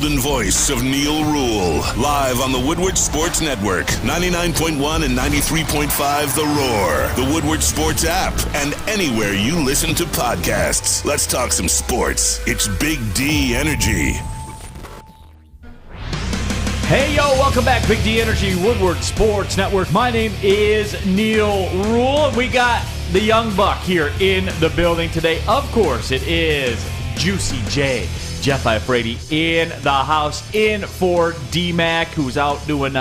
Voice of Neal Ruhl, live on the Woodward Sports Network, 99.1 and 93.5 The Roar, the Woodward Sports app, and anywhere you listen to podcasts. Let's talk some sports. It's Big D Energy. Hey, yo, welcome back, Big D Energy, Woodward Sports Network. My name is Neal Ruhl. We got the young buck here in the building today. Of course, it is Juicy J. Jeff Iafrate in the house, in for D-Mac, who's out doing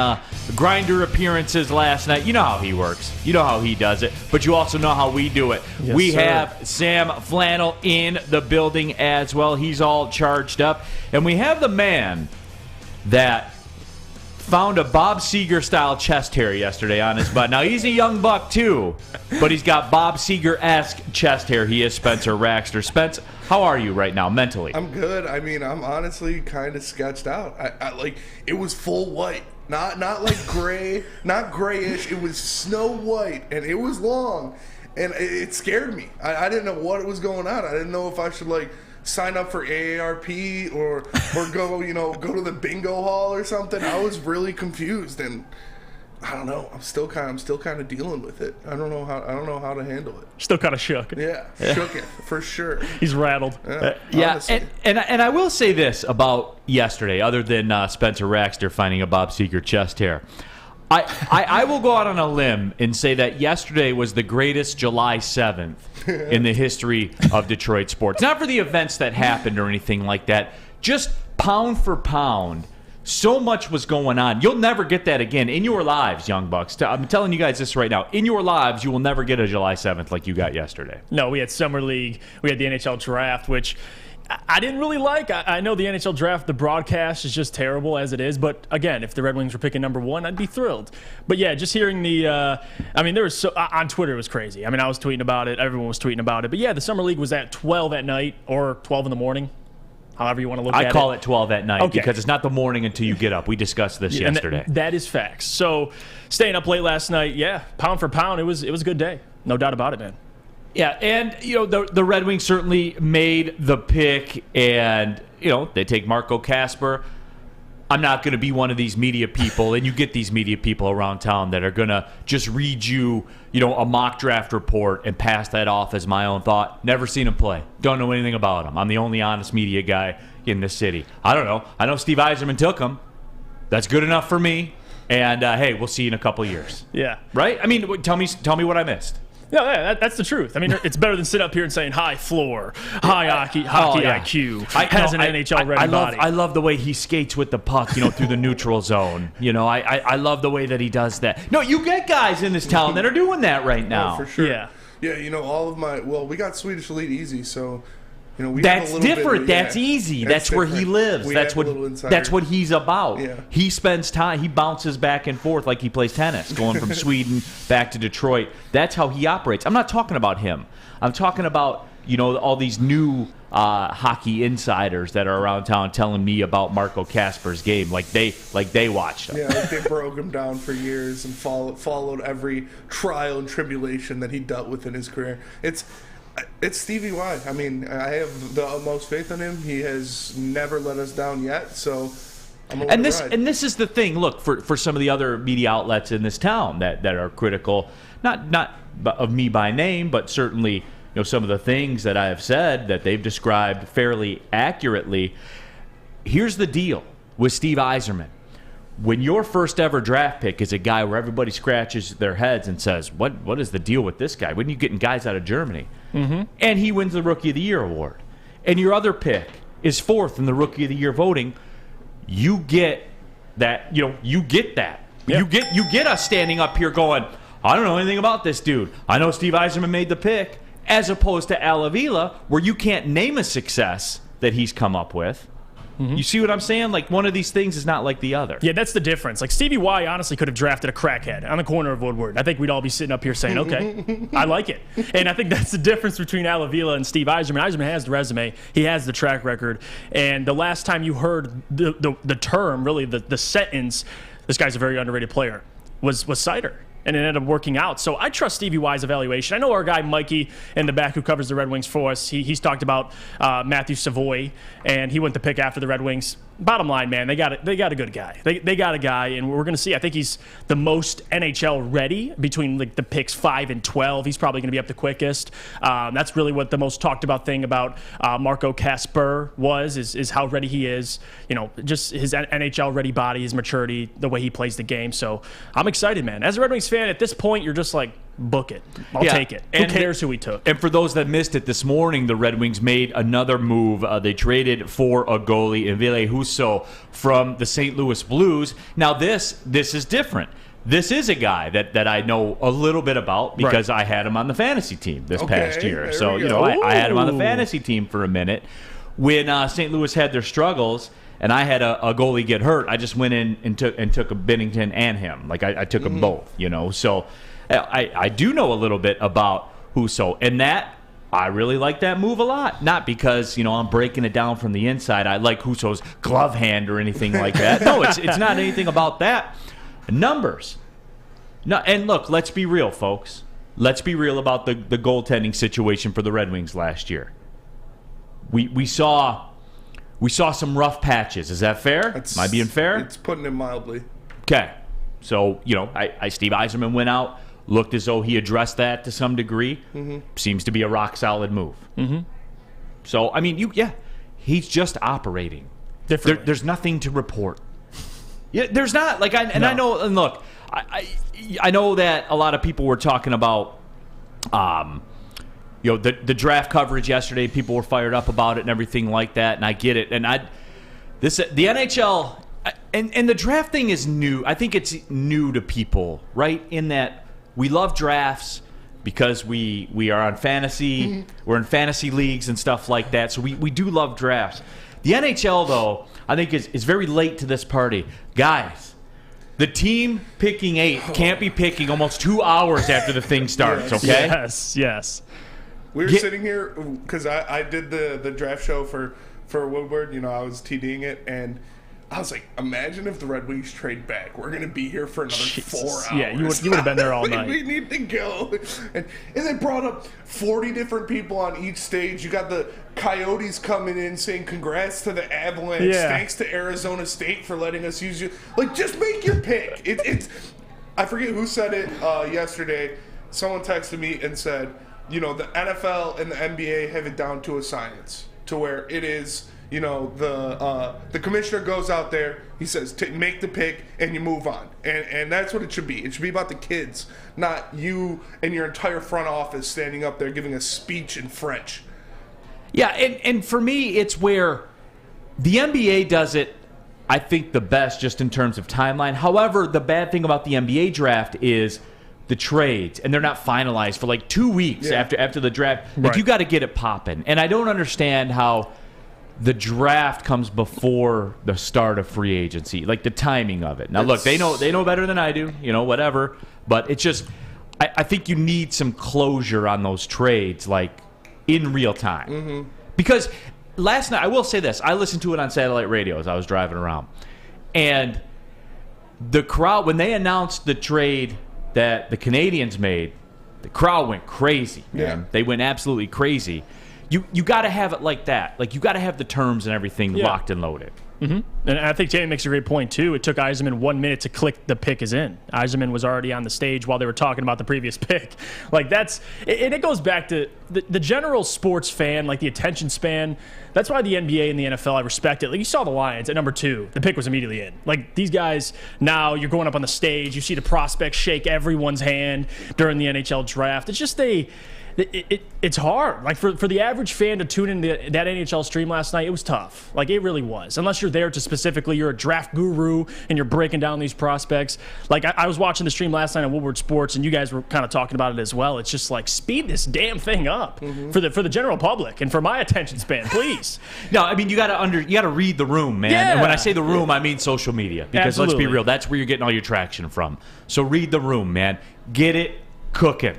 grinder appearances last night. You know how he works. You know how he does it. But you also know how we do it. Yes, we sir. have Sam Flannel in the building as well. He's all charged up. And we have the man that found a Bob Seger-style chest hair yesterday on his butt. Now, he's a young buck, too, but he's got Bob Seger-esque chest hair. He is Spencer Raxter. Spence, how are you right now, mentally? I'm good. I mean, I'm honestly kind of sketched out. I like, it was full white. Not like gray, not grayish. It was snow white, and it was long, and it scared me. I didn't know what was going on. I didn't know if I should, like, sign up for AARP or go to the bingo hall or something. I was really confused, and I don't know. I'm still kind of dealing with it. I don't know how to handle it. Still kind of shook. Yeah, shook it for sure. He's rattled. Yeah, and I will say this about yesterday, other than Spencer Raxter finding a Bob Seger chest hair. I will go out on a limb and say that yesterday was the greatest July 7th in the history of Detroit sports. Not for the events that happened or anything like that. Just pound for pound, so much was going on. You'll never get that again in your lives, Young Bucks. I'm telling you guys this right now. In your lives, you will never get a July 7th like you got yesterday. No, we had Summer League. We had the NHL Draft, which I didn't really like. I know the NHL Draft, the broadcast is just terrible as it is. But, again, if the Red Wings were picking number one, I'd be thrilled. But, yeah, just hearing there was on Twitter, it was crazy. I mean, I was tweeting about it. Everyone was tweeting about it. But, yeah, the Summer League was at 12 at night or 12 in the morning, however you want to look at it. I call it 12 at night because it's not the morning until you get up. We discussed this yesterday. That is facts. So, staying up late last night, yeah, pound for pound, it was a good day. No doubt about it, man. Yeah, and, the Red Wings certainly made the pick, and, they take Marco Kasper. I'm not going to be one of these media people, and you get these media people around town that are going to just read you, a mock draft report and pass that off as my own thought. Never seen him play. Don't know anything about him. I'm the only honest media guy in this city. I don't know. I know Steve Yzerman took him. That's good enough for me. And, hey, we'll see you in a couple years. Yeah. Right? I mean, tell me what I missed. Yeah, that's the truth. I mean, it's better than sit up here and saying high floor, high hockey IQ, has an NHL-ready body. I love the way he skates with the puck, through the neutral zone. I love the way that he does that. No, you get guys in this town that are doing that right now. Oh, for sure. Yeah. Yeah, all of we got Swedish Elite easy, so... we that's have a different. Bit, that's easy. That's where he lives. That's what he's about. Yeah. He spends time. He bounces back and forth like he plays tennis, going from Sweden back to Detroit. That's how he operates. I'm not talking about him. I'm talking about all these new hockey insiders that are around town telling me about Marco Kasper's game, like they watched him. Yeah, like they broke him down for years and followed every trial and tribulation that he dealt with in his career. It's Stevie Y. I mean, I have the utmost faith in him. He has never let us down yet, so I'm and this is the thing. Look, for some of the other media outlets in this town that are critical, not of me by name, but certainly some of the things that I have said that they've described fairly accurately. Here's the deal with Steve Yzerman. When your first ever draft pick is a guy where everybody scratches their heads and says, what is the deal with this guy? When are you getting guys out of Germany? Mm-hmm. And he wins the Rookie of the Year award. And your other pick is fourth in the Rookie of the Year voting. You get that, you get that. Yep. You get us standing up here going, I don't know anything about this dude. I know Steve Yzerman made the pick, as opposed to Avila, where you can't name a success that he's come up with. Mm-hmm. You see what I'm saying? Like, one of these things is not like the other. Yeah, that's the difference. Like, Stevie Y honestly could have drafted a crackhead on the corner of Woodward. I think we'd all be sitting up here saying, okay, I like it. And I think that's the difference between Avila and Steve Yzerman. Yzerman has the resume. He has the track record. And the last time you heard the term, really the sentence, this guy's a very underrated player, was Seider. And it ended up working out. So I trust Stevie Y's evaluation. I know our guy Mikey in the back who covers the Red Wings for us, he's talked about Matthew Savoy, and he went to pick after the Red Wings. bottom line, man, they got a good guy. They got a guy, and we're going to see. I think he's the most NHL ready between like the picks 5 and 12. He's probably going to be up the quickest. That's really what the most talked about thing about Marco Kasper is how ready he is. You know, just his NHL ready body, his maturity, the way he plays the game. So I'm excited, man. As a Red Wings fan, at this point, you're just like, book it. I'll take it. Who cares who he took? And for those that missed it this morning, the Red Wings made another move. They traded for a goalie, Ivey, from the St. Louis Blues. Now, this is different. This is a guy that I know a little bit about because I had him on the fantasy team this past year. So, I had him on the fantasy team for a minute. When St. Louis had their struggles and I had a goalie get hurt, I just went in and took a Binnington and him. Like, I took them both, So I do know a little bit about Husso, and that I really like that move a lot. Not because I'm breaking it down from the inside. I like Husso's glove hand or anything like that. No, it's not anything about that. Numbers. No, and look, let's be real, folks. Let's be real about the goaltending situation for the Red Wings last year. We saw some rough patches. Is that fair? Am I being fair? It's putting it mildly. Okay, so Steve Yzerman went out. Looked as though he addressed that to some degree. Seems to be a rock-solid move. So, I mean, he's just operating. There's nothing to report. Yeah, there's not. I know, and look, I know that a lot of people were talking about, the draft coverage yesterday. People were fired up about it and everything like that, and I get it. And the NHL, and the draft thing is new. I think it's new to people, right? In that, we love drafts because we are on fantasy. We're in fantasy leagues and stuff like that. So we do love drafts. The NHL, though, I think is very late to this party. Guys, the team picking 8th can't be picking almost 2 hours after the thing starts, okay? Yes. We were sitting here because I did the draft show for Woodward. I was TDing it, and I was like, imagine if the Red Wings trade back. We're going to be here for another 4 hours. Yeah, you would have been there all night. We need to go. And they brought up 40 different people on each stage. You got the Coyotes coming in saying congrats to the Avalanche. Yeah. Thanks to Arizona State for letting us use you. Like, just make your pick. It's I forget who said it yesterday. Someone texted me and said, the NFL and the NBA have it down to a science to where it is – the commissioner goes out there, he says, make the pick, and you move on. And that's what it should be. It should be about the kids, not you and your entire front office standing up there giving a speech in French. Yeah, and for me, it's where the NBA does it, I think, the best just in terms of timeline. However, the bad thing about the NBA draft is the trades, and they're not finalized for like 2 weeks after the draft. Like, you got to get it popping. And I don't understand how the draft comes before the start of free agency, like the timing of it. Now, look, they know better than I do, whatever. But it's just, I think you need some closure on those trades, like in real time. Because last night, I will say this, I listened to it on satellite radio as I was driving around, and the crowd, when they announced the trade that the Canadians made, the crowd went crazy, man. They went absolutely crazy. You got to have it like that. Like, you got to have the terms and everything locked and loaded. And I think Jamie makes a great point, too. It took Yzerman 1 minute to click the pick is in. Yzerman was already on the stage while they were talking about the previous pick. Like, and it goes back to the general sports fan, like the attention span. That's why the NBA and the NFL, I respect it. Like, you saw the Lions at number 2. The pick was immediately in. Like, these guys, now you're going up on the stage. You see the prospects shake everyone's hand during the NHL draft. It's just it's hard. Like, for the average fan to tune in that NHL stream last night, it was tough. Like, it really was. Unless you're there to specifically, you're a draft guru and you're breaking down these prospects. Like, I was watching the stream last night on Woodward Sports, and you guys were kind of talking about it as well. It's just like, speed this damn thing up for the general public and for my attention span, please. No, I mean, you got to read the room, man. Yeah. And when I say the room, I mean social media. Because let's be real, that's where you're getting all your traction from. So read the room, man. Get it cooking.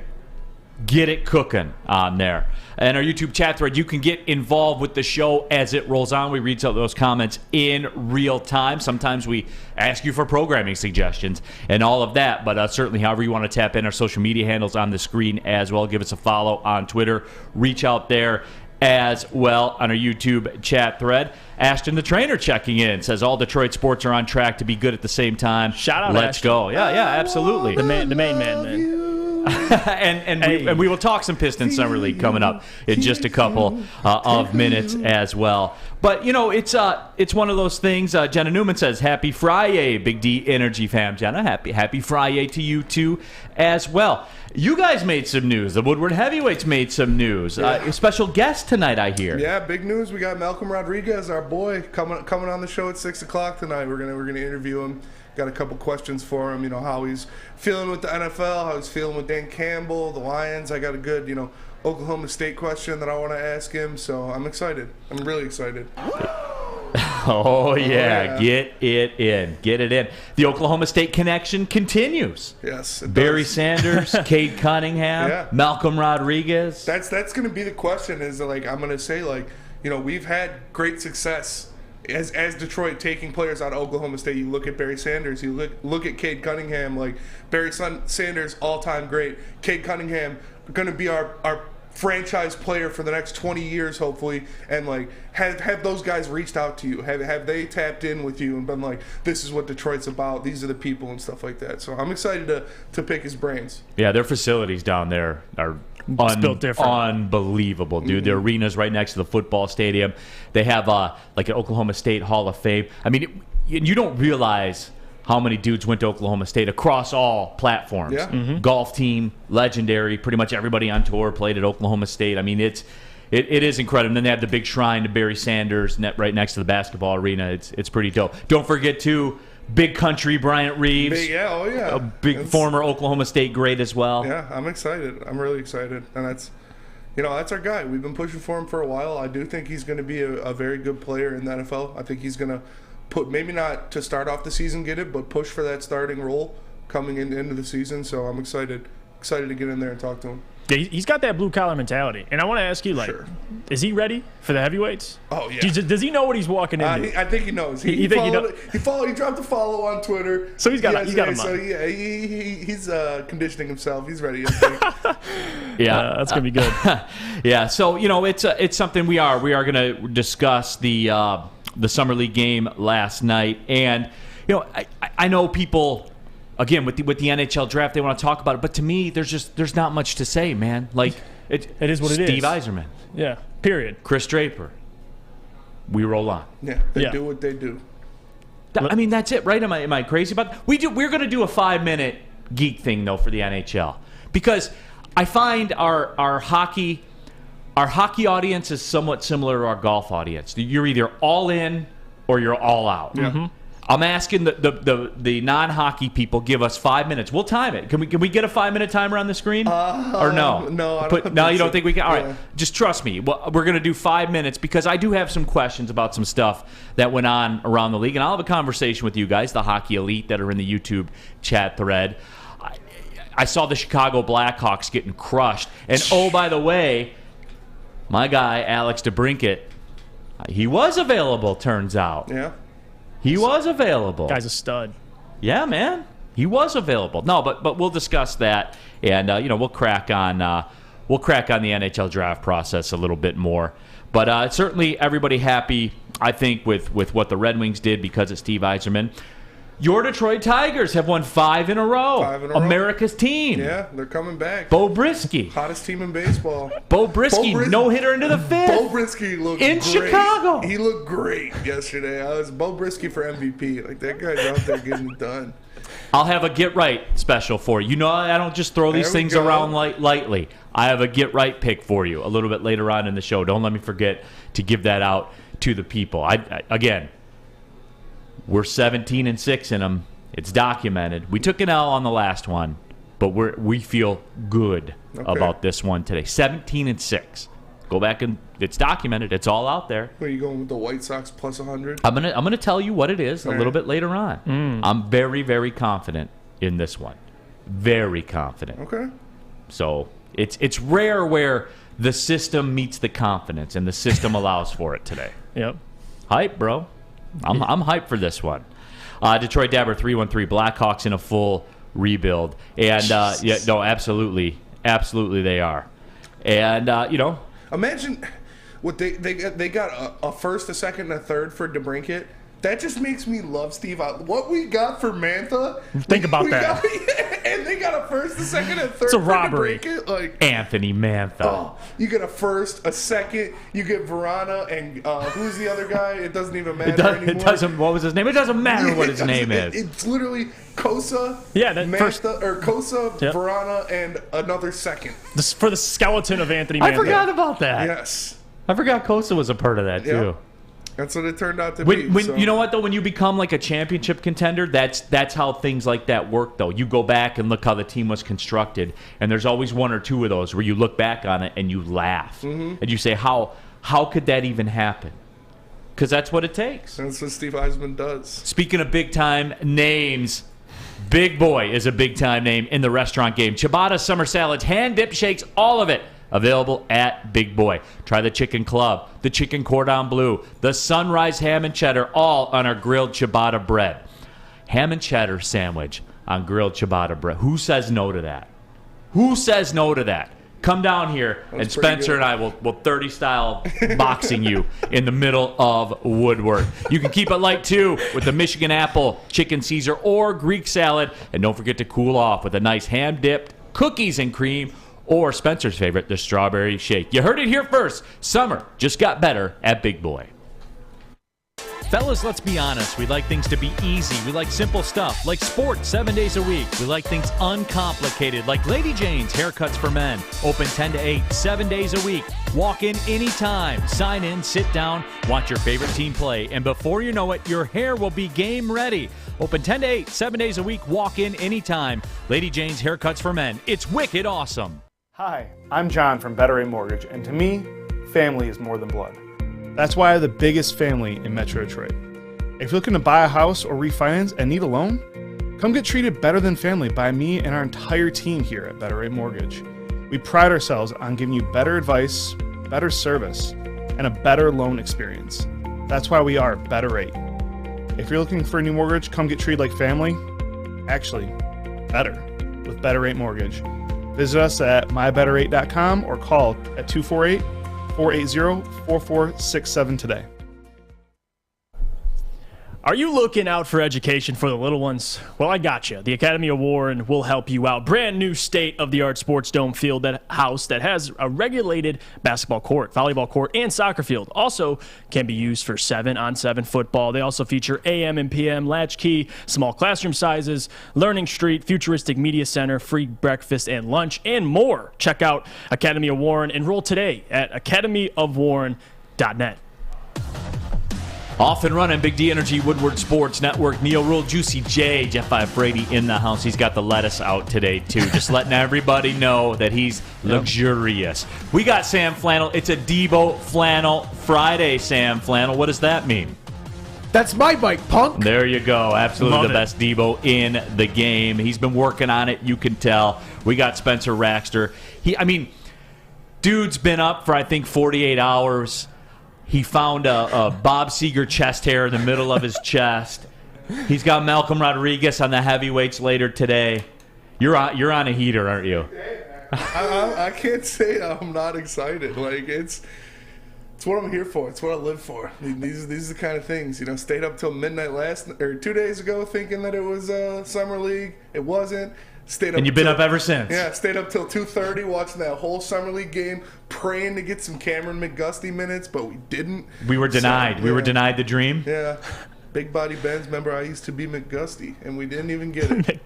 Get it cooking on there. And our YouTube chat thread, you can get involved with the show as it rolls on. We read out those comments in real time. Sometimes we ask you for programming suggestions and all of that, but certainly however you want to tap in, our social media handles on the screen as well. Give us a follow on Twitter. Reach out there. as well on our YouTube chat thread. Ashton the trainer checking in, says all Detroit sports are on track to be good at the same time. Shout out, Let's Ashton. go. Yeah, absolutely. The main man. and we will talk some Pistons Summer League coming up in just a couple of minutes as well. But, it's one of those things. Jenna Newman says, Happy Friday, Big D Energy fam. Jenna, happy Friday to you, too, as well. You guys made some news. The Woodward Heavyweights made some news. A special guest tonight, I hear. Yeah, big news. We got Malcolm Rodríguez, our boy, coming on the show at 6 o'clock tonight. We're gonna interview him. Got a couple questions for him. How he's feeling with the NFL, how he's feeling with Dan Campbell, the Lions. I got a good, Oklahoma State question that I want to ask him. So I'm excited. I'm really excited. Oh, yeah. Get it in. The Oklahoma State connection continues. Yes, it Barry does. Sanders, Cade Cunningham, Malcolm Rodríguez. That's going to be the question. Is I'm going to say we've had great success as Detroit taking players out of Oklahoma State. You look at Barry Sanders. You look at Cade Cunningham. Barry Sanders, all-time great. Cade Cunningham going to be our franchise player for the next 20 years, hopefully, and have those guys reached out to you? Have they tapped in with you and been like, this is what Detroit's about, these are the people and stuff like that? So I'm excited to pick his brains. Yeah, their facilities down there are built different. Unbelievable, dude. The arena's right next to the football stadium. They have an Oklahoma State Hall of Fame. I mean, you don't realize how many dudes went to Oklahoma State across all platforms. Yeah. Mm-hmm. Golf team, legendary. Pretty much everybody on tour played at Oklahoma State. I mean, it is incredible. And then they have the big shrine to Barry Sanders right next to the basketball arena. It's pretty dope. Don't forget, too, big country Bryant Reeves. A big former Oklahoma State great as well. Yeah, I'm excited. I'm really excited. And that's our guy. We've been pushing for him for a while. I do think he's going to be a very good player in the NFL. I think he's going to maybe not to start off the season get it, but push for that starting role coming into the season. So I'm excited to get in there and talk to him. Yeah, he's got that blue-collar mentality. And I want to ask you, Sure. is he ready for the heavyweights? Oh, yeah. Does he know what he's walking into? I think he knows. He dropped a follow on Twitter. So he's got a mind. So, yeah, he's conditioning himself. He's ready, I think. Yeah. That's going to be good. Yeah, so, it's something we are going to discuss the Summer League game last night. And, I know people... Again, with the NHL draft, they want to talk about it, but to me, there's not much to say, man. It is what it is. Steve Yzerman, Yeah. Period. Chris Draper, we roll on. Yeah, they do what they do. I mean, that's it, right? Am I crazy about that? We're going to do a 5-minute geek thing though for the NHL because I find our hockey audience is somewhat similar to our golf audience. You're either all in or you're all out. Yeah. Mm-hmm. I'm asking the non-hockey people, give us 5 minutes. We'll time it. Can we get a 5-minute timer on the screen? Or no? No, you don't think we can? All right, just trust me. Well, we're going to do 5 minutes because I do have some questions about some stuff that went on around the league, and I'll have a conversation with you guys, the hockey elite that are in the YouTube chat thread. I saw the Chicago Blackhawks getting crushed, and oh, by the way, my guy Alex DeBrincat, he was available. Turns out. Yeah. He was available. Guy's a stud. Yeah, man. He was available. No, but we'll discuss that, and we'll crack on the NHL draft process a little bit more. But certainly everybody happy, I think, with what the Red Wings did because of Steve Yzerman. Your Detroit Tigers have won 5 in a row. America's team. Yeah, they're coming back. Bo Brisky. Hottest team in baseball. Bo Brisky, no-hitter into the 5th. Bo Brisky looked in great. Chicago. He looked great yesterday. I was Bo Brisky for MVP. That guy's out there getting it done. I'll have a get right special for you. I don't just throw these things around lightly. I have a get right pick for you a little bit later on in the show. Don't let me forget to give that out to the people. Again, we're 17-6 in them. It's documented. We took an L on the last one, but we feel good about this one today. 17-6. Go back and it's documented. It's all out there. Are you going with the White Sox plus 100? I'm gonna tell you what it is a little bit later on. I'm very, very confident in this one. Very confident. Okay. So it's rare where the system meets the confidence, and the system allows for it today. Yep. Hype, bro. I'm hyped for this one. Detroit Dabber 313 Blackhawks in a full rebuild, and absolutely they are. And Imagine what they got a first, a second, and a third for DeBrincat. That just makes me love Steve. What we got for Mantha? Think about that. And they got a first, a second, and a third. It's a robbery. Like Anthony Mantha. Oh, you get a first, a second. You get Verana, and who's the other guy? It doesn't even matter anymore. It doesn't. What was his name? It doesn't matter what his name is. It's literally Kosa, Kosa, yep. Verana, and another second. For the skeleton of Anthony Mantha. I forgot about that. Yes. I forgot Kosa was a part of that, too. Yep. That's what it turned out to be. When you know what, though? When you become like a championship contender, that's how things like that work, though. You go back and look how the team was constructed, and there's always one or two of those where you look back on it and you laugh. And you say, how could that even happen? Because that's what it takes. That's what Steve Eisman does. Speaking of big-time names, Big Boy is a big-time name in the restaurant game. Ciabatta, summer salads, hand-dip shakes, all of it. Available at Big Boy. Try the chicken club, the chicken cordon bleu, the sunrise ham and cheddar, all on our grilled ciabatta bread. Ham and cheddar sandwich on grilled ciabatta bread. Who says no to that? Who says no to that? Come down here, and Spencer and I will 30-style boxing you in the middle of Woodward. You can keep it light, too, with the Michigan apple, chicken Caesar, or Greek salad. And don't forget to cool off with a nice ham-dipped cookies and cream, or Spencer's favorite, the strawberry shake. You heard it here first. Summer just got better at Big Boy. Fellas, let's be honest. We like things to be easy. We like simple stuff, like sports 7 days a week. We like things uncomplicated, like Lady Jane's Haircuts for Men. Open 10 to 8, 7 days a week. Walk in anytime. Sign in, sit down, watch your favorite team play. And before you know it, your hair will be game ready. Open 10 to 8, 7 days a week. Walk in anytime. Lady Jane's Haircuts for Men. It's wicked awesome. Hi, I'm John from Better Rate Mortgage, and to me, family is more than blood. That's why I have the biggest family in Metro Detroit. If you're looking to buy a house or refinance and need a loan, come get treated better than family by me and our entire team here at Better Rate Mortgage. We pride ourselves on giving you better advice, better service, and a better loan experience. That's why we are Better Rate. If you're looking for a new mortgage, come get treated like family. Actually, better with Better Rate Mortgage. Visit us at mybetterrate.com or call at 248-480-4467 today. Are you looking out for education for the little ones? Well, I got you. The Academy of Warren will help you out. Brand new state-of-the-art sports dome field house that has a regulated basketball court, volleyball court, and soccer field. Also can be used for 7-on-7 football. They also feature AM and PM, latchkey, small classroom sizes, Learning Street, futuristic media center, free breakfast and lunch, and more. Check out Academy of Warren. Enroll today at academyofwarren.net. Off and running, Big D Energy, Woodward Sports Network, Neal, Ruhl, Juicy J, Jeff Iafrate in the house. He's got the lettuce out today, too. Just letting everybody know that he's luxurious. We got Sam Flannel. It's a Debo Flannel Friday, Sam Flannel. What does that mean? That's my bike, punk. There you go. Absolutely Love the it. best Debo in the game. He's been working on it. You can tell. We got Spencer Raxter. Dude's been up for, I think, 48 hours. He found a Bob Seger chest hair in the middle of his chest. He's got Malcolm Rodriguez on the heavyweights later today. You're on a heater, aren't you? I can't say I'm not excited. Like it's what I'm here for. It's what I live for. These are the kind of things, Stayed up till midnight 2 days ago thinking that it was summer league. It wasn't. And you've been up ever since. Yeah, stayed up till 2:30 watching that whole summer league game, praying to get some Cameron McGusty minutes, but we didn't. We were denied. So, We were denied the dream. Yeah. Big body Benz. Remember, I used to be McGusty, and we didn't even get it.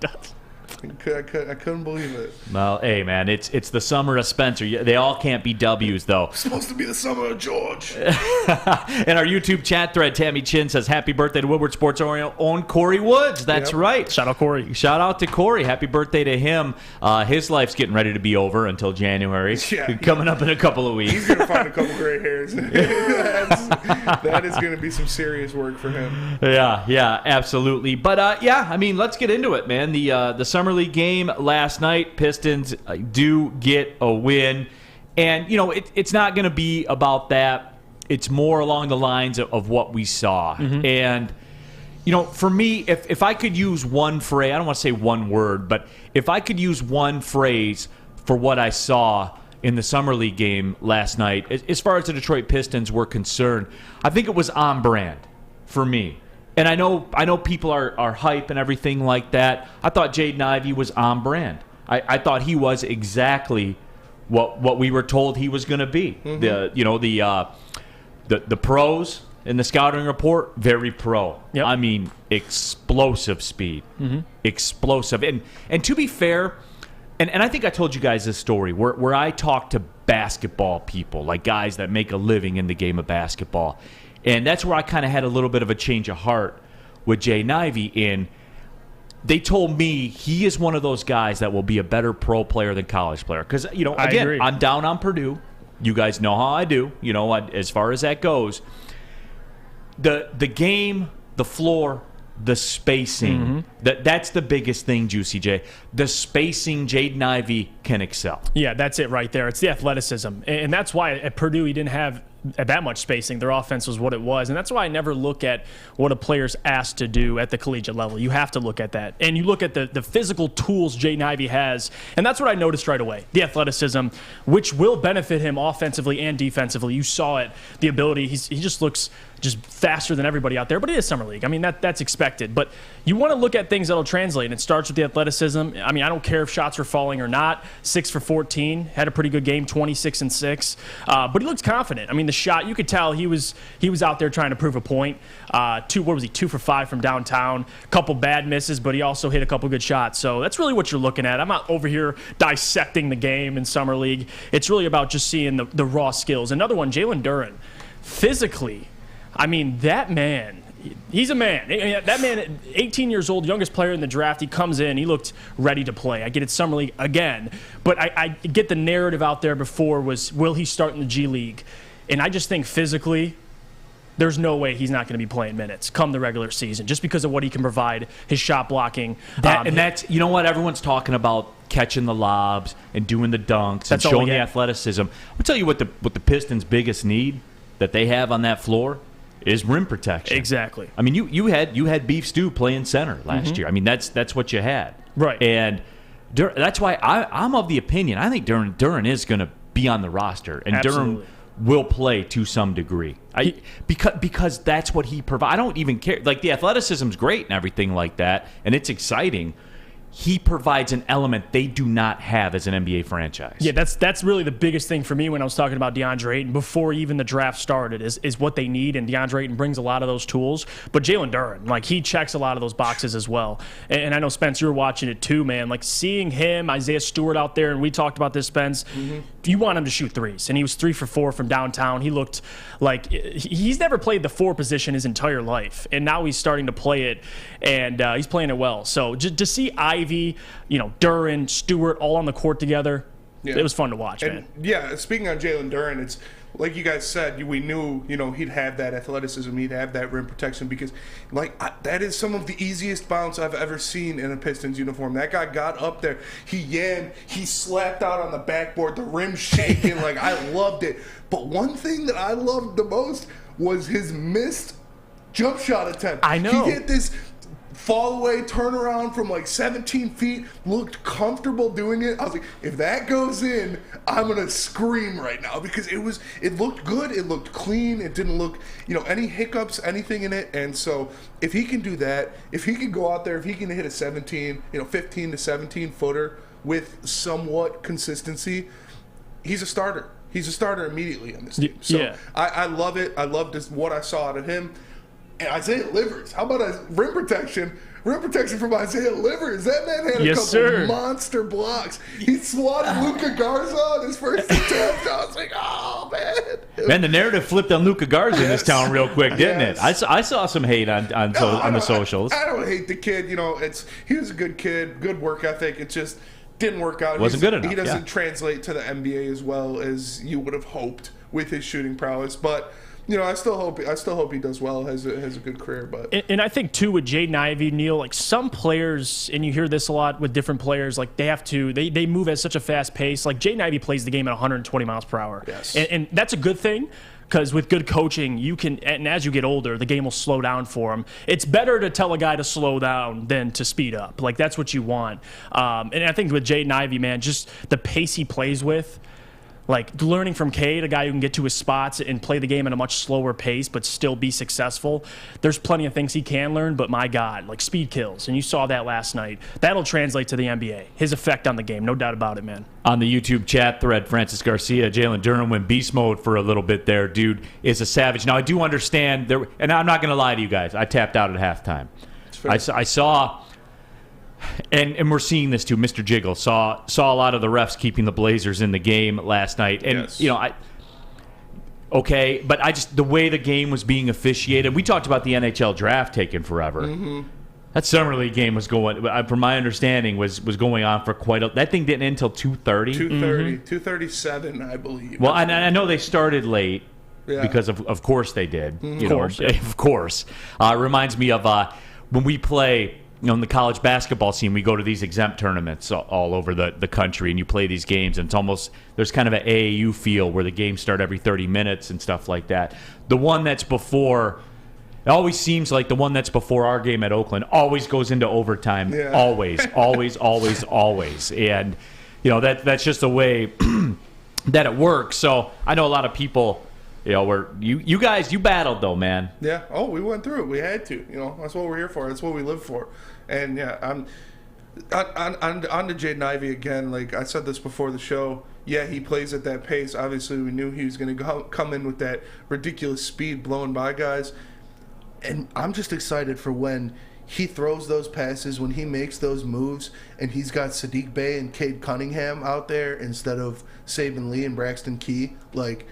I couldn't believe it. Well, hey, man, it's the summer of Spencer. They all can't be W's, though. It's supposed to be the summer of George. In our YouTube chat thread, Tammy Chin says, happy birthday to Woodward Sports own Corey Woods. That's right. Shout out Corey. Shout out to Corey. Happy birthday to him. His life's getting ready to be over until January. Yeah. Coming up in a couple of weeks. He's going to find a couple gray hairs. That is going to be some serious work for him. Yeah, absolutely. But, let's get into it, man. The Summer League game last night, Pistons do get a win. And, it's not going to be about that. It's more along the lines of what we saw. Mm-hmm. And, for me, if I could use one phrase, I don't want to say one word, but if I could use one phrase for what I saw in the Summer League game last night, as far as the Detroit Pistons were concerned, I think it was on brand for me. And I know people are hype and everything like that. I thought Jaden Ivey was on brand. I thought he was exactly what we were told he was going to be. The pros in the scouting report, very pro. Yep. I mean, explosive speed, explosive. And to be fair, and I think I told you guys this story where I talk to basketball people, like guys that make a living in the game of basketball, and that's where I kind of had a little bit of a change of heart with Jaden Ivey. And they told me he is one of those guys that will be a better pro player than college player. Because, again, I'm down on Purdue. You guys know how I do, as far as that goes. The game, the floor, the spacing, that's the biggest thing, Juicy J. The spacing, Jaden Ivey can excel. Yeah, that's it right there. It's the athleticism. And that's why at Purdue he didn't have that much spacing. Their offense was what it was. And that's why I never look at what a player's asked to do at the collegiate level. You have to look at that. And you look at the physical tools Jaden Ivey has. And that's what I noticed right away. The athleticism, which will benefit him offensively and defensively. You saw it. The ability. He just looks just faster than everybody out there. But it is Summer League. I mean, that's expected. But you want to look at things that'll translate. And it starts with the athleticism. I mean, I don't care if shots are falling or not. 6 for 14. Had a pretty good game, 26-6. But he looks confident. I mean, the shot, you could tell he was out there trying to prove a point. 2 for 5 from downtown. Couple bad misses, but he also hit a couple good shots. So that's really what you're looking at. I'm not over here dissecting the game in Summer League. It's really about just seeing the raw skills. Another one, Jalen Duren. Physically, I mean, that man, he's a man. That man, 18 years old, youngest player in the draft, he comes in, he looked ready to play. I get it, Summer League again. But I get the narrative out there before was, will he start in the G League? And I just think physically, there's no way he's not going to be playing minutes come the regular season just because of what he can provide, his shot blocking. That's, you know what, everyone's talking about catching the lobs and doing the dunks and showing the athleticism. I'll tell you what the Pistons' biggest need that they have on that floor is rim protection. Exactly. I mean, you had Beef Stew playing center last year. I mean, that's what you had. Right. And that's why I'm of the opinion. I think Duren is going to be on the roster, and Absolutely. Duren will play to some degree. Because that's what he provides. I don't even care. Like, the athleticism's great and everything like that, and it's exciting. He provides an element they do not have as an NBA franchise. Yeah, that's really the biggest thing for me when I was talking about DeAndre Ayton before even the draft started is what they need, and DeAndre Ayton brings a lot of those tools. But Jalen Duren, like, he checks a lot of those boxes as well. And I know, Spence, you were watching it too, man. Like, seeing him, Isaiah Stewart out there, and we talked about this, Spence, you want him to shoot threes. And he was 3 for 4 from downtown. He looked like he's never played the 4 position his entire life. And now he's starting to play it, and he's playing it well. So just to see Ivey, Duren, Stewart all on the court together, it was fun to watch, man. Yeah, speaking on Jalen Duren, it's like you guys said, we knew, he'd have that athleticism, he'd have that rim protection because, that is some of the easiest bounce I've ever seen in a Pistons uniform. That guy got up there, he yammed, he slapped out on the backboard, the rim shaking, I loved it. But one thing that I loved the most was his missed jump shot attempt. I know. He hit this fall away turnaround from 17 feet, looked comfortable doing it. I was like, if that goes in, I'm gonna scream right now because it looked good, it looked clean, it didn't look any hiccups, anything in it. And so if he can do that, if he can go out there, if he can hit a 15 to 17 footer with somewhat consistency, he's a starter. He's a starter immediately on this team. So yeah. I love it. I love what I saw out of him. And Isaiah Livers, how about a rim protection? Rim protection from Isaiah Livers. That man had a couple monster blocks. He swatted Luka Garza on his first attempt. I was like, oh, man. Man, the narrative flipped on Luka Garza in this town real quick, didn't it? I saw some hate on the socials. I don't hate the kid. He was a good kid, good work ethic. It just didn't work out. Wasn't good enough. He doesn't translate to the NBA as well as you would have hoped with his shooting prowess. But I still hope he does well, has a good career. But and I think too with Jaden Ivey, Neal, some players, and you hear this a lot with different players, they move at such a fast pace. Like Jaden Ivey plays the game at 120 miles per hour. Yes. And that's a good thing. Because with good coaching, you can, and as you get older, the game will slow down for him. It's better to tell a guy to slow down than to speed up. That's what you want. And I think with Jaden Ivey, man, just the pace he plays with, Like learning from Cade, a guy who can get to his spots and play the game at a much slower pace but still be successful. There's plenty of things he can learn, but my God, like speed kills. And you saw that last night. That'll translate to the NBA. His effect on the game, no doubt about it, man. On the YouTube chat thread, Francis Garcia, Jalen Duren went beast mode for a little bit there. Dude is a savage. Now, I do understand, there, and I'm not going to lie to you guys. I tapped out at halftime. I saw... And we're seeing this too. Mr. Jiggle saw a lot of the refs keeping the Blazers in the game last night, and yes. But I just the way the game was being officiated. We talked about the NHL draft taking forever. Mm-hmm. That summer league game was going, from my understanding, was going on for quite a. That thing didn't end until 2:30. 2:37, I believe. Well, I know they started late. Yeah. Because of course they did. Mm-hmm. Of course. It reminds me of when we play. In the college basketball scene, we go to these exempt tournaments all over the country, and you play these games, and it's almost, there's kind of an AAU feel where the games start every 30 minutes and stuff like that. The one that's before, it always seems like the one that's before our game at Oakland always goes into overtime. Yeah. Always. And, that's just the way that it works. So I know a lot of people... you guys, you battled though, man. Yeah. Oh, we went through it. We had to. That's what we're here for. That's what we live for. And yeah, I'm on to Jaden Ivey again. Like I said this before the show. Yeah, he plays at that pace. Obviously, we knew he was going to come in with that ridiculous speed, blowing by guys. And I'm just excited for when he throws those passes, when he makes those moves, and he's got Sadiq Bey and Cade Cunningham out there instead of Saban Lee and Braxton Key. Like.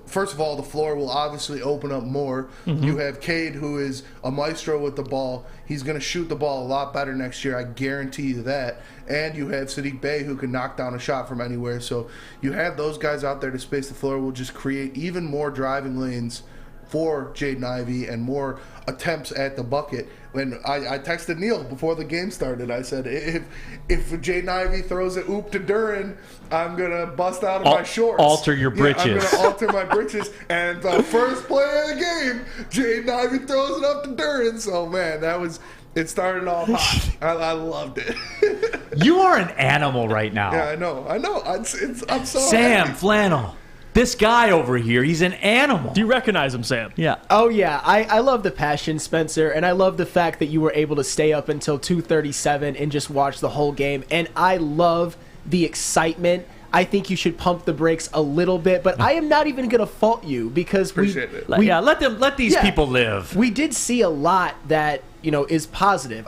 First of all, the floor will obviously open up more. Mm-hmm. You have Cade, who is a maestro with the ball. He's going to shoot the ball a lot better next year. I guarantee you that. And you have Sadiq Bey, who can knock down a shot from anywhere. So you have those guys out there to space the floor. Will just create even more driving lanes for Jaden Ivey and more attempts at the bucket. When I texted Neal before the game started, I said, if Jaden Ivey throws an oop to Duren, I'm going to bust out of my shorts. Alter your britches. I'm going to alter my britches. And the first play of the game, Jaden Ivey throws it up to Duren. So, man, it started off hot. I loved it. You are an animal right now. Yeah, I know. I'm so Sam happy. Flannel. This guy over here, he's an animal. Do you recognize him, Sam? Yeah. Oh, yeah. I love the passion, Spencer, and I love the fact that you were able to stay up until 2:37 and just watch the whole game. And I love the excitement. I think you should pump the brakes a little bit, but I am not even going to fault you because let these people live. We did see a lot that, is positive.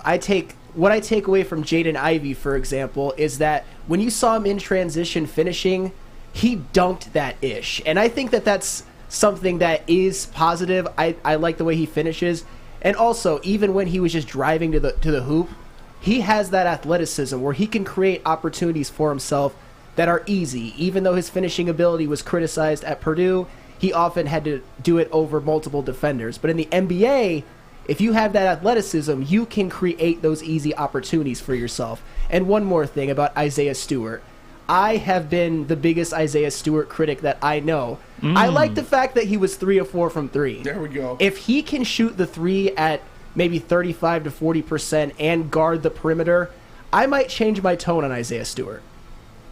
What I take away from Jaden Ivey, for example, is that when you saw him in transition finishing, he dunked that ish. And I think that that's something that is positive. I like the way he finishes. And also, even when he was just driving to the hoop, he has that athleticism where he can create opportunities for himself that are easy. Even though his finishing ability was criticized at Purdue, he often had to do it over multiple defenders. But in the NBA, if you have that athleticism, you can create those easy opportunities for yourself. And one more thing about Isaiah Stewart. I have been the biggest Isaiah Stewart critic that I know. I like the fact that he was 3 of 4 from 3. There we go. If he can shoot the 3 at maybe 35 to 40% and guard the perimeter, I might change my tone on Isaiah Stewart.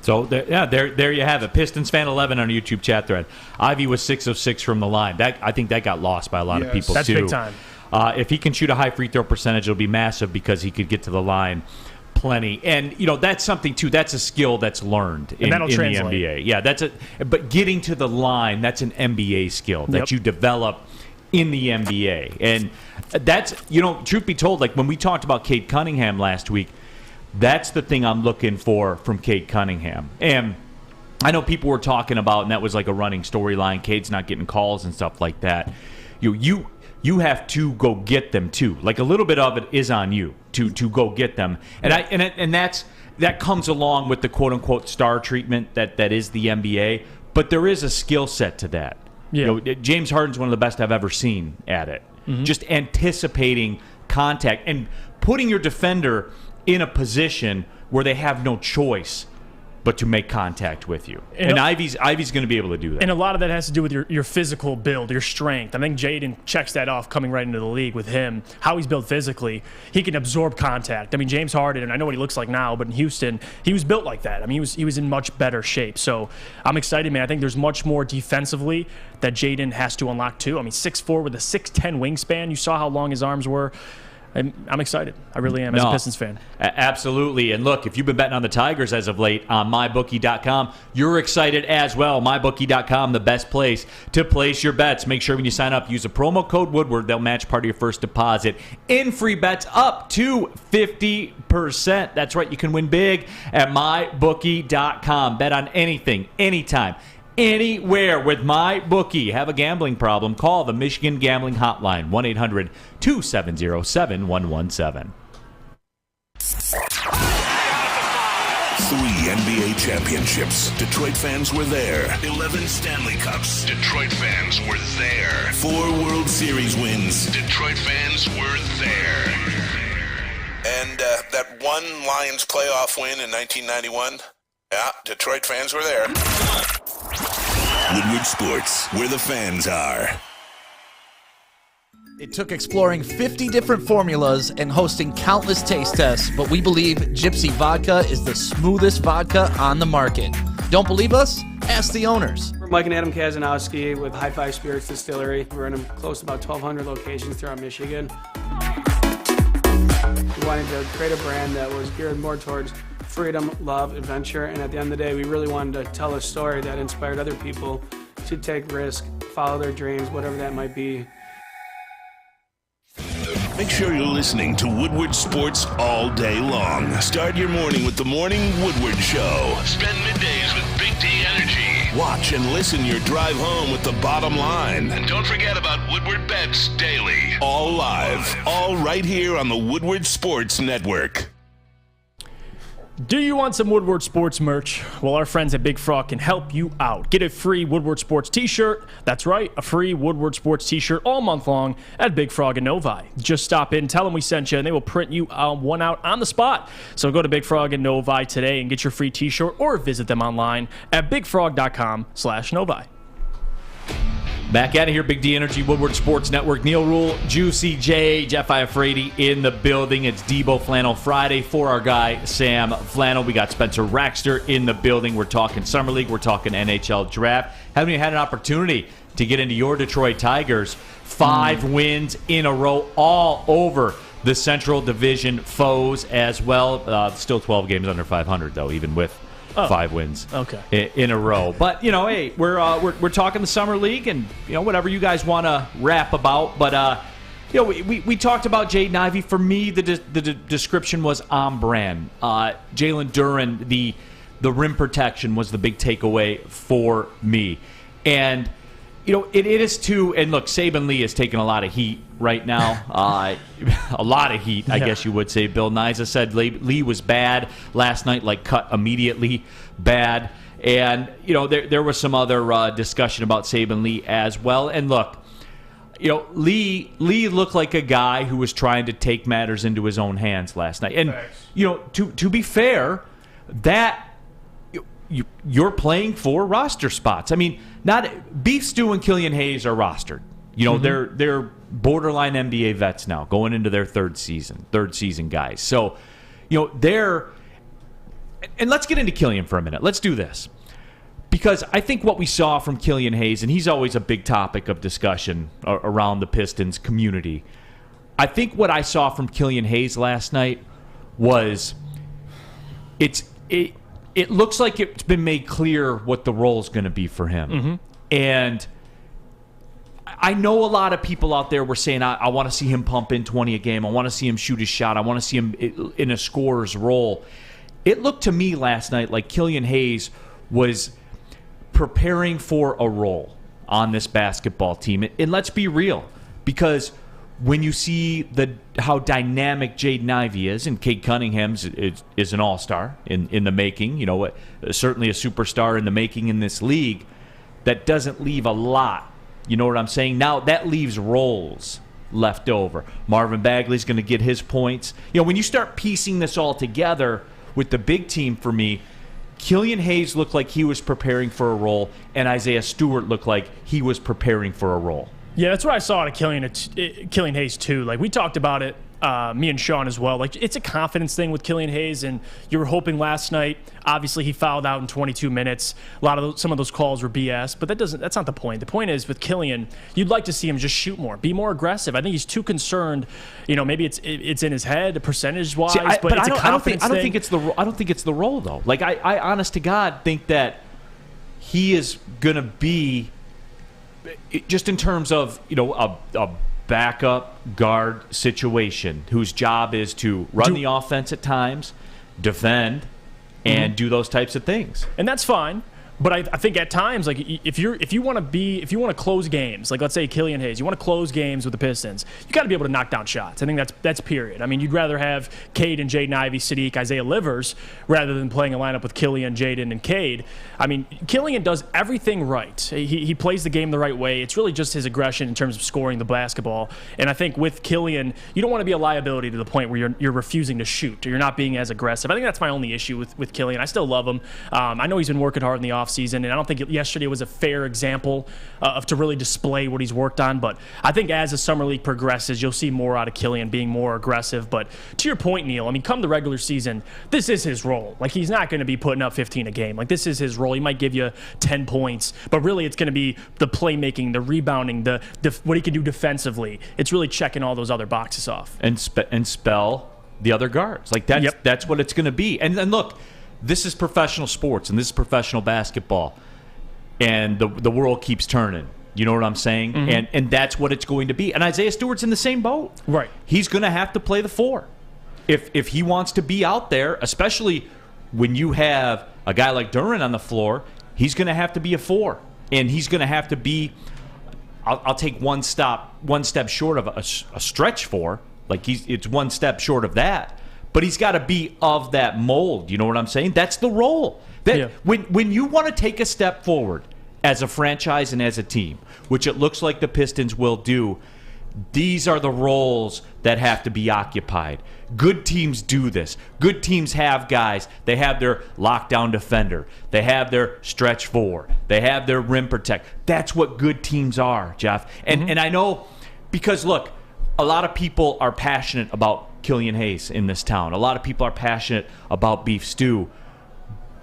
So, there you have it. Pistons fan 11 on our YouTube chat thread. Ivey was 6 of 6 from the line. I think that got lost by a lot of people, that's too. That's big time. If he can shoot a high free throw percentage, it'll be massive because he could get to the line plenty. And, that's something, too. That's a skill that's learned in the NBA. Yeah, but getting to the line, that's an NBA skill that you develop in the NBA. And that's, truth be told, like when we talked about Cade Cunningham last week, that's the thing I'm looking for from Cade Cunningham. And I know people were talking about, and that was like a running storyline, Cade's not getting calls and stuff like that. You have to go get them too. Like a little bit of it is on you to go get them, and that comes along with the quote unquote star treatment that is the NBA. But there is a skill set to that. Yeah. James Harden's one of the best I've ever seen at it. Mm-hmm. Just anticipating contact and putting your defender in a position where they have no choice but to make contact with you. And Ivey's going to be able to do that. And a lot of that has to do with your physical build, your strength. I think Jaden checks that off coming right into the league with him, how he's built physically. He can absorb contact. I mean, James Harden, and I know what he looks like now, but in Houston, he was built like that. I mean, he was in much better shape. So I'm excited, man. I think there's much more defensively that Jaden has to unlock too. I mean, 6'4" with a 6'10" wingspan. You saw how long his arms were. I'm excited. I really am as a Pistons fan. Absolutely. And look, if you've been betting on the Tigers as of late on MyBookie.com, you're excited as well. MyBookie.com, the best place to place your bets. Make sure when you sign up, use the promo code Woodward. They'll match part of your first deposit in free bets up to 50%. That's right. You can win big at MyBookie.com. Bet on anything, anytime, anywhere with MyBookie. Have a gambling problem? Call the Michigan Gambling Hotline, 1-800-270-7117. 3 NBA championships. Detroit fans were there. 11 Stanley Cups. Detroit fans were there. 4 World Series wins. Detroit fans were there. And that one Lions playoff win in 1991. Yeah, Detroit fans were there. Woodward Sports, where the fans are. It took exploring 50 different formulas and hosting countless taste tests, but we believe Gypsy Vodka is the smoothest vodka on the market. Don't believe us? Ask the owners. We're Mike and Adam Kazanowski with High Five Spirits Distillery. We're in close to about 1,200 locations throughout Michigan. We wanted to create a brand that was geared more towards freedom, love, adventure, and at the end of the day, we really wanted to tell a story that inspired other people to take risk, follow their dreams, whatever that might be. Make sure you're listening to Woodward Sports all day long. Start your morning with the Morning Woodward Show. Spend middays with Big D Energy. Watch and listen your drive home with the Bottom Line. And don't forget about Woodward Bets Daily. All live, all right here on the Woodward Sports Network. Do you want some Woodward Sports merch? Well, our friends at Big Frog can help you out. Get a free Woodward Sports t-shirt. That's right, a free Woodward Sports t-shirt all month long at Big Frog in Novi. Just stop in, tell them we sent you, and they will print you one out on the spot. So go to Big Frog in Novi today and get your free t-shirt, or visit them online at bigfrog.com/Novi. Back out of here, Big D Energy, Woodward Sports Network. Neal, Ruhl, Juicy J, Jeff Iafrate in the building. It's Debo Flannel Friday for our guy, Sam Flannel. We got Spencer Raxter in the building. We're talking Summer League. We're talking NHL Draft. Haven't you had an opportunity to get into your Detroit Tigers? 5 wins in a row all over the Central Division foes as well. Still 12 games under 500, though, even with 5 wins in a row. But, hey, we're talking the Summer League and, whatever you guys want to rap about. But, we talked about Jaden Ivey. For me, the description was on brand. Jalen Duren, the rim protection was the big takeaway for me. And, it is too, and look, Saban Lee is taking a lot of heat right now. A lot of heat, I guess you would say. Bill Niza said Lee was bad last night, cut immediately bad. And, there was some other discussion about Saban Lee as well. And look, Lee looked like a guy who was trying to take matters into his own hands last night. And, to be fair, that you're playing for roster spots. I mean, not Beef Stew and Killian Hayes are rostered. They're borderline NBA vets now, going into their third season guys. So, they're, and let's get into Killian for a minute. Let's do this. Because I think what we saw from Killian Hayes, and he's always a big topic of discussion around the Pistons community. I think what I saw from Killian Hayes last night was it looks like it's been made clear what the role is going to be for him. Mm-hmm. And I know a lot of people out there were saying, I want to see him pump in 20 a game. I want to see him shoot his shot. I want to see him in a scorer's role. It looked to me last night like Killian Hayes was preparing for a role on this basketball team. And let's be real, because when you see how dynamic Jaden Ivey is, and Cade Cunningham is an all-star in the making, certainly a superstar in the making in this league, that doesn't leave a lot. You know what I'm saying? Now that leaves roles left over. Marvin Bagley's going to get his points. When you start piecing this all together with the big team for me, Killian Hayes looked like he was preparing for a role, and Isaiah Stewart looked like he was preparing for a role. Yeah, that's what I saw out of Killian Hayes too. Like we talked about it, me and Sean as well. Like it's a confidence thing with Killian Hayes, and you were hoping last night. Obviously, he fouled out in 22 minutes. Some of those calls were BS, but that's not the point. The point is with Killian, you'd like to see him just shoot more, be more aggressive. I think he's too concerned. Maybe it's in his head, percentage wise, but it's a confidence thing. I don't think it's the role though. Like I honest to God think that he is gonna be. Just in terms of a backup guard situation whose job is to run the offense at times, defend, and do those types of things, and that's fine. But I think at times, like if you want to close games, like let's say Killian Hayes, you want to close games with the Pistons, you got to be able to knock down shots. I think that's period. I mean, you'd rather have Cade and Jaden Ivey, Sadiq, Isaiah Livers, rather than playing a lineup with Killian, Jaden, and Cade. I mean, Killian does everything right. He plays the game the right way. It's really just his aggression in terms of scoring the basketball. And I think with Killian, you don't want to be a liability to the point where you're refusing to shoot or you're not being as aggressive. I think that's my only issue with Killian. I still love him. I know he's been working hard in the offseason, and I don't think yesterday was a fair example of to really display what he's worked on. But I think as the summer league progresses, you'll see more out of Killian being more aggressive. But to your point, Neal, I mean, come the regular season, this is his role. Like, he's not going to be putting up 15 a game. Like, this is his role. He might give you 10 points, but really it's going to be the playmaking, the rebounding, the what he can do defensively. It's really checking all those other boxes off. And spell the other guards. Like, that's what it's going to be. And look, this is professional sports, and this is professional basketball, and the world keeps turning. You know what I'm saying? And that's what it's going to be. And Isaiah Stewart's in the same boat. Right. He's going to have to play the 4 if he wants to be out there, especially when you have a guy like Duren on the floor. He's going to have to be a 4, and he's going to have to be. I'll take one step short of a stretch 4. Like, it's one step short of that. But he's got to be of that mold. You know what I'm saying? That's the role. When you want to take a step forward as a franchise and as a team, which it looks like the Pistons will do, these are the roles that have to be occupied. Good teams do this. Good teams have guys. They have their lockdown defender. They have their stretch 4. They have their rim protect. That's what good teams are, Jeff. And I know, because look, a lot of people are passionate about Killian Hayes in this town. A lot of people are passionate about beef stew.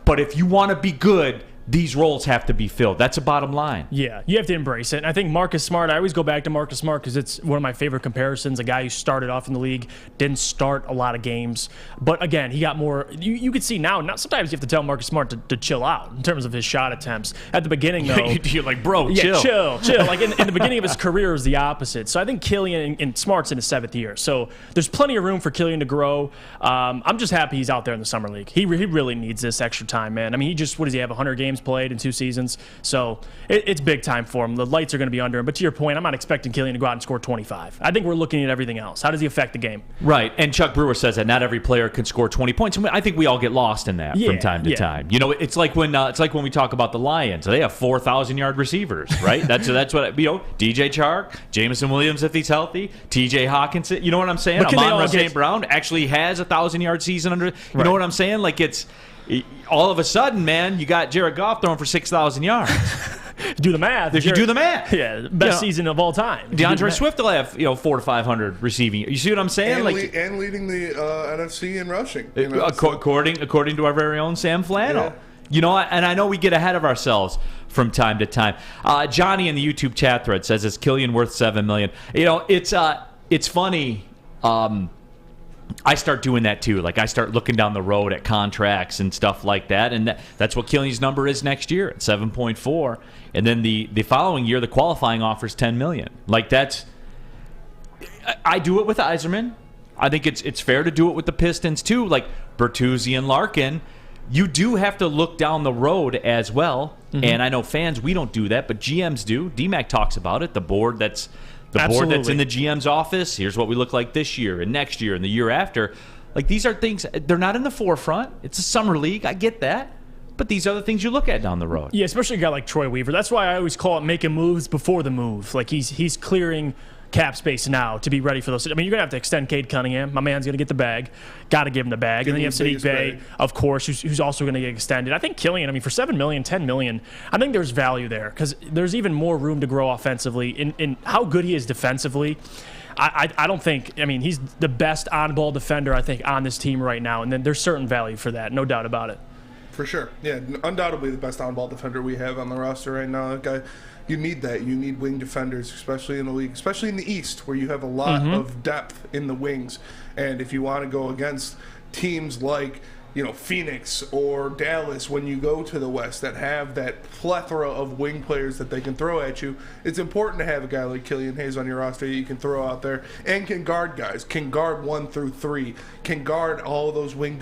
But if you want to be good, these roles have to be filled. That's a bottom line. Yeah, you have to embrace it. And I think Marcus Smart, I always go back to Marcus Smart because it's one of my favorite comparisons. A guy who started off in the league, didn't start a lot of games. But again, he got more. You could see now, sometimes you have to tell Marcus Smart to chill out in terms of his shot attempts. At the beginning, though. You're like, bro, chill. Like in the beginning of his career, it was the opposite. So I think Killian and Smart's in his 7th year. So there's plenty of room for Killian to grow. I'm just happy he's out there in the summer league. He really needs this extra time, man. I mean, what does he have, 100 games played in 2 seasons? So it's big time for him. The lights are going to be under him. But to your point, I'm not expecting Killian to go out and score 25. I think we're looking at everything else. How does he affect the game? Right. And Chuck Brewer says that not every player can score 20 points. And I think we all get lost in that from time to time. You know, it's like when we talk about the Lions. They have 4,000-yard receivers, right? That's what DJ Chark, Jameson Williams if he's healthy, TJ Hawkinson. You know what I'm saying? Amon-Ra St. Brown actually has a 1,000-yard season under. You know what I'm saying? Like, it's all of a sudden, man, you got Jared Goff throwing for 6,000 yards. Do the math. If you do the math. Yeah, best season of all time. DeAndre Swift will have 400 to 500 receiving. You see what I'm saying? And leading the NFC in rushing. According to our very own Sam Flannel. Yeah. You know, and I know we get ahead of ourselves from time to time. Johnny in the YouTube chat thread says, "Is Killian worth $7 million?" You know, it's funny. I start doing that too. Like, I start looking down the road at contracts and stuff like that, and that's what Killian's number is next year at 7.4. And then the following year, the qualifying offer is $10 million. Like, that's. I do it with Yzerman. I think it's fair to do it with the Pistons too. Like Bertuzzi and Larkin, you do have to look down the road as well. And I know fans, we don't do that, but GMs do. DMAC talks about it. The board that's in the GM's office. Here's what we look like this year and next year and the year after. Like, these are things, they're not in the forefront. It's a summer league. I get that. But these are the things you look at down the road. Yeah, especially a guy like Troy Weaver. That's why I always call it making moves before the move. Like, he's clearing cap space now to be ready for those. I mean, you're going to have to extend Cade Cunningham. My man's going to get the bag. Got to give him the bag. And then you have Sadiq Bey, of course, who's also going to get extended. I think Killian, I mean, for $7 million, $10 million, I think there's value there because there's even more room to grow offensively. In how good he is defensively, I don't think, I mean, he's the best on-ball defender, I think, on this team right now. And then there's certain value for that, no doubt about it. For sure. Yeah, undoubtedly the best on-ball defender we have on the roster right now. That guy, you need that. You need wing defenders, especially in the league, especially in the East, where you have a lot of depth in the wings. And if you want to go against teams like, Phoenix or Dallas, when you go to the West that have that plethora of wing players that they can throw at you, it's important to have a guy like Killian Hayes on your roster that you can throw out there and can guard guys, can guard 1 through 3, can guard all of those wing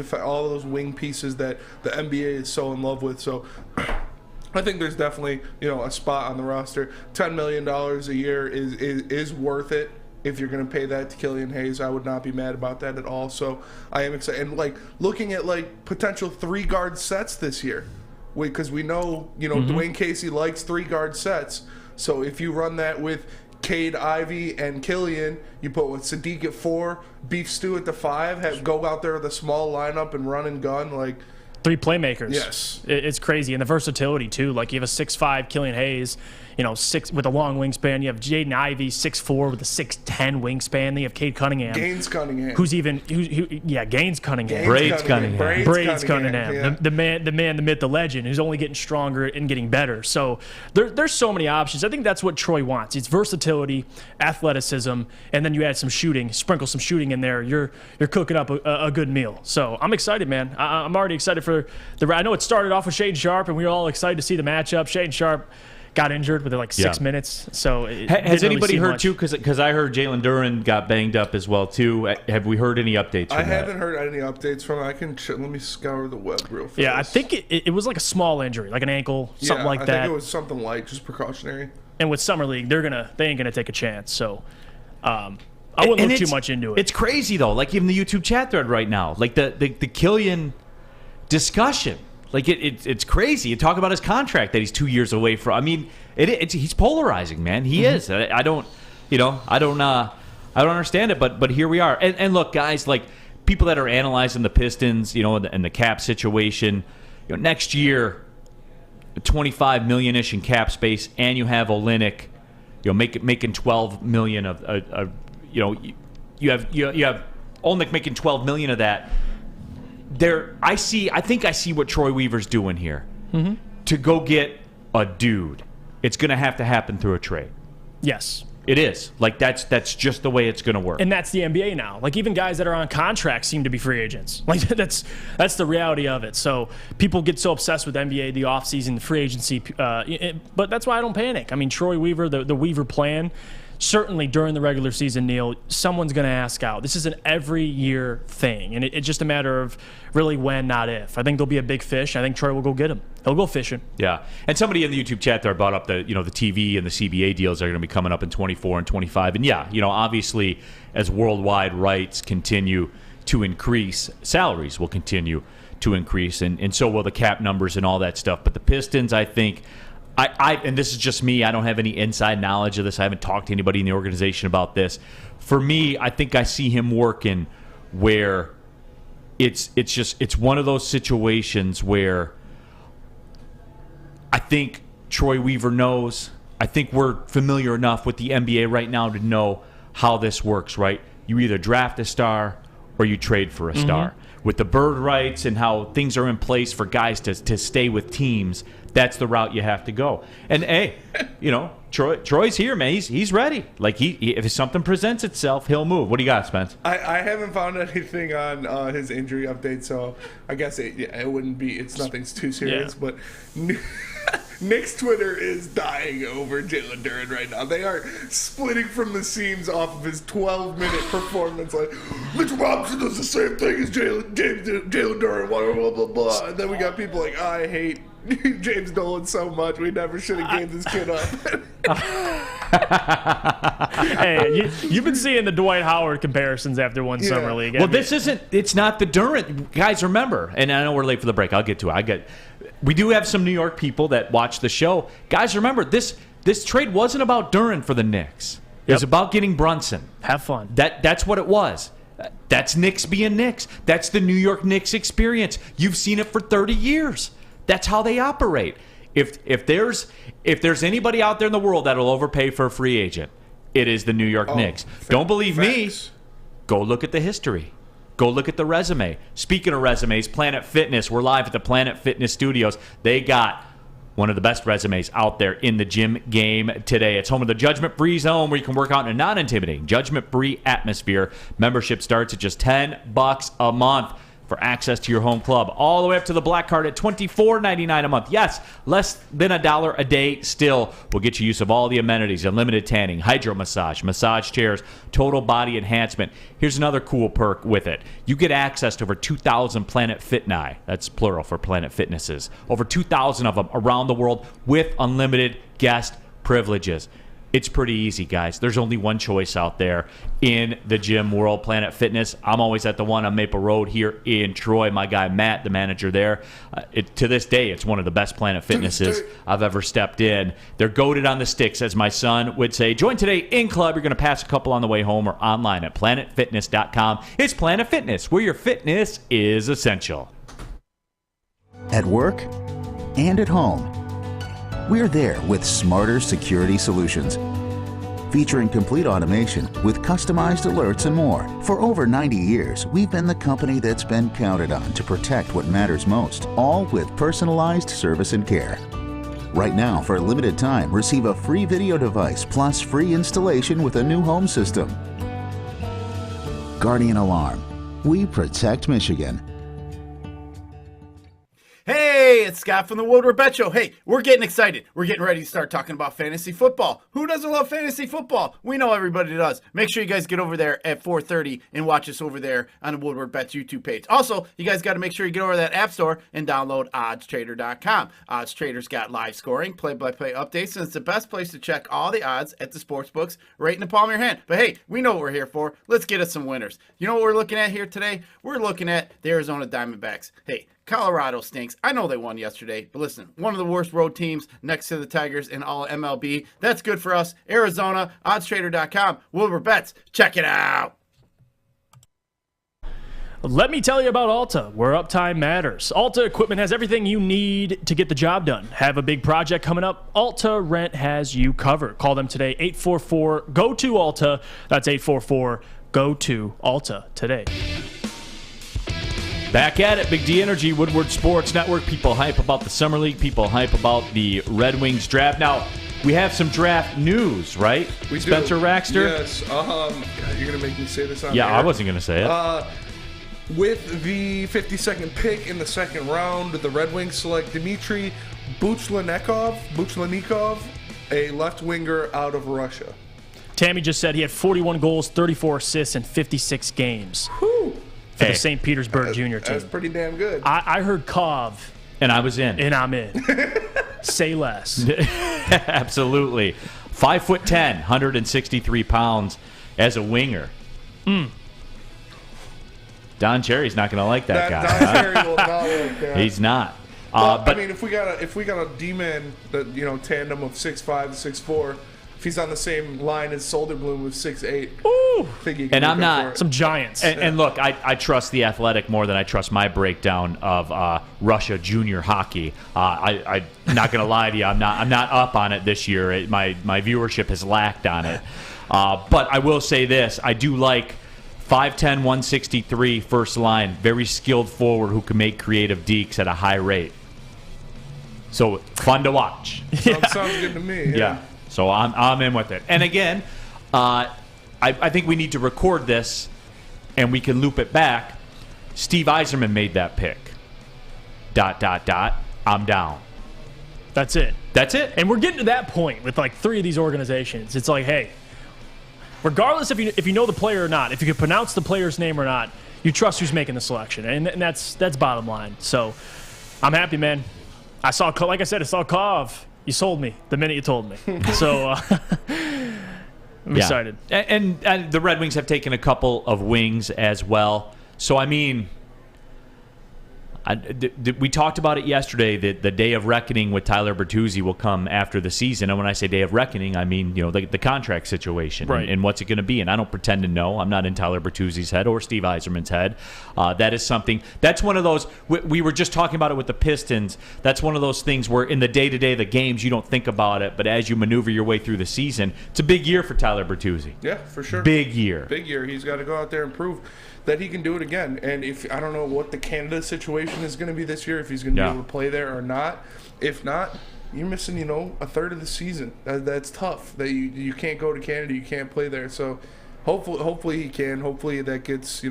pieces that the NBA is so in love with. So I think there's definitely a spot on the roster. $10 million a year is worth it. If you're going to pay that to Killian Hayes, I would not be mad about that at all. So I am excited. And looking at potential 3-guard sets this year, because we know Dwayne Casey likes 3-guard sets. So if you run that with Cade, Ivey, and Killian, you put with Sadiq at 4, Beef Stew at the 5, go out there with a small lineup and run and gun 3 playmakers. Yes. It's crazy. And the versatility, too. You have a 6'5" Killian Hayes, 6 with a long wingspan. You have Jaden Ivey, 6'4" with a 6'10" wingspan. Then you have Cade Cunningham. Gaines Cunningham. Gaines Cunningham. Braids Cunningham. Braids Cunningham. Yeah. The man, the myth, the legend, who's only getting stronger and getting better. So there's so many options. I think that's what Troy wants. It's versatility, athleticism, and then you add some shooting, sprinkle some shooting in there. You're cooking up a good meal. So I'm excited, man. I'm already excited for I know it started off with Shaedon Sharpe, and we were all excited to see the matchup. Shaedon Sharpe got injured within 6 minutes. So has anybody heard too? Because I heard Jalen Duren got banged up as well too. Have we heard any updates? From I haven't heard any updates from. I can let me scour the web real fast. Yeah, I think it was a small injury, like an ankle, something like that. I think it was something light, just precautionary. And with summer league, they ain't gonna take a chance. So I wouldn't look too much into it. It's crazy though. Even the YouTube chat thread right now, the Killian discussion. It's crazy. You talk about his contract that he's 2 years away from. I mean, he's polarizing, man. He is. I don't understand it, but here we are. And look, guys, people that are analyzing the Pistons, and the cap situation, next year, $25 million-ish in cap space, and you have Olynyk, making $12 million of, you have Olynyk making $12 million of that. I think I see what Troy Weaver's doing here. To go get a dude, it's going to have to happen through a trade. Yes. It is. That's just the way it's going to work. And that's the NBA now. Even guys that are on contracts seem to be free agents. That's the reality of it. So people get so obsessed with NBA, the offseason, the free agency. But that's why I don't panic. I mean, Troy Weaver, the Weaver plan, certainly during the regular season, Neal, someone's going to ask out. This is an every year thing, and it's just a matter of really when, not if. I think there'll be a big fish. I think Troy will go get him. He'll go fishing. Yeah, and somebody in the YouTube chat there brought up the TV and the CBA deals that are going to be coming up in 24 and 25, and obviously as worldwide rights continue to increase, salaries will continue to increase, and so will the cap numbers and all that stuff. But the Pistons, I think. And this is just me. I don't have any inside knowledge of this. I haven't talked to anybody in the organization about this. For me, I think I see him working where it's one of those situations where I think Troy Weaver knows. I think we're familiar enough with the NBA right now to know how this works, right? You either draft a star or you trade for a star. With the bird rights and how things are in place for guys to stay with teams, that's the route you have to go. And hey, Troy's here, man. He's ready. If something presents itself, he'll move. What do you got, Spence? I haven't found anything on his injury update, so I guess it wouldn't be. It's nothing's too serious, but. Nick's Twitter is dying over Jalen Duren right now. They are splitting from the seams off of his 12-minute performance. Mitchell Robinson does the same thing as Jalen Duren, blah, blah, blah, blah. And then we got people I hate James Dolan so much. We never should have gave this kid up. Hey, you've been seeing the Dwight Howard comparisons after one summer league. Well, it's not the Duren. Guys, remember, and I know we're late for the break. I'll get to it. We do have some New York people that watch the show. Guys, remember, this trade wasn't about Duren for the Knicks. It was about getting Brunson. Have fun. That's what it was. That's Knicks being Knicks. That's the New York Knicks experience. You've seen it for 30 years. That's how they operate. If there's anybody out there in the world that'll overpay for a free agent, it is the New York Knicks. Don't believe me? Go look at the history. Go look at the resume. Speaking of resumes, Planet Fitness. We're live at the Planet Fitness studios. They got one of the best resumes out there in the gym game today. It's home of the judgment-free zone where you can work out in a non-intimidating, judgment-free atmosphere. Membership starts at just $10 a month for access to your home club, all the way up to the black card at $24.99 a month. Yes, less than $1 a day still will get you use of all the amenities: unlimited tanning, hydro massage, massage chairs, total body enhancement. Here's another cool perk with it. You get access to over 2,000 Planet Fitni. That's plural for Planet Fitnesses. Over 2,000 of them around the world with unlimited guest privileges. It's pretty easy, guys. There's only one choice out there in the gym world, Planet Fitness. I'm always at the one on Maple Road here in Troy. My guy Matt, the manager there, to this day, it's one of the best Planet Fitnesses I've ever stepped in. They're goated on the sticks, as my son would say. Join today in club. You're going to pass a couple on the way home or online at planetfitness.com. It's Planet Fitness, where your fitness is essential. At work and at home, we're there with smarter security solutions, featuring complete automation with customized alerts and more. For over 90 years, we've been the company that's been counted on to protect what matters most, all with personalized service and care. Right now, for a limited time, receive a free video device plus free installation with a new home system. Guardian Alarm. We protect Michigan. Hey, it's Scott from the Woodward Bet Show. Hey, we're getting excited. We're getting ready to start talking about fantasy football. Who doesn't love fantasy football? We know everybody does. Make sure you guys get over there at 4:30 and watch us over there on the Woodward Bets YouTube page. Also, you guys got to make sure you get over to that app store and download oddstrader.com. Odds Trader's got live scoring, play-by-play updates, and it's the best place to check all the odds at the sports books right in the palm of your hand. But hey, we know what we're here for. Let's get us some winners. You know what we're looking at here today? We're looking at the Arizona Diamondbacks. Hey, Colorado stinks. I know they won yesterday, but listen, one of the worst road teams next to the Tigers in all MLB. That's good for us. Arizona, oddstrader.com, Woodward Bets. Check it out. Let me tell you about Alta, where uptime matters. Alta Equipment has everything you need to get the job done. Have a big project coming up? Alta Rent has you covered. Call them today, 844-GO-TO-ALTA. That's 844-GO-TO-ALTA today. Back at it, Big D Energy, Woodward Sports Network. People hype about the Summer League. People hype about the Red Wings draft. Now, we have some draft news, right? We Spencer do. Raxter? Yes. You're going to make me say this on Yeah, air. I wasn't going to say it. With the 52nd pick in the second round, the Red Wings select Dmitry Buchlenikov, a left winger out of Russia. Tammy just said he had 41 goals, 34 assists in 56 games. Whew. For the St. Petersburg junior team. That's pretty damn good. I heard Kov. And I was in. And I'm in. Say less. Absolutely. 5'10", 163 pounds as a winger. Don Cherry's not going to like that guy. Don Cherry will not like that. He's not. But I mean, if we got a D-man that tandem of 6'5" to 6'4", if he's on the same line as Soderblom with 6'8", and I'm not some giants. And look, I trust the Athletic more than I trust my breakdown of Russia junior hockey. I'm not going to lie to you. I'm not up on it this year. My viewership has lacked on it. But I will say this: I do like 5'10", 163 first line, very skilled forward who can make creative dekes at a high rate. So fun to watch. Sounds good to me. Yeah. So I'm in with it. And again, I think we need to record this, and we can loop it back. Steve Yzerman made that pick. ... I'm down. That's it. That's it. And we're getting to that point with like 3 of these organizations. It's like, hey, regardless if you know the player or not, if you can pronounce the player's name or not, you trust who's making the selection, and that's bottom line. So I'm happy, man. I saw Kov. You sold me the minute you told me. So I'm excited. And the Red Wings have taken a couple of wings as well. So, I mean, We talked about it yesterday that the day of reckoning with Tyler Bertuzzi will come after the season. And when I say day of reckoning, I mean, the contract situation and what's it going to be. And I don't pretend to know. I'm not in Tyler Bertuzzi's head or Steve Yzerman's head. That is something. That's one of those. We were just talking about it with the Pistons. That's one of those things where in the day-to-day of the games, you don't think about it. But as you maneuver your way through the season, it's a big year for Tyler Bertuzzi. Yeah, for sure. Big year. Big year. He's got to go out there and prove that he can do it again. And I don't know what the Canada situation is going to be this year, if he's going to be able to play there or not. If not, you're missing, a third of the season. That's tough. That you can't go to Canada, you can't play there. So hopefully he can. Hopefully that gets,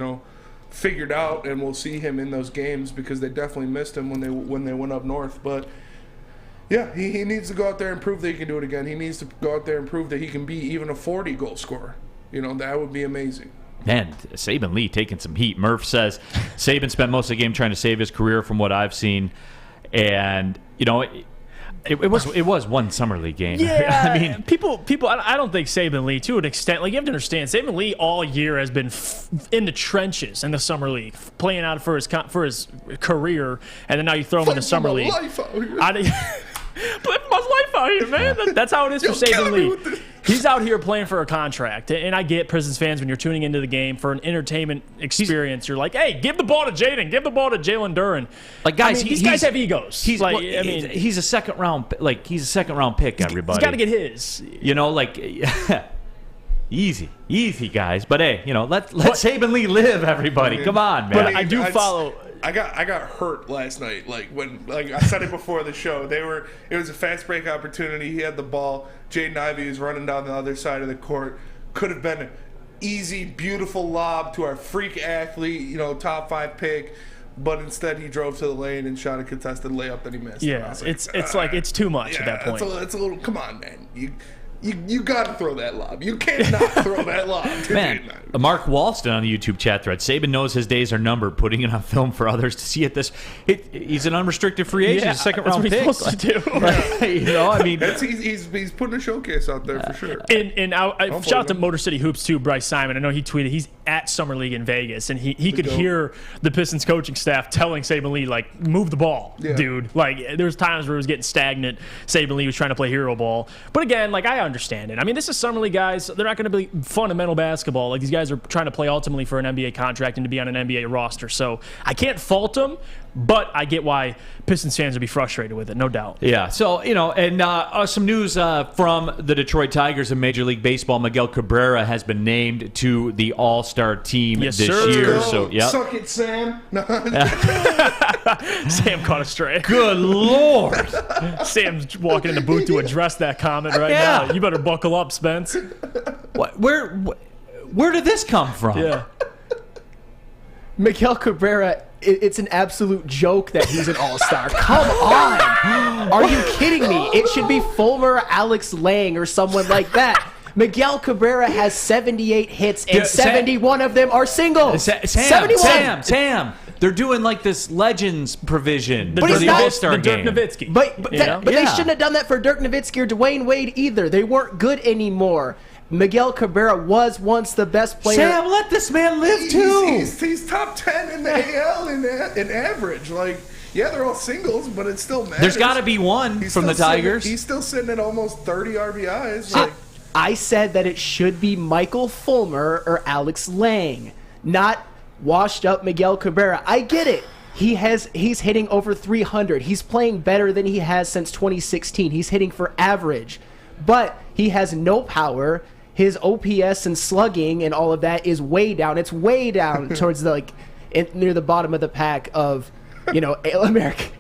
figured out, and we'll see him in those games, because they definitely missed him when they went up north. But yeah, he needs to go out there and prove that he can do it again. He needs to go out there and prove that he can be even a 40-goal scorer. That would be amazing. Man, Saban Lee taking some heat. Murph says Saban spent most of the game trying to save his career from what I've seen. And, it was one summer league game. Yeah, I mean, people. I don't think Saban Lee, to an extent, you have to understand, Saban Lee all year has been in the trenches in the summer league, playing out for his career, and then now you throw him in the summer league. Life out here. Live my life out here, man. That's how it is for Saban Lee. He's out here playing for a contract, and I get Pistons fans, when you're tuning into the game for an entertainment experience, you're like, hey, give the ball to Jaden, give the ball to Jalen Duren. Guys, these guys have egos. He's a second round pick. Everybody, he's got to get his. Easy, guys. But hey, let Saban Lee live. Everybody, come on, man. But I do follow. I got hurt last night. When I said it before the show, it was a fast break opportunity. He had the ball. Jaden Ivey was running down the other side of the court. Could have been an easy, beautiful lob to our freak athlete, top 5 pick. But instead, he drove to the lane and shot a contested layup that he missed. Yeah, it's too much at that point. It's a little. Come on, man. You got to throw that lob. You cannot throw that lob. Man, Mark Walston on the YouTube chat thread. Saban knows his days are numbered, putting it on film for others to see at this. He's an unrestricted free agent, a second-round pick. That's what he's supposed to do. He's putting a showcase out there for sure. And shout out to Motor City Hoops too, Bryce Simon. I know he tweeted he's at Summer League in Vegas, and he could hear the Pistons coaching staff telling Saban Lee, move the ball, dude. There's times where it was getting stagnant. Saban Lee was trying to play hero ball. But again, I understand it. I mean, this is Summer League guys. They're not going to be fundamental basketball. These guys are trying to play ultimately for an NBA contract and to be on an NBA roster. So I can't fault them, but I get why Pistons fans would be frustrated with it, no doubt. Yeah. So, and some news from the Detroit Tigers in Major League Baseball. Miguel Cabrera has been named to the All-Star team this year. So, yeah. Suck it, Sam. Sam caught a stray. Good Lord. Sam's walking in the booth to address that comment right now. You better buckle up, Spence. Where did this come from? Yeah. Miguel Cabrera, it's an absolute joke that he's an all-star. Come on. Are you kidding me? It should be Fulmer, Alex Lang, or someone like that. Miguel Cabrera has 78 hits, and 71 of them are singles. 71. Sam. They're doing this Legends provision but for the All-Star Dirk game. Nowitzki. But they shouldn't have done that for Dirk Nowitzki or Dwayne Wade either. They weren't good anymore. Miguel Cabrera was once the best player. Sam, let this man live too. He's top 10 in the AL in average. They're all singles, but it still matters. There's got to be one from the Tigers. He's still sitting at almost 30 RBIs. I said that it should be Michael Fulmer or Alex Lang, not washed up Miguel Cabrera. I get it. He's hitting over 300. He's playing better than he has since 2016. He's hitting for average, but he has no power. His OPS and slugging and all of that is way down. It's way down towards near the bottom of the pack of, American.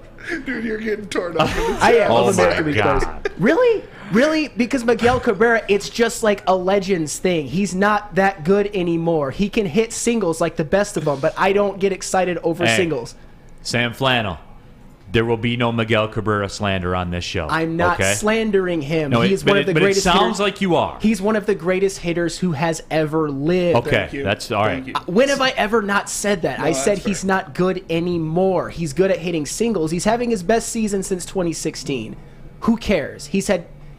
Dude, you're getting torn up. I am. Oh my God. Really? Because Miguel Cabrera, it's just like a Legends thing. He's not that good anymore. He can hit singles like the best of them, but I don't get excited over singles. Sam Flannel, there will be no Miguel Cabrera slander on this show. I'm not slandering him. No, He's one of the greatest hitters. It sounds hitters. like you are. He's one of the greatest hitters who has ever lived. Okay, that's all right. When have I ever not said that? I said he's not good anymore. He's good at hitting singles. He's having his best season since 2016. Who cares? He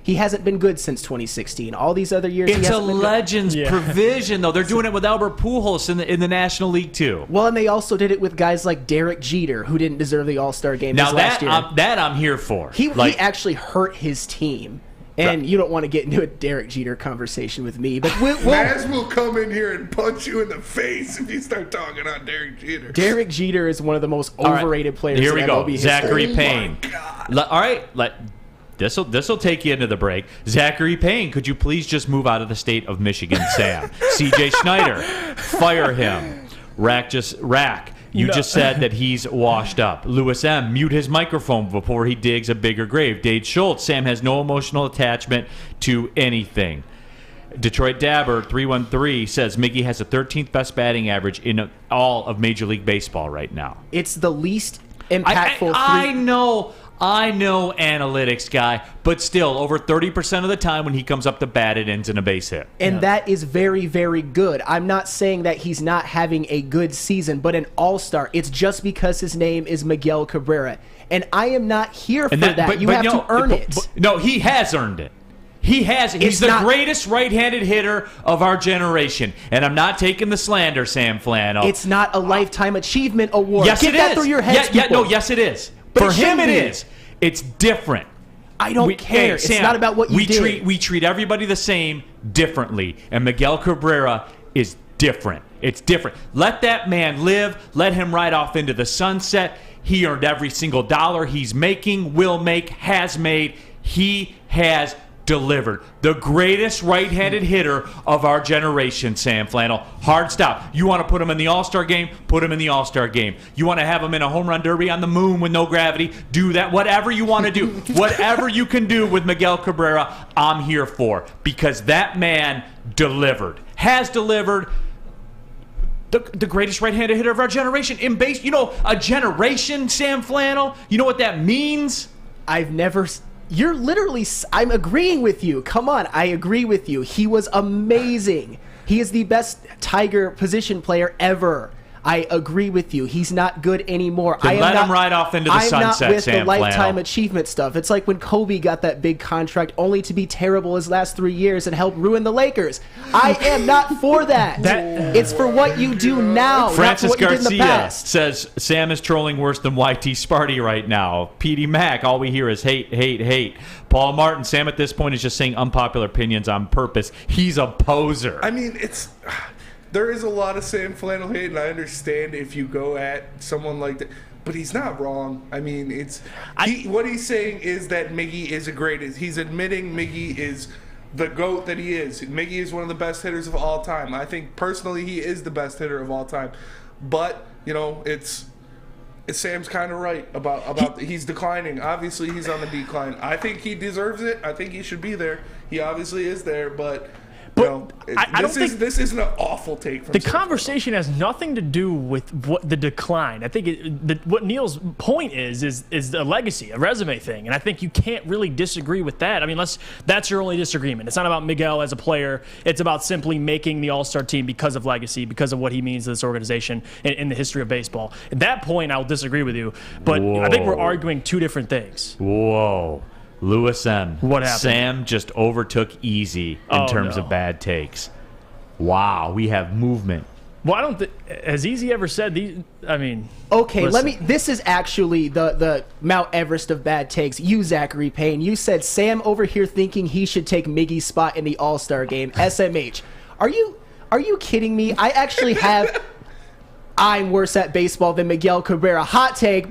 He hasn't been good since 2016. All these other years, he It's a hasn't been good. Legends provision, though. They're doing it with Albert Pujols in the National League, too. Well, and they also did it with guys like Derek Jeter, who didn't deserve the All-Star game Now, last year. that I'm here for. He actually hurt his team. And you don't want to get into a Derek Jeter conversation with me, but Maz will come in here and punch you in the face if you start talking on Derek Jeter. Derek Jeter is one of the most overrated players Here we in go. MLB history. Zachary Payne. All right, this will take you into the break. Zachary Payne, could you please just move out of the state of Michigan, Sam? C.J. Schneider, fire him. Rack. You just said that he's washed up. Lewis M., mute his microphone before he digs a bigger grave. Dade Schultz, Sam has no emotional attachment to anything. Detroit Dabber 313 says Miggy has the 13th best batting average in all of Major League Baseball right now. It's the least impactful. I know, analytics guy, but still, over 30% of the time when he comes up to bat, it ends in a base hit. And that is very, very good. I'm not saying that he's not having a good season, but an all-star. It's just because his name is Miguel Cabrera. And I am not here for that. You have to earn it. No, he has earned it. He has. He's the greatest right-handed hitter of our generation. And I'm not taking the slander, Sam Flannel. It's not a lifetime achievement award. Yes, Get it that is. through your heads, Yes, it is. But For him, it is. It's different. I don't care. It's not about what you did. We treat everybody the same differently. And Miguel Cabrera is different. It's different. Let that man live. Let him ride off into the sunset. He earned every single dollar he's making, will make, has made. He has delivered. The greatest right-handed hitter of our generation, Sam Flannel. Hard stop. You want to put him in the All-Star game? Put him in the All-Star game. You want to have him in a home run derby on the moon with no gravity? Do that. Whatever you want to do. Whatever you can do with Miguel Cabrera, I'm here for. Because that man delivered. Has delivered. The greatest right-handed hitter of our generation in base. You know, a generation, Sam Flannel. You know what that means? You're literally, I'm agreeing with you. Come on, I agree with you. He was amazing. He is the best Tiger position player ever. I agree with you. He's not good anymore. Let him ride off into the sunset, I'm not with Sam the lifetime Flannel. achievement stuff. It's like when Kobe got that big contract only to be terrible his last 3 years and help ruin the Lakers. I am not for that. It's for what you do now, Francis not for what you did in the Garcia past. says Sam is trolling worse than YT Sparty right now. PD Mac, all we hear is hate, hate, hate. Paul Martin, Sam at this point is just saying unpopular opinions on purpose. He's a poser. I mean, there is a lot of Sam Flannel hate, and I understand if you go at someone like that, but he's not wrong. I mean, what he's saying is that Miggy is he's admitting Miggy is the GOAT that he is. Miggy is one of the best hitters of all time. I think personally he is the best hitter of all time. But, you know, Sam's kind of right about he's declining. Obviously, he's on the decline. I think he deserves it. I think he should be there. He obviously is there, but this isn't an awful take from the conversation has nothing to do with what the decline. I think what Neal's point is a legacy, a resume thing, and I think you can't really disagree with that. I mean, that's your only disagreement. It's not about Miguel as a player. It's about simply making the All-Star team because of legacy, because of what he means to this organization in the history of baseball. At that point, I'll disagree with you, but I think we're arguing two different things. Whoa. Lewis M. What happened? Sam just overtook Easy in terms of bad takes. Wow, we have movement. Well, has Easy ever said these? I mean, okay, this is actually the Mount Everest of bad takes. You, Zachary Payne, you said Sam over here thinking he should take Miggy's spot in the All-Star game. SMH, are you kidding me? I actually have. I'm worse at baseball than Miguel Cabrera. Hot take.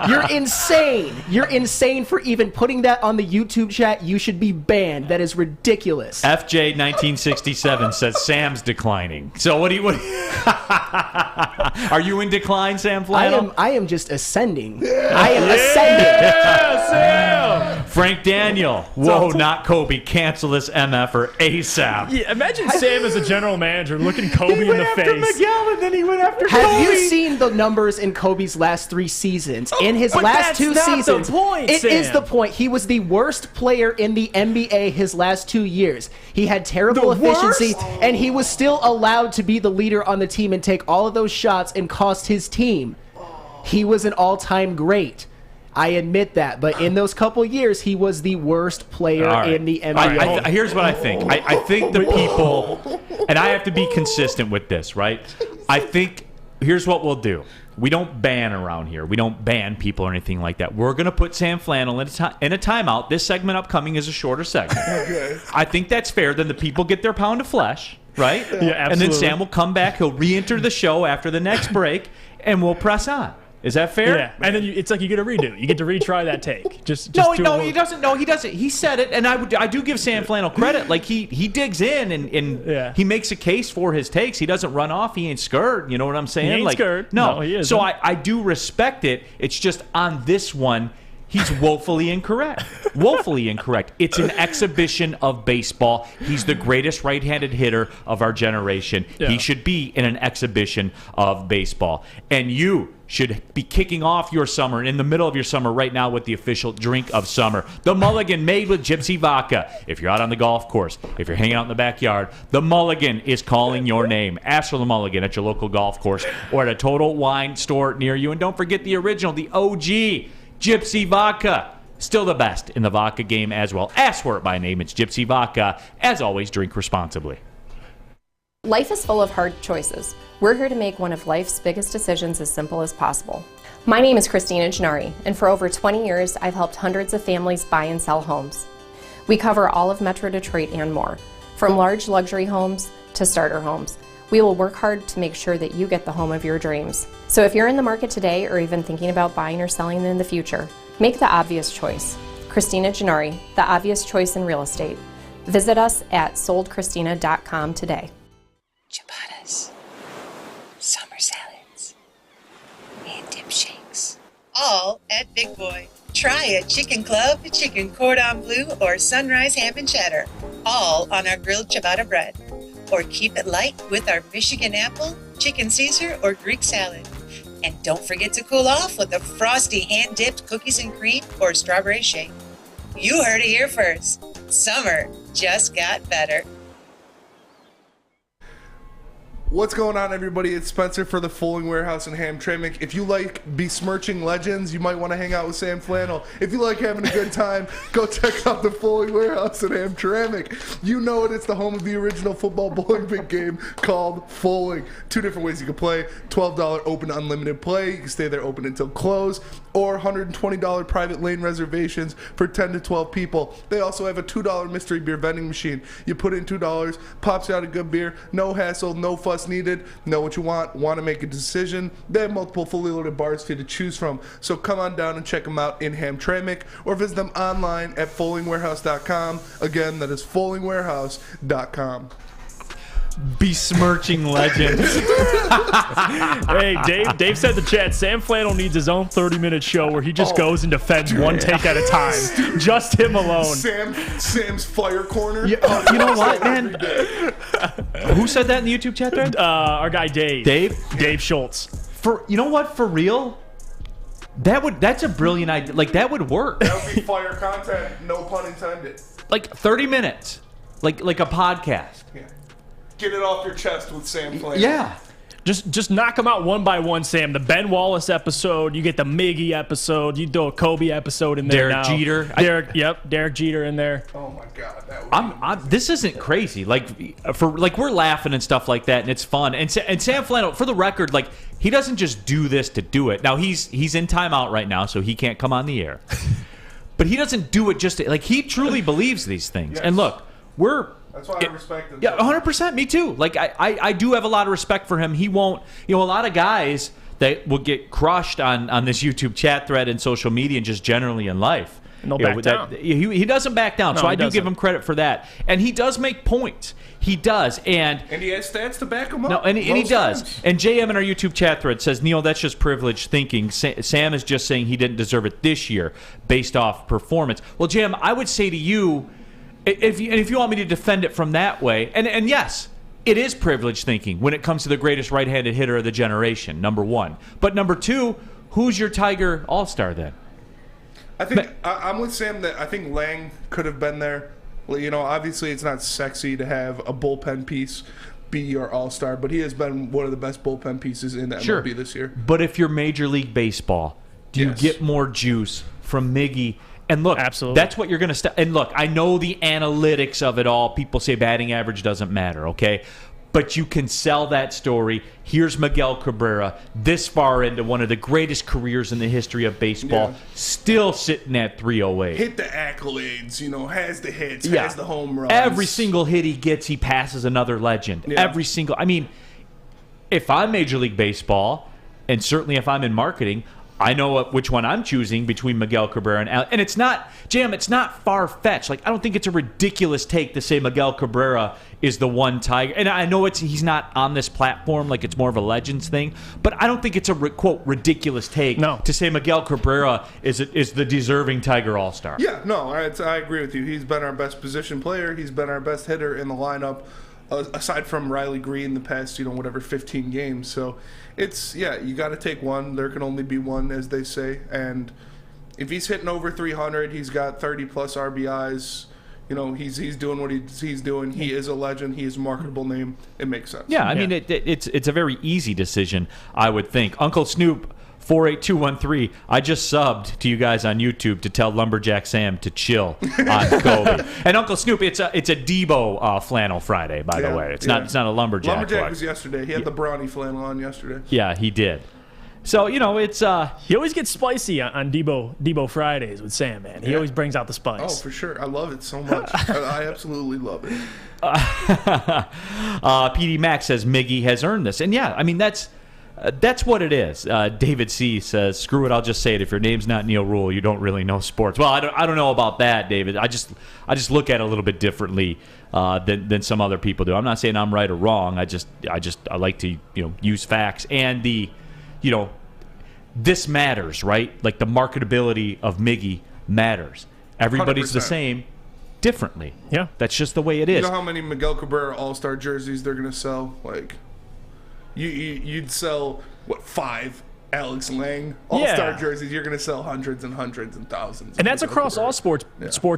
You're insane. You're insane for even putting that on the YouTube chat. You should be banned. That is ridiculous. FJ1967 says Sam's declining. So what are you in decline, Sam Flannel? I am just ascending. I am ascending. Yeah, Sam! Frank Daniel. Whoa, not Kobe. Cancel this MFer ASAP. Yeah, imagine Sam as a general manager looking Kobe in the face. Miguel, and then he went after Have Kobe. you seen the numbers in Kobe's last 3 seasons? In his last 2 seasons, it is the point. He was the worst player in the NBA his last 2 years. He had terrible efficiency, and he was still allowed to be the leader on the team and take all of those shots and cost his team. He was an all-time great. I admit that, but in those couple years, he was the worst player in the NBA. Here's what I think. I think the people, and I have to be consistent with this, right? I think here's what we'll do. We don't ban around here. We don't ban people or anything like that. We're going to put Sam Flannel in a timeout. This segment upcoming is a shorter segment. Okay. I think that's fair. Then the people get their pound of flesh, right? Yeah, absolutely. And then Sam will come back. He'll re-enter the show after the next break, and we'll press on. Is that fair? Yeah, and then it's like you get a redo. You get to retry that take. Just no, he doesn't. No, he doesn't. He said it, and I do give Sam Flannel credit. Like he digs in and he makes a case for his takes. He doesn't run off. He ain't scared. You know what I'm saying? He ain't scared. No, he isn't. So I do respect it. It's just on this one, he's woefully incorrect. Woefully incorrect. It's an exhibition of baseball. He's the greatest right-handed hitter of our generation. Yeah. He should be in an exhibition of baseball. And you should be kicking off your summer and in the middle of your summer right now with the official drink of summer, the Mulligan made with Gypsy Vodka. If you're out on the golf course, if you're hanging out in the backyard, the Mulligan is calling your name. Ask for the Mulligan at your local golf course or at a Total Wine store near you. And don't forget the original, the OG Gypsy Vodka. Still the best in the vodka game as well. Ask for it by name. It's Gypsy Vodka. As always, drink responsibly. Life is full of hard choices. We're here to make one of life's biggest decisions as simple as possible. My name is Christina Gennari, and for over 20 years, I've helped hundreds of families buy and sell homes. We cover all of Metro Detroit and more, from large luxury homes to starter homes. We will work hard to make sure that you get the home of your dreams. So if you're in the market today or even thinking about buying or selling in the future, make the obvious choice. Christina Gennari, the obvious choice in real estate. Visit us at soldchristina.com today. Ciabattas, summer salads, and dip shakes. All at Big Boy. Try a chicken club, chicken cordon bleu, or sunrise ham and cheddar. All on our grilled ciabatta bread. Or keep it light with our Michigan apple, chicken Caesar, or Greek salad. And don't forget to cool off with a frosty hand-dipped cookies and cream or strawberry shake. You heard it here first. Summer just got better. What's going on, everybody? It's Spencer for the Fulling Warehouse in Hamtramck. If you like besmirching legends, you might want to hang out with Sam Flannel. If you like having a good time, go check out the Fulling Warehouse in Hamtramck. You know it. It's the home of the original football bowling big game called Fulling. 2 different ways you can play. $12 open unlimited play. You can stay there open until close. Or $120 private lane reservations for 10 to 12 people. They also have a $2 mystery beer vending machine. You put in $2, pops you out a good beer. No hassle, no fuss needed. Know what you want to make a decision. They have multiple fully loaded bars for you to choose from. So come on down and check them out in Hamtramck or visit them online at FullingWarehouse.com. Again, that is FullingWarehouse.com. Besmirching legends. Hey, Dave said in the chat, Sam Flannel needs his own 30-minute show where he just goes and defends one take at a time. Just him alone. Sam's fire corner. Yeah, you know what, man? Who said that in the YouTube chat thread? Our guy Dave. Dave Schultz. You know what? For real? That's a brilliant idea. Like, that would work. That would be fire content, no pun intended. Like 30 minutes. Like a podcast. Yeah. Get it off your chest with Sam Flannel. Yeah. Just knock them out one by one, Sam. The Ben Wallace episode, you get the Miggy episode, you throw a Kobe episode in there Derek now. Jeter. Derek Jeter in there. Oh my God, that would this isn't crazy. We're laughing and stuff like that, and it's fun. And Sam Flannel, for the record, like, he doesn't just do this to do it. Now he's in timeout right now, so he can't come on the air. But he doesn't do it just to, like, he truly believes these things. Yes. And look, that's why I respect him. Yeah, 100%. Me too. Like, I do have a lot of respect for him. He won't, a lot of guys that will get crushed on this YouTube chat thread and social media and just generally in life. And they'll back down. He doesn't back down, No, so I do doesn't. give him credit for that. And he does make points. He does. And he has stats to back him up. No, and he does. And JM in our YouTube chat thread says, Neal, that's just privileged thinking. Sam is just saying he didn't deserve it this year based off performance. Well, JM, I would say to you, if you want me to defend it from that way, and yes, it is privileged thinking when it comes to the greatest right-handed hitter of the generation, number one. But number two, who's your Tiger All-Star then? I think I'm with Sam that I think Lang could have been there. Obviously it's not sexy to have a bullpen piece be your All-Star, but he has been one of the best bullpen pieces in the MLB this year. But if you're Major League Baseball, do you get more juice from Miggy? And look, Absolutely. That's what you're going to and look, I know the analytics of it all. People say batting average doesn't matter, okay? But you can sell that story. Here's Miguel Cabrera, this far into one of the greatest careers in the history of baseball, still sitting at 308. Hit the accolades, has the hits, has the home runs. Every single hit he gets, he passes another legend. Yeah. Every single. I mean, if I'm Major League Baseball, and certainly if I'm in marketing, I know which one I'm choosing between Miguel Cabrera and Al. And it's not, Jam, it's not far-fetched. Like, I don't think it's a ridiculous take to say Miguel Cabrera is the one Tiger. And I know he's not on this platform, like it's more of a Legends thing. But I don't think it's a, quote, ridiculous take to say Miguel Cabrera is the deserving Tiger All-Star. Yeah, no, I agree with you. He's been our best position player. He's been our best hitter in the lineup, aside from Riley Green the past, 15 games. So it's, you got to take one. There can only be one, as they say. And if he's hitting over 300, he's got 30-plus RBIs. He's doing what he's doing. He is a legend. He is a marketable name. It makes sense. Yeah, I mean, it's a very easy decision, I would think. Uncle Snoop, 48213, I just subbed to you guys on YouTube to tell Lumberjack Sam to chill on Kobe. And Uncle Snoop, it's a Debo flannel Friday, by the way. It's not a Lumberjack. Lumberjack was yesterday. He had the Brawny flannel on yesterday. Yeah, he did. So, it's... He always gets spicy on Debo Fridays with Sam, man. He always brings out the spice. Oh, for sure. I love it so much. I absolutely love it. PD Max says Miggy has earned this. And, I mean, that's what it is. David C. says, screw it, I'll just say it. If your name's not Neal Ruhl, you don't really know sports. Well, I don't know about that, David. I just look at it a little bit differently than some other people do. I'm not saying I'm right or wrong. I like to use facts. And this matters, right? Like the marketability of Miggy matters. Everybody's 100%. The same differently. Yeah. That's just the way it is. You know how many Miguel Cabrera All-Star jerseys they're going to sell? Like, you'd sell, 5 Alex Lang All-Star jerseys? You're going to sell hundreds and hundreds and thousands. And that's across all sports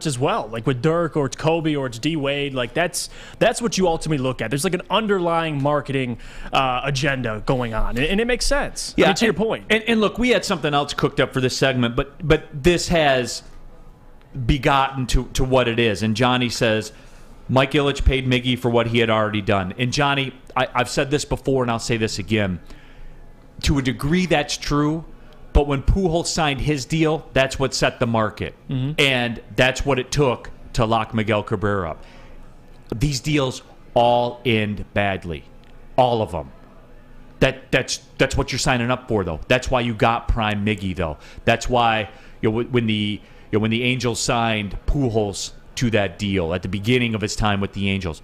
as well. Like with Dirk or it's Kobe or it's D-Wade. Like that's what you ultimately look at. There's like an underlying marketing agenda going on. And it makes sense. Yeah, to your point. And look, we had something else cooked up for this segment, but this has begotten to what it is. And Johnny says, Mike Ilitch paid Miggy for what he had already done. And Johnny, I've said this before and I'll say this again. To a degree, that's true. But when Pujols signed his deal, that's what set the market. Mm-hmm. And that's what it took to lock Miguel Cabrera up. These deals all end badly. All of them. That's what you're signing up for, though. That's why you got prime Miggy, though. That's why when the Angels signed Pujols to that deal at the beginning of his time with the Angels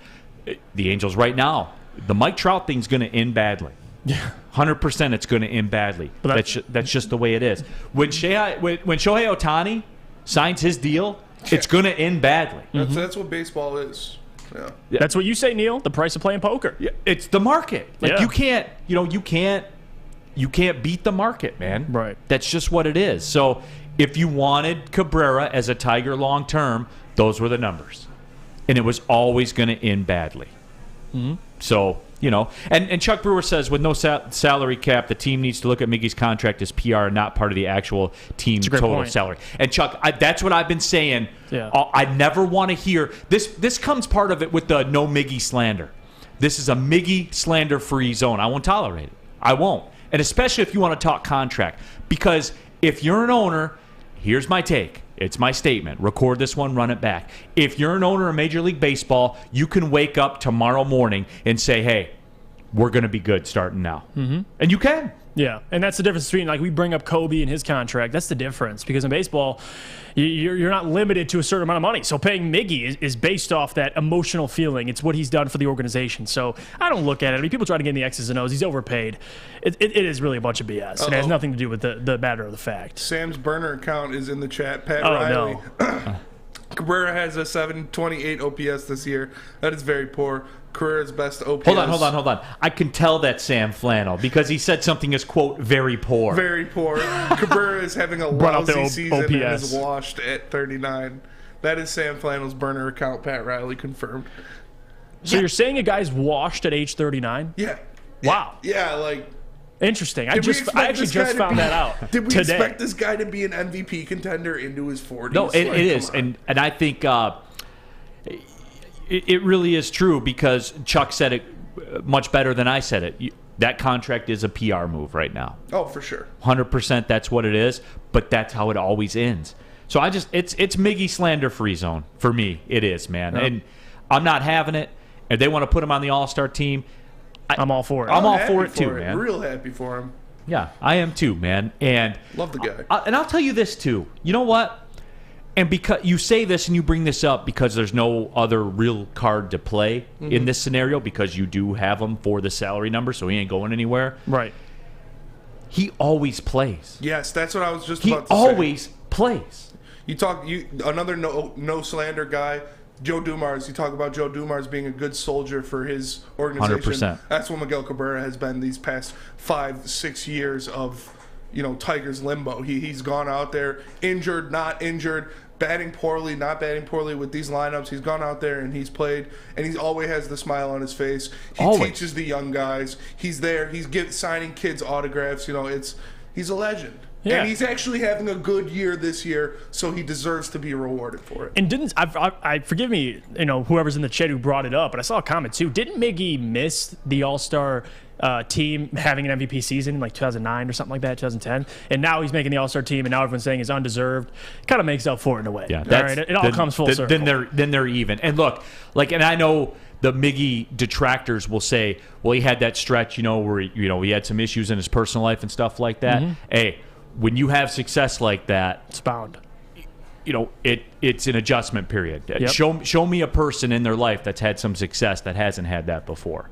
right now, the Mike Trout thing's going to end badly. Yeah, 100%. It's going to end badly. But that's just the way it is. When Shohei Ohtani signs his deal, it's going to end badly. That's what baseball is. Yeah. That's what you say, Neal. The price of playing poker. Yeah, it's the market. Like you can't beat the market, man. Right. That's just what it is. So if you wanted Cabrera as a Tiger long term, those were the numbers, and it was always going to end badly. Mm-hmm. So. And Chuck Brewer says, with no salary cap, the team needs to look at Miggy's contract as PR and not part of the actual team total salary. And Chuck, that's what I've been saying. Yeah. I never want to hear this. This comes part of it with the no Miggy slander. This is a Miggy slander-free zone. I won't tolerate it. I won't. And especially if you want to talk contract. Because if you're an owner, here's my take. It's my statement. Record this one, run it back. If you're an owner of Major League Baseball, you can wake up tomorrow morning and say, hey, we're going to be good starting now. Mm-hmm. And you can. Yeah, and that's the difference between, like, we bring up Kobe and his contract. That's the difference, because in baseball, you're not limited to a certain amount of money. So paying Miggy is based off that emotional feeling. It's what he's done for the organization. So I don't look at it. I mean, people try to get in the X's and O's. He's overpaid. It is really a bunch of BS. It has nothing to do with the matter of the fact. Sam's burner account is in the chat. Pat Riley. No. Cabrera has a 728 OPS this year. That is very poor. Cabrera's best OPS. Hold on. I can tell that's Sam Flannel because he said something as, quote, very poor. Very poor. Cabrera is having a lousy season and is washed at 39. That is Sam Flannel's burner account. Pat Riley confirmed. So you're saying a guy's washed at age 39? Yeah. Wow. Yeah, like, Interesting. I actually just found that out. Did we today. expect this guy to be an MVP contender into his 40s? No, it is, and I think it really is true because Chuck said it much better than I said it. That contract is a PR move right now. Oh, for sure. 100%. That's what it is. But that's how it always ends. So it's Miggy slander free zone for me. It is, man, and I'm not having it. If they want to put him on the All-Star team, I'm all for it. I'm all for it too, man. Real happy for him. Yeah, I am too, man. And love the guy. And I'll tell you this too. You know what? And because you say this and you bring this up because there's no other real card to play in this scenario because you do have him for the salary number, so he ain't going anywhere. Right. He always plays. Yes, that's what I was just about to say. He always plays. Another no slander guy, Joe Dumars. You talk about Joe Dumars being a good soldier for his organization. 100%. That's what Miguel Cabrera has been these past 5-6 years of, Tigers limbo. He's gone out there, injured, not injured, batting poorly, not batting poorly with these lineups. He's gone out there and he's played, and he always has the smile on his face. He teaches the young guys. He's there. He's signing kids autographs. He's a legend. Yeah. And he's actually having a good year this year, so he deserves to be rewarded for it. And I forgive me, whoever's in the chat who brought it up, but I saw a comment too. Didn't Miggy miss the All-Star team having an MVP season in like 2009 or something like that, 2010? And now he's making the All-Star team, and now everyone's saying it's undeserved. Kind of makes up for it in a way. Yeah, all right? It all comes full circle. Then they're even. And look, and I know the Miggy detractors will say, well, he had that stretch, where he had some issues in his personal life and stuff like that. Mm-hmm. Hey, when you have success like that, it's bound. It's an adjustment period. Yep. Show me a person in their life that's had some success that hasn't had that before.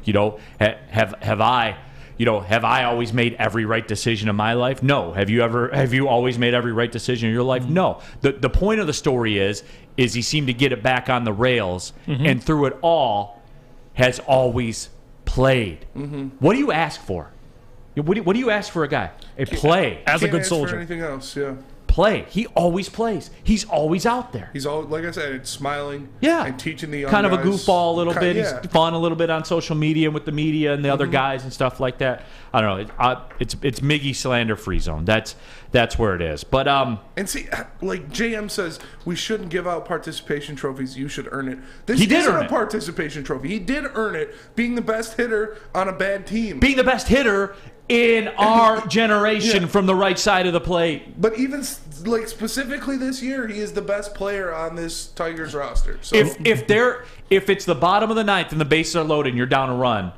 Have I always made every right decision in my life? No. Have you always made every right decision in your life? No. The point of the story is he seemed to get it back on the rails, and through it all has always played. What do you ask for? What do you ask for a guy? Play. As a good ask soldier. For anything else, yeah. Play. He always plays. He's always out there. He's always, like I said, smiling. Yeah. And teaching the young kind of guys. a goofball a little bit. Yeah. He's fun a little bit on social media with the media and the other guys and stuff like that. I don't know. It's Miggy slander free zone. That's where it is. But and see, like JM says, we shouldn't give out participation trophies. You should earn it. This he did isn't earn a participation trophy. He did earn it, being the best hitter on a bad team. Being the best hitter in our generation from the right side of the plate. But even specifically this year, he is the best player on this Tigers roster. So if it's the bottom of the ninth and the bases are loaded and you're down a run,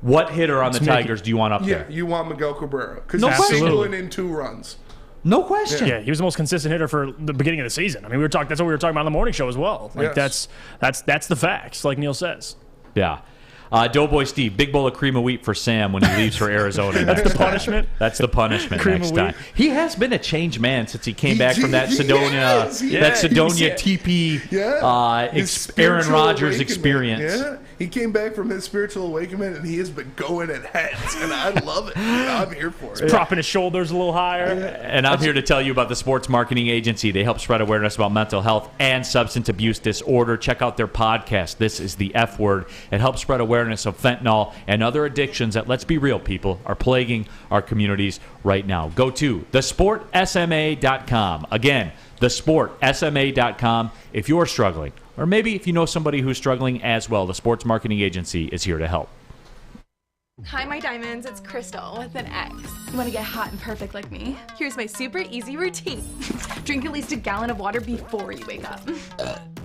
what hitter on the Tigers do you want up there? Yeah, you want Miguel Cabrera because No he's question. singling in 2 runs. No question. Yeah, he was the most consistent hitter for the beginning of the season. I mean, that's what we were talking about on the morning show as well. Like Yes. that's the facts, like Neal says. Yeah. Doughboy Steve, big bowl of cream of wheat for Sam when he leaves for Arizona. That's the punishment? That's the punishment Cream next of time. wheat? He has been a changed man since he came back from that Sedona TP Aaron Rodgers experience. Yeah, he came back from his spiritual awakening and he has been going at heads, and I love it. I'm here for it. Propping his shoulders a little higher. And I'm here to tell you about the Sports Marketing Agency. They help spread awareness about mental health and substance abuse disorder. Check out their podcast, This is the F Word. It helps spread awareness of fentanyl and other addictions that, let's be real, people, are plaguing our communities right now. Go to thesportsma.com. Again, thesportsma.com if you're struggling. Or maybe if you know somebody who's struggling as well, the Sports Marketing Agency is here to help. Hi, my diamonds. It's Crystal with an X. You want to get hot and perfect like me? Here's my super easy routine. Drink at least a gallon of water before you wake up.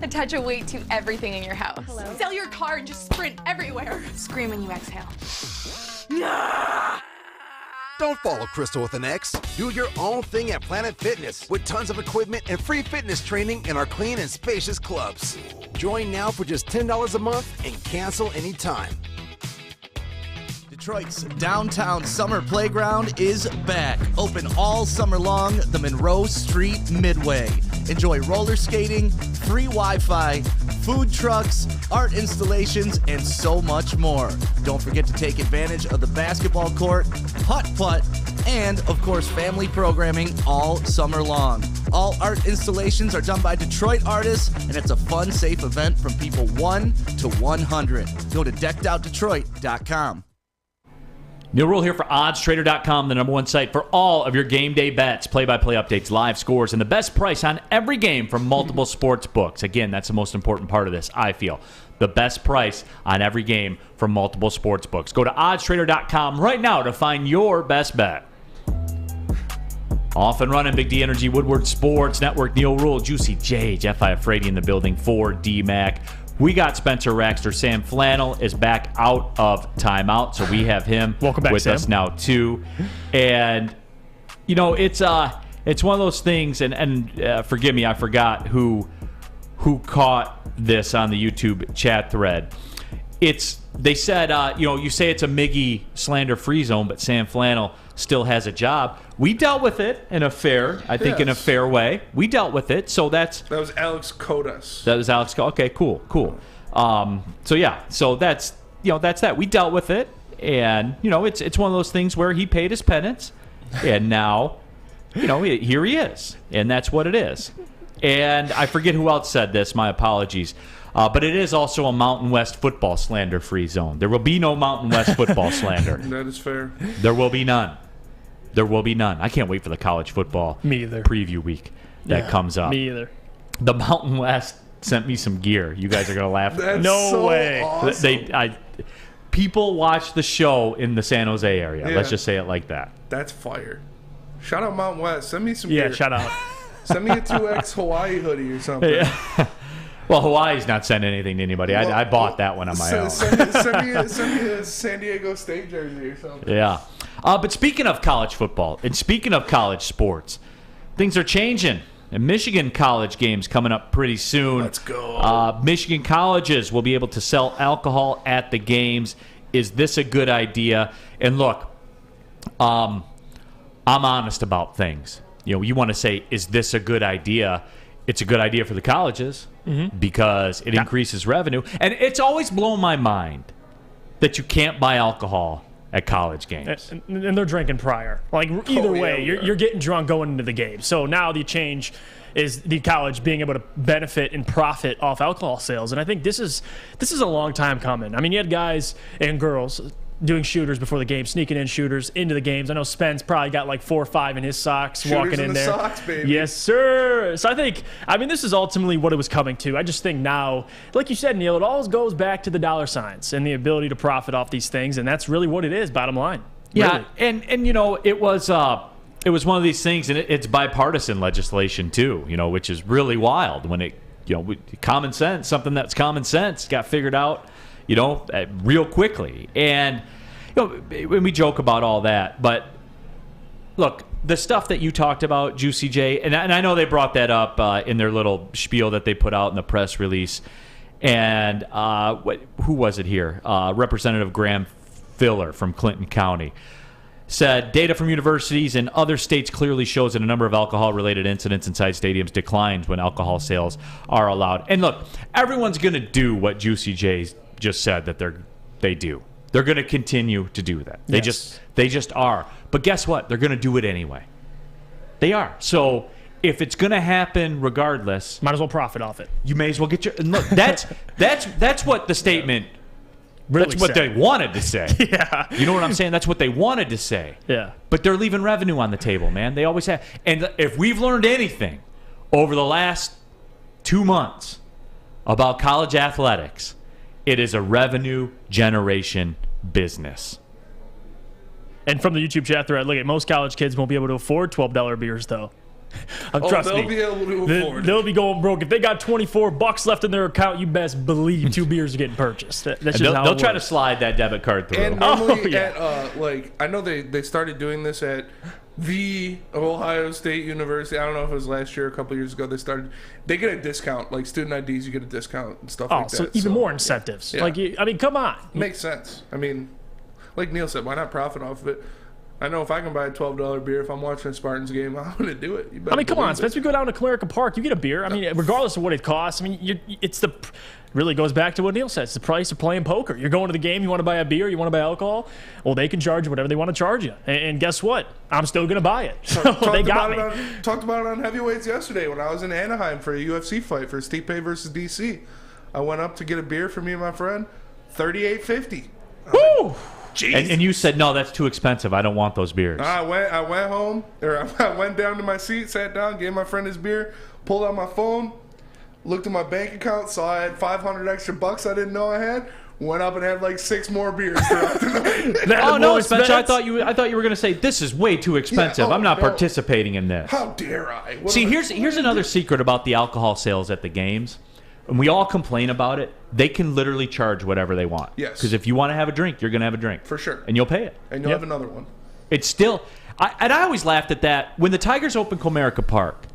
Attach a weight to everything in your house. Hello? Sell your car and just sprint everywhere. Scream when you exhale. Don't follow Crystal with an X. Do your own thing at Planet Fitness with tons of equipment and free fitness training in our clean and spacious clubs. Join now for just $10 a month and cancel anytime. Detroit's downtown summer playground is back. Open all summer long, the Monroe Street Midway. Enjoy roller skating, free Wi-Fi, food trucks, art installations, and so much more. Don't forget to take advantage of the basketball court, putt-putt, and, of course, family programming all summer long. All art installations are done by Detroit artists, and it's a fun, safe event from people 1 to 100. Go to deckedoutdetroit.com. Neal Ruhl here for oddstrader.com, the #1 site for all of your game day bets, play-by-play updates, live scores, and the best price on every game from multiple sports books. Again, that's the most important part of this, I feel. The best price on every game from multiple sports books. Go to oddstrader.com right now to find your best bet. Off and running, Big D Energy, Woodward Sports Network, Neal Ruhl, Juicy J, Jeff Iafrate in the building for D-Mac. We got Spencer Raxter. Sam Flannel is back out of timeout, so we have him with us now too. And you know, it's one of those things. And forgive me, I forgot who caught this on the YouTube chat thread. They said you say it's a Miggy slander free zone, but Sam Flannel still has a job. We dealt with it in a fair way. We dealt with it, so that was Alex Kodas. That was Alex. Okay, cool. So that's that. We dealt with it, and it's one of those things where he paid his penance, and now, here he is, and that's what it is. And I forget who else said this. My apologies. But it is also a Mountain West football slander-free zone. There will be no Mountain West football slander. That is fair. There will be none. There will be none. I can't wait for the college football preview week that comes up. Me either. The Mountain West sent me some gear. You guys are going to laugh. That's no so way. Awesome. People watch the show in the San Jose area. Yeah. Let's just say it like that. That's fire. Shout out Mountain West. Send me some gear. Yeah, shout out. Send me a 2X Hawaii hoodie or something. Yeah. Well, Hawaii's not sending anything to anybody. I bought that one on my own. Send me a San Diego State jersey or something. Yeah. But speaking of college football and speaking of college sports, things are changing. And Michigan college games coming up pretty soon. Let's go. Michigan colleges will be able to sell alcohol at the games. Is this a good idea? And look, I'm honest about things. You want to say, is this a good idea? It's a good idea for the colleges because it increases revenue. And it's always blown my mind that you can't buy alcohol at college games. And they're drinking prior. Either way, you're getting drunk going into the game. So now the change is the college being able to benefit and profit off alcohol sales. And I think this is a long time coming. I mean, you had guys and girls doing shooters before the game, sneaking in shooters into the games. I know Spence probably got 4 or 5 in his socks, shooters walking in there. Socks, baby. Yes, sir. So this is ultimately what it was coming to. I just think now, like you said, Neal, it always goes back to the dollar signs and the ability to profit off these things, and that's really what it is, bottom line. Yeah, really. and it was one of these things, and it's bipartisan legislation too, which is really wild when it, common sense, something that's common sense got figured out, real quickly. And when we joke about all that, but look, the stuff that you talked about, Juicy J, and I know they brought that up in their little spiel that they put out in the press release. And who was it here? Representative Graham Filler from Clinton County said data from universities and other states clearly shows that a number of alcohol-related incidents inside stadiums declines when alcohol sales are allowed. And look, everyone's going to do what Juicy J just said that they do. They're going to continue to do that. They just are. But guess what? They're going to do it anyway. They are. So if it's going to happen regardless, might as well profit off it. You may as well get your. And look, that's what the statement. Really that's what they wanted to say. Yeah. You know what I'm saying? That's what they wanted to say. Yeah. But they're leaving revenue on the table, man. They always have. And if we've learned anything over the last 2 months about college athletics, it is a revenue generation business. And from the YouTube chat thread, look at most college kids won't be able to afford $12 beers, though. Trust me, be able to afford they'll be going broke. If they got $24 left in their account, you best believe 2 beers are getting purchased. That's just how they'll try to slide that debit card through. And normally I know they started doing this at the Ohio State University. I don't know if it was last year or a couple years ago. They get a discount, like student IDs, you get a discount and stuff like that. So even more incentives. Yeah. Come on. Makes sense. Like Neal said, why not profit off of it? I know if I can buy a $12 beer if I'm watching a Spartans game, I'm going to do it. Come on, Spence. We go down to Comerica Park, you get a beer. Regardless of what it costs. Really goes back to what Neal said. It's the price of playing poker. You're going to the game, you want to buy a beer, you want to buy alcohol. Well, they can charge you whatever they want to charge you. And guess what? I'm still going to buy it. They got me. Talked about it on Heavyweights yesterday when I was in Anaheim for a UFC fight for Stipe versus DC. I went up to get a beer for me and my friend. $38.50. Woo! And you said, no, that's too expensive. I don't want those beers. I went home, or I went down to my seat, sat down, gave my friend his beer, pulled out my phone, looked at my bank account, saw I had 500 extra bucks I didn't know I had. Went up and had like 6 more beers throughout the night. Oh no, Spencer! I thought you were going to say this is way too expensive. Yeah, I'm not participating in this. How dare I? See, here's another secret about the alcohol sales at the games, and we all complain about it. They can literally charge whatever they want. Yes. Because if you want to have a drink, you're going to have a drink for sure, and you'll pay it, and you'll have another one. It's still, I always laughed at that when the Tigers opened Comerica Park.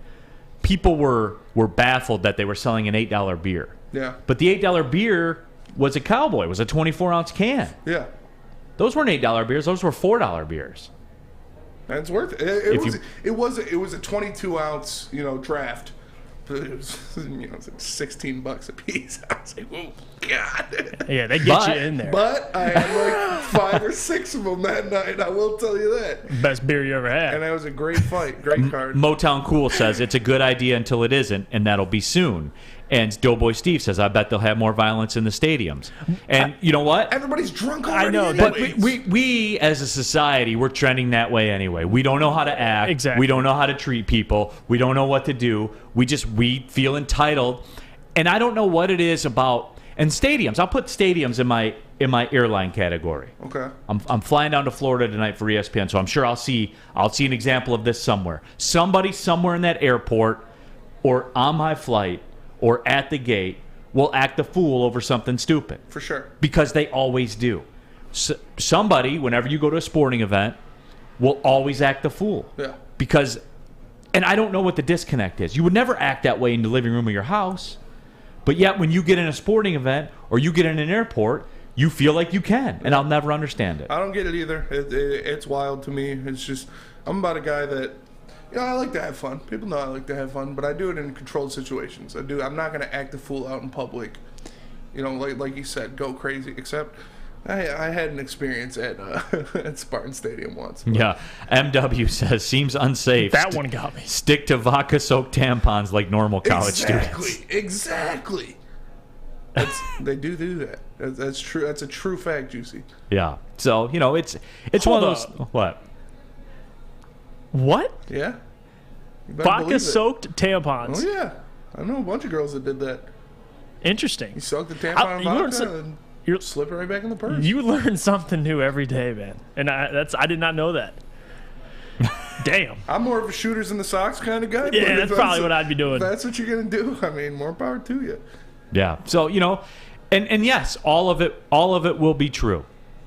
People were baffled that they were selling an $8 beer. Yeah. But the $8 beer was a Cowboy. It was a 24-ounce can. Yeah. Those weren't $8 beers. Those were $4 beers. And it's worth it. It was a 22-ounce, draft. It was, it was like $16 a piece. I was like, oh God. Yeah, they get you in there. But I had like 5 or 6 of them that night. I will tell you that. Best beer you ever had. And that was a great fight. Great card. Motown Cool says it's a good idea until it isn't, and that'll be soon. And Doughboy Steve says, I bet they'll have more violence in the stadiums. And you know what? Everybody's drunk already. I know, but we as a society, we're trending that way anyway. We don't know how to act. Exactly. We don't know how to treat people. We don't know what to do. We feel entitled. And I don't know what it is about. And stadiums, I'll put stadiums in my airline category. Okay. I'm flying down to Florida tonight for ESPN, so I'm sure I'll see an example of this somewhere. Somebody somewhere in that airport or on my flight or at the gate will act a fool over something stupid. For sure. Because they always do. Somebody, whenever you go to a sporting event, will always act a fool. Yeah. Because, and I don't know what the disconnect is. You would never act that way in the living room of your house. But yet when you get in a sporting event or you get in an airport, you feel like you can. And I'll never understand it. I don't get it either. It's wild to me. It's just, I'm about a guy that, I like to have fun. People know I like to have fun, but I do it in controlled situations. I'm not going to act a fool out in public. Like you said, go crazy. Except I had an experience at Spartan Stadium once. But. Yeah. MW says, seems unsafe. That one got me. Stick to vodka-soaked tampons like normal college students. Exactly. They do that. That's true. That's a true fact, Juicy. Yeah. So, it's Hold one of those. up. What? What? Yeah. Vodka Vodka-soaked tampons. Oh, yeah. I know a bunch of girls that did that. Interesting. You soak the tampon in vodka and you slip it right back in the purse. You learn something new every day, man. And I did not know that. Damn. I'm more of a shooters in the socks kind of guy. Yeah, that's probably what I'd be doing. If that's what you're going to do, I mean, more power to you. Yeah. So, and yes, all of it will be true.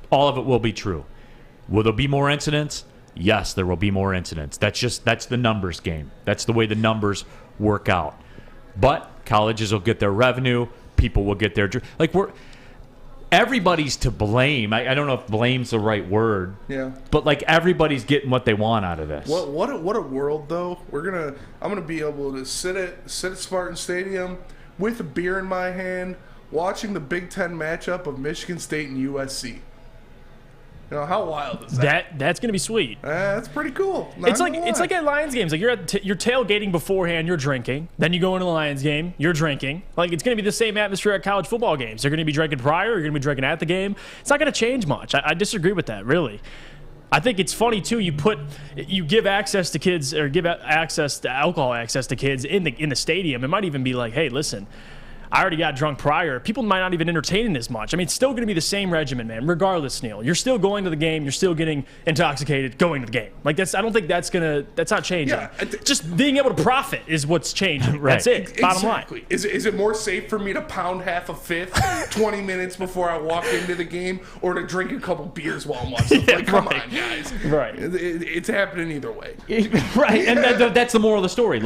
All of it will be true. Will there be more incidents? Yes, there will be more incidents. That's the numbers game. That's the way the numbers work out. But colleges will get their revenue. People will get their everybody's to blame. I don't know if blame's the right word. Yeah. But everybody's getting what they want out of this. What a world though. I'm gonna be able to sit at Spartan Stadium with a beer in my hand, watching the Big Ten matchup of Michigan State and USC. How wild is that? That's gonna be sweet. That's pretty cool. It's like at Lions games. Like you're tailgating beforehand. You're drinking. Then you go into the Lions game. You're drinking. Like it's gonna be the same atmosphere at college football games. You're gonna be drinking prior. You're gonna be drinking at the game. It's not gonna change much. I disagree with that. Really. I think it's funny too. You give access to kids or give access to alcohol access to kids in the stadium. It might even be like, hey, listen. I already got drunk prior. People might not even entertain it as much. I mean, it's still going to be the same regimen, man. Regardless, Neal, you're still going to the game. You're still getting intoxicated going to the game. I don't think that's not changing. Yeah, just being able to profit is what's changing. Right. That's it. Bottom line. Is it more safe for me to pound half a fifth 20 minutes before I walk into the game, or to drink a couple beers while I'm watching? Come on, guys. Right. It's happening either way. Right, and that's the moral of the story.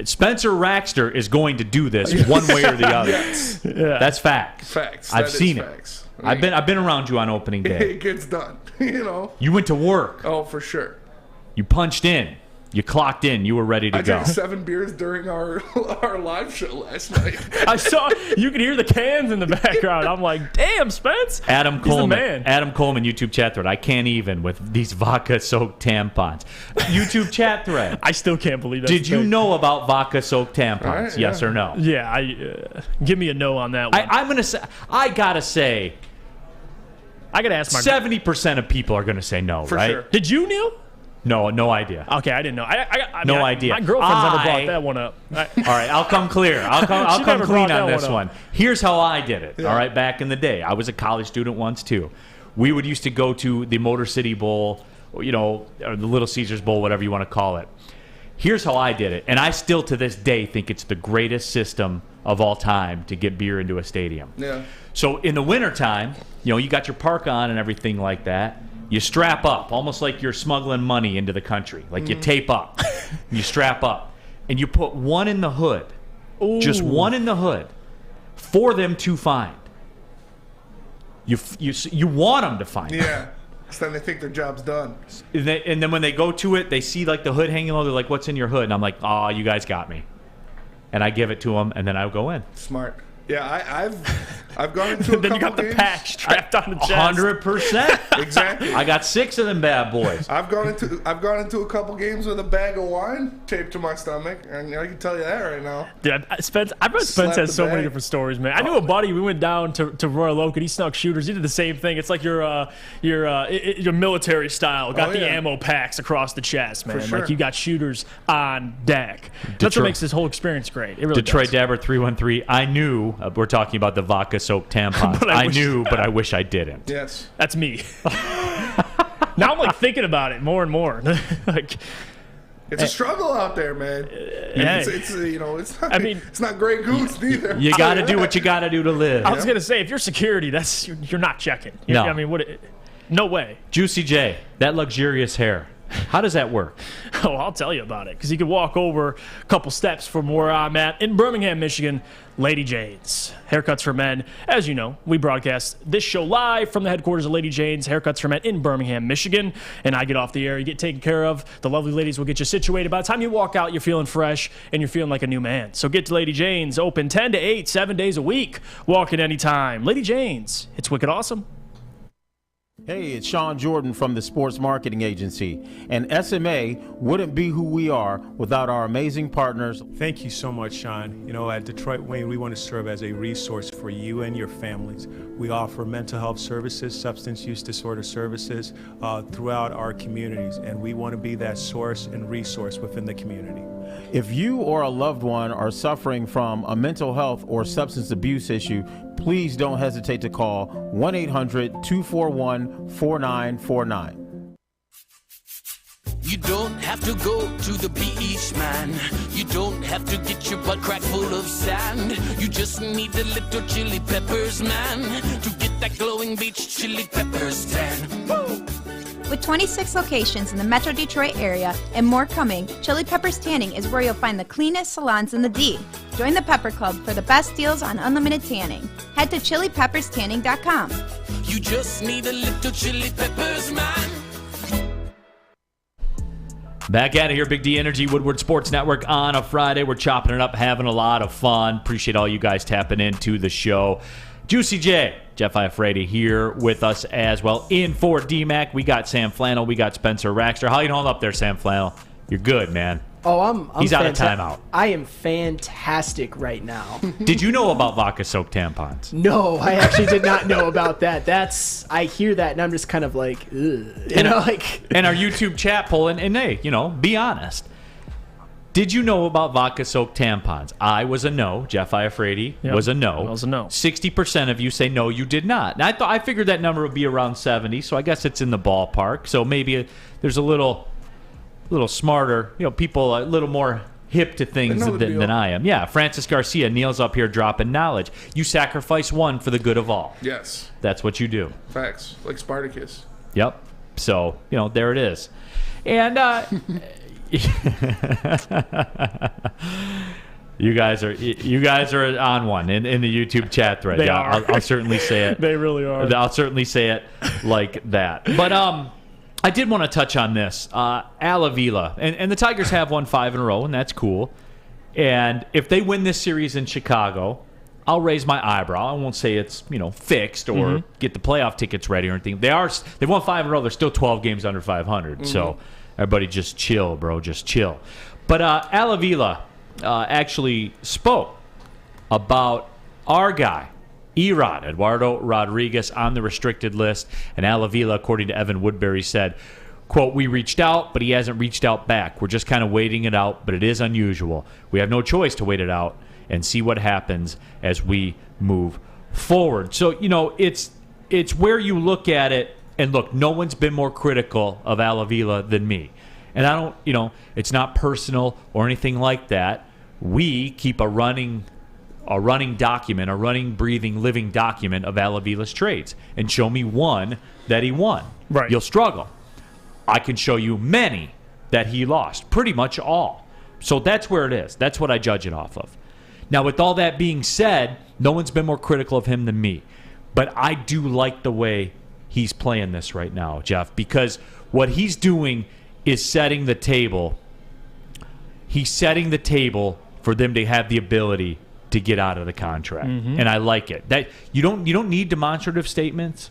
Spencer Raxter is going to do this one way or the other. Yes. Yeah. That's facts. Facts. I've seen facts. it. I've been around you on opening day. It gets done. You went to work. Oh, for sure. You punched in. You clocked in. You were ready to go. I drank 7 beers during our live show last night. I saw you could hear the cans in the background. I'm like, damn, Spence. Adam Coleman. The man. Adam Coleman, YouTube chat thread. I can't even with these vodka-soaked tampons. YouTube chat thread. I still can't believe that. Did you know about vodka-soaked tampons? Right, yes or no? Yeah. Give me a no on that one. I gotta say, I got to ask my 70% of people are going to say no, For right? sure. Did you, Neal? No idea. Okay, I didn't know. I No mean, idea. My girlfriend's never brought that one up. All right, I'll come clear. I'll come never clean brought on that this one one. Here's how I did it. All right, back in the day, I was a college student once too. We would used to go to the Motor City Bowl, or the Little Caesars Bowl, whatever you want to call it. Here's how I did it, and I still to this day think it's the greatest system of all time to get beer into a stadium. Yeah. So in the wintertime, you got your park on and everything like that. You strap up, almost like you're smuggling money into the country. Like you tape up, you strap up, and you put one in the hood, just one in the hood, for them to find. You want them to find it. Yeah. So then they think their job's done. And then when they go to it, they see like the hood hanging low. They're like, "What's in your hood?" And I'm like, "Oh, you guys got me." And I give it to them, and then I go in. Smart. Yeah, I've gone into a then couple you got games. the pack strapped on the chest. 100%. Exactly. I got 6 of them bad boys. I've gone into a couple games with a bag of wine taped to my stomach, and I can tell you that right now. Dude, Spence has so many different stories, man. I knew a buddy. We went down to Royal Oak, and he snuck shooters. He did the same thing. It's like your military style. Got the ammo packs across the chest, man. Sure. Like you got shooters on deck. That's what makes this whole experience great. It really Detroit does. Dabber 313. I knew we're talking about the vodka soaked tampons. But I wish I didn't. Yes, that's me. Now I'm like thinking about it more and more. Like. It's a struggle out there, man. It's not, it's not Grey Goose neither. You got to do what you got to do to live. I was gonna say, if you're security, you're not checking. No. I mean, no way. Juicy J, that luxurious hair. How does that work? Oh, I'll tell you about it. Because you can walk over a couple steps from where I'm at in Birmingham, Michigan. Lady Jane's Haircuts for Men. As you know, we broadcast this show live from the headquarters of Lady Jane's Haircuts for Men in Birmingham, Michigan. And I get off the air, you get taken care of. The lovely ladies will get you situated. By the time you walk out, you're feeling fresh and you're feeling like a new man. So get to Lady Jane's, open 10 to 8, 7 days a week. Walk in anytime. Lady Jane's, it's wicked awesome. Hey, it's Sean Jordan from the Sports Marketing Agency, and SMA wouldn't be who we are without our amazing partners. Thank you so much, Sean. At Detroit Wayne, we want to serve as a resource for you and your families. We offer mental health services, substance use disorder services throughout our communities, and we want to be that source and resource within the community. If you or a loved one are suffering from a mental health or substance abuse issue, please don't hesitate to call 1-800-241-4949. You don't have to go to the beach, man. You don't have to get your butt crack full of sand. You just need a little chili peppers, man, to get that glowing beach chili peppers tan. Woo! With 26 locations in the Metro Detroit area and more coming, Chili Peppers Tanning is where you'll find the cleanest salons in the D. Join the Pepper Club for the best deals on unlimited tanning. Head to chilipepperstanning.com. You just need a little chili peppers, man. Back at it here, Big D Energy, Woodward Sports Network on a Friday. We're chopping it up, having a lot of fun. Appreciate all you guys tapping into the show. Juicy J, Jeff Iafrate here with us as well. In for DMAC, we got Sam Flannel, we got Spencer Raxter. How you holding up there, Sam Flannel? You're good, man. Oh, I'm He's out of timeout. I am fantastic right now. Did you know about vodka-soaked tampons? No, I actually did not know about that. I hear that and I'm just kind of like, ugh. And our YouTube chat poll, and hey, be honest. Did you know about vodka-soaked tampons? I was a no. Jeff Iafrate was a no. I was a no. 60% of you say no, you did not. And I figured that number would be around 70, so I guess it's in the ballpark. So maybe there's a little smarter, people a little more hip to things than I am. Yeah, Francis Garcia, Neal's up here dropping knowledge. You sacrifice one for the good of all. Yes. That's what you do. Facts. Like Spartacus. Yep. So, there it is. And you guys are on one in the YouTube chat thread. They are. I'll certainly say it. They really are. I'll certainly say it like that. But I did want to touch on this. Avila, and the Tigers have won 5 in a row, and that's cool. And if they win this series in Chicago, I'll raise my eyebrow. I won't say it's fixed or get the playoff tickets ready or anything. They've won 5 in a row. They're still 12 games under 500. So everybody just chill, bro. Just chill. But Avila actually spoke about our guy Erod, Eduardo Rodríguez, on the restricted list. And Avila, according to Evan Woodbury, said, quote, "We reached out, but he hasn't reached out back. We're just kind of waiting it out, but it is unusual. We have no choice to wait it out and see what happens as we move forward." So, it's where you look at it, and look, no one's been more critical of Avila than me. And I don't, it's not personal or anything like that. We keep a running document, a running, breathing, living document of Avila's trades, and show me one that he won. Right. You'll struggle. I can show you many that he lost, pretty much all. So that's where it is. That's what I judge it off of. Now, with all that being said, no one's been more critical of him than me. But I do like the way he's playing this right now, Jeff, because what he's doing is setting the table. He's setting the table for them to have the ability to get out of the contract. Mm-hmm. And I like it. That you don't need demonstrative statements.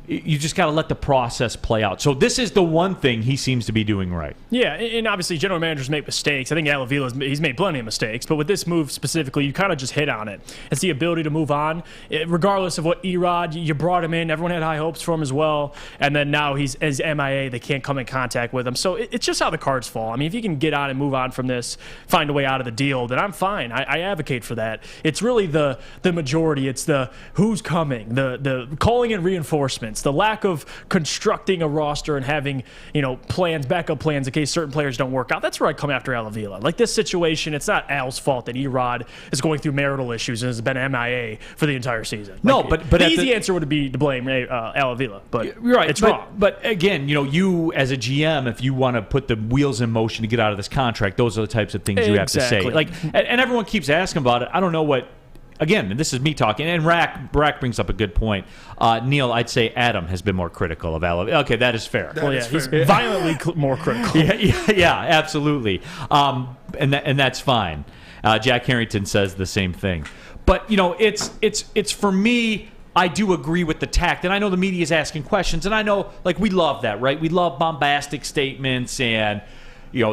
You just got to let the process play out. So this is the one thing he seems to be doing right. Yeah, and obviously general managers make mistakes. I think Avila, he's made plenty of mistakes. But with this move specifically, you kind of just hit on it. It's the ability to move on. Regardless of what Erod, you brought him in. Everyone had high hopes for him as well. And then now he's as MIA. They can't come in contact with him. So it's just how the cards fall. I mean, if you can get on and move on from this, find a way out of the deal, then I'm fine. I advocate for that. It's really the majority. It's the who's coming, the calling in reinforcements, the lack of constructing a roster and having, plans, backup plans in case certain players don't work out. That's where I come after Avila. Like this situation, it's not Al's fault that Erod is going through marital issues and has been MIA for the entire season. No, but the easy answer would be to blame Avila, but you're right. It's wrong. But again, you as a GM, if you want to put the wheels in motion to get out of this contract, those are the types of things you have to say. Like, and everyone keeps asking about it. I don't know what. Again, and this is me talking, and Rack brings up a good point. Neal, I'd say Adam has been more critical of Avila. Okay, that is fair. He's violently more critical. Yeah, absolutely. And that's fine. Jack Harrington says the same thing. But it's for me. I do agree with the tact, and I know the media is asking questions, and I know we love that, right? We love bombastic statements and.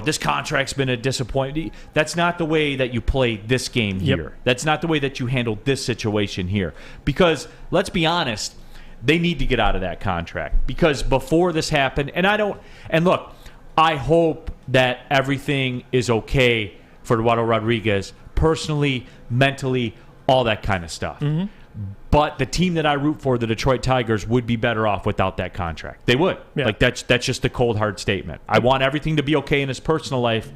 This contract's been a disappointment. That's not the way that you play this game here. Yep. That's not the way that you handle this situation here. Because, let's be honest, they need to get out of that contract. Because before this happened, and look, I hope that everything is okay for Eduardo Rodríguez, personally, mentally, all that kind of stuff. Mm-hmm. But the team that I root for, the Detroit Tigers, would be better off without that contract. They would. Yeah. That's just a cold, hard statement. I want everything to be okay in his personal life.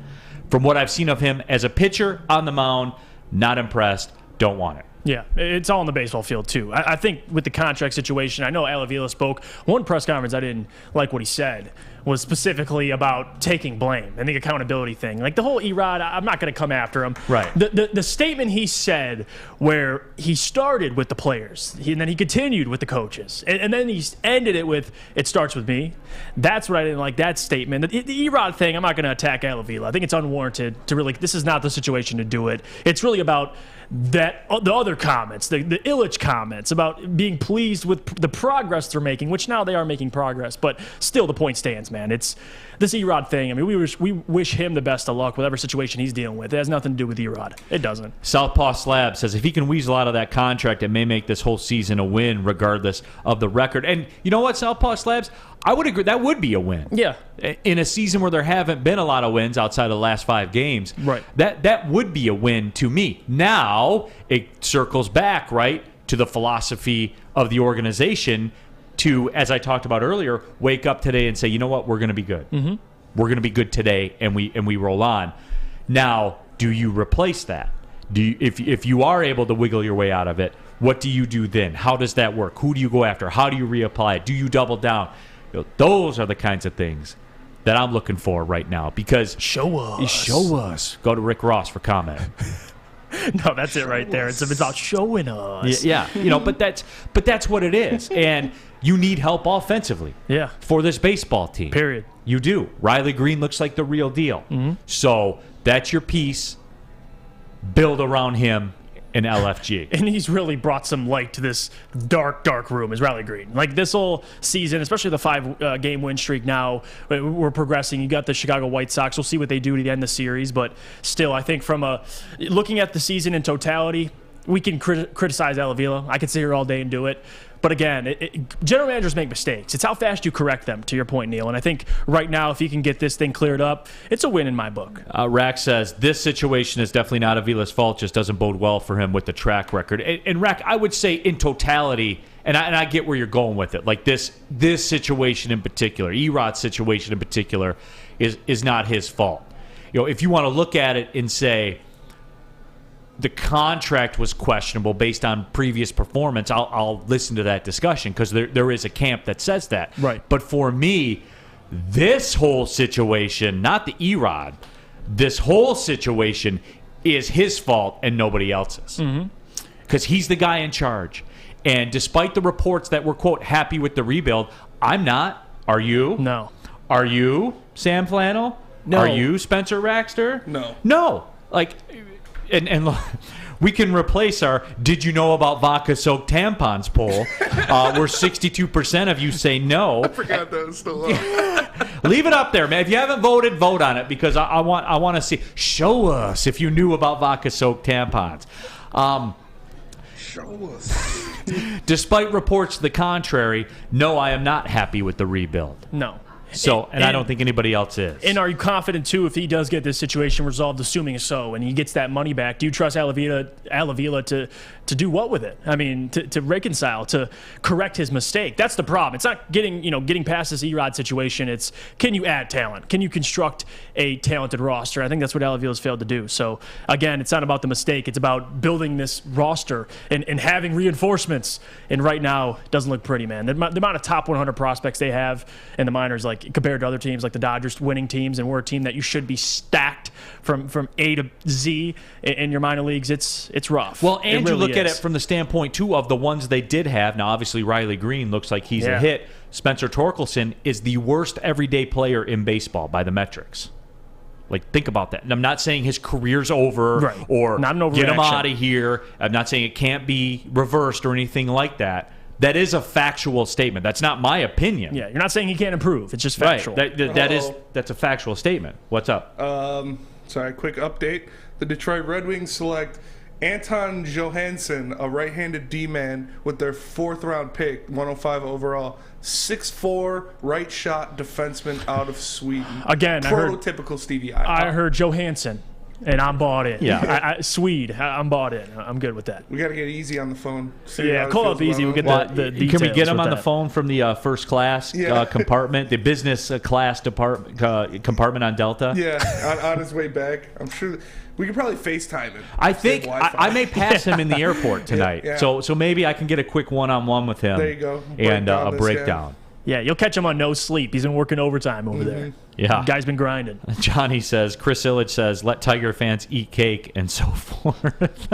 From what I've seen of him as a pitcher on the mound, not impressed, don't want it. Yeah, it's all on the baseball field, too. I think with the contract situation, I know Avila spoke. One press conference I didn't like what he said was specifically about taking blame and the accountability thing. Like the whole Erod, I'm not going to come after him. Right. The statement he said where he started with the players and then he continued with the coaches and then he ended it with, it starts with me. That's what I didn't like, that statement. The Erod thing, I'm not going to attack Avila. I think it's unwarranted to really, this is not the situation to do it. It's really about that the other comments, the Illich comments about being pleased with the progress they're making, which now they are making progress, but still the point stands, man. It's this Erod thing. I mean, we wish him the best of luck, whatever situation he's dealing with. It has nothing to do with Erod. It doesn't. Southpaw Slab says if he can weasel out of that contract, it may make this whole season a win regardless of the record. And you know what, Southpaw Slabs? I would agree. That would be a win. Yeah. In a season where there haven't been a lot of wins outside of the last 5 games, right? That would be a win to me. Now it circles back, right, to the philosophy of the organization to, as I talked about earlier, wake up today and say, you know what, we're going to be good. Mm-hmm. We're going to be good today, and we roll on. Now, do you replace that? If you are able to wiggle your way out of it, what do you do then? How does that work? Who do you go after? How do you reapply it? Do you double down? Those are the kinds of things that I'm looking for right now because show us. Go to Rick Ross for comment. No, that's it right there. It's about showing us. Yeah. But that's what it is. And you need help offensively. Yeah. For this baseball team. Period. You do. Riley Green looks like the real deal. Mm-hmm. So that's your piece. Build around him. In LFG. And he's really brought some light to this dark room, is Riley Green. Like this whole season, especially the 5-game win streak now, we're progressing. You got the Chicago White Sox. We'll see what they do to the end of the series. But still, I think from looking at the season in totality, we can criticize Avila. I could sit here all day and do it. But again, general managers make mistakes. It's how fast you correct them, to your point, Neal. And I think right now, if he can get this thing cleared up, it's a win in my book. Rack says, this situation is definitely not Avila's fault, just doesn't bode well for him with the track record. And Rack, I would say in totality, and I get where you're going with it, like this situation in particular, Erod's situation in particular, is not his fault. You know, if you want to look at it and say, the contract was questionable based on previous performance, I'll listen to that discussion because there is a camp that says that. Right. But for me, this whole situation, not the Erod, this whole situation is his fault and nobody else's. Because he's the guy in charge. And despite the reports that we're, quote, happy with the rebuild, I'm not. Are you? No. Are you, Sam Flannel? No. Are you, Spencer Raxter? No. No. Like... And look, we can replace our "Did you know about vodka-soaked tampons?" poll, where 62% of you say no. I forgot that was still up. Leave it up there, man. If you haven't voted, vote on it because I want to see. Show us if you knew about vodka-soaked tampons. Show us. Despite reports to the contrary, no, I am not happy with the rebuild. No. So, and I don't think anybody else is. And are you confident, too, if he does get this situation resolved, assuming so, and he gets that money back, do you trust Avila to do what with it? I mean, to reconcile, to correct his mistake. That's the problem. It's not getting past this Erod situation. It's, can you add talent? Can you construct a talented roster? I think that's what Avila's failed to do. So, again, it's not about the mistake. It's about building this roster and having reinforcements. And right now, it doesn't look pretty, man. The amount of top 100 prospects they have in the minors, like, compared to other teams like the Dodgers winning teams, and we're a team that you should be stacked from A to Z in your minor leagues. It's rough. Well, and really you look at it from the standpoint too of the ones they did have. Now, obviously, Riley Green looks like he's a hit. Spencer Torkelson is the worst everyday player in baseball by the metrics. Like, think about that. And I'm not saying his career's over or not an get him overreaction. out of here. I'm not saying it can't be reversed or anything like that. That is a factual statement. That's not my opinion. Yeah, you're not saying he can't improve. It's just factual. Right. That's a factual statement. What's up? Sorry, quick update. The Detroit Red Wings select Anton Johansson, a right-handed D-man, with their 4th-round pick, 105 overall. 6'4", right-shot defenseman out of Sweden. Again, prototypical Stevie I. I heard Johansson. And I'm bought in. Yeah. Swede, I'm bought in. I'm good with that. We got to get Easy on the phone. Call up Easy. We'll get the details. Can we get him on with the phone from the first class compartment, the business class compartment on Delta? Yeah, on his way back. I'm sure we could probably FaceTime him. I think I may pass him in the airport tonight. Yeah. So maybe I can get a quick one-on-one with him. There you go. And a breakdown. Yeah, you'll catch him on no sleep. He's been working overtime over there. Yeah. The guy's been grinding. Johnny says, Chris Illich says, let Tiger fans eat cake and so forth.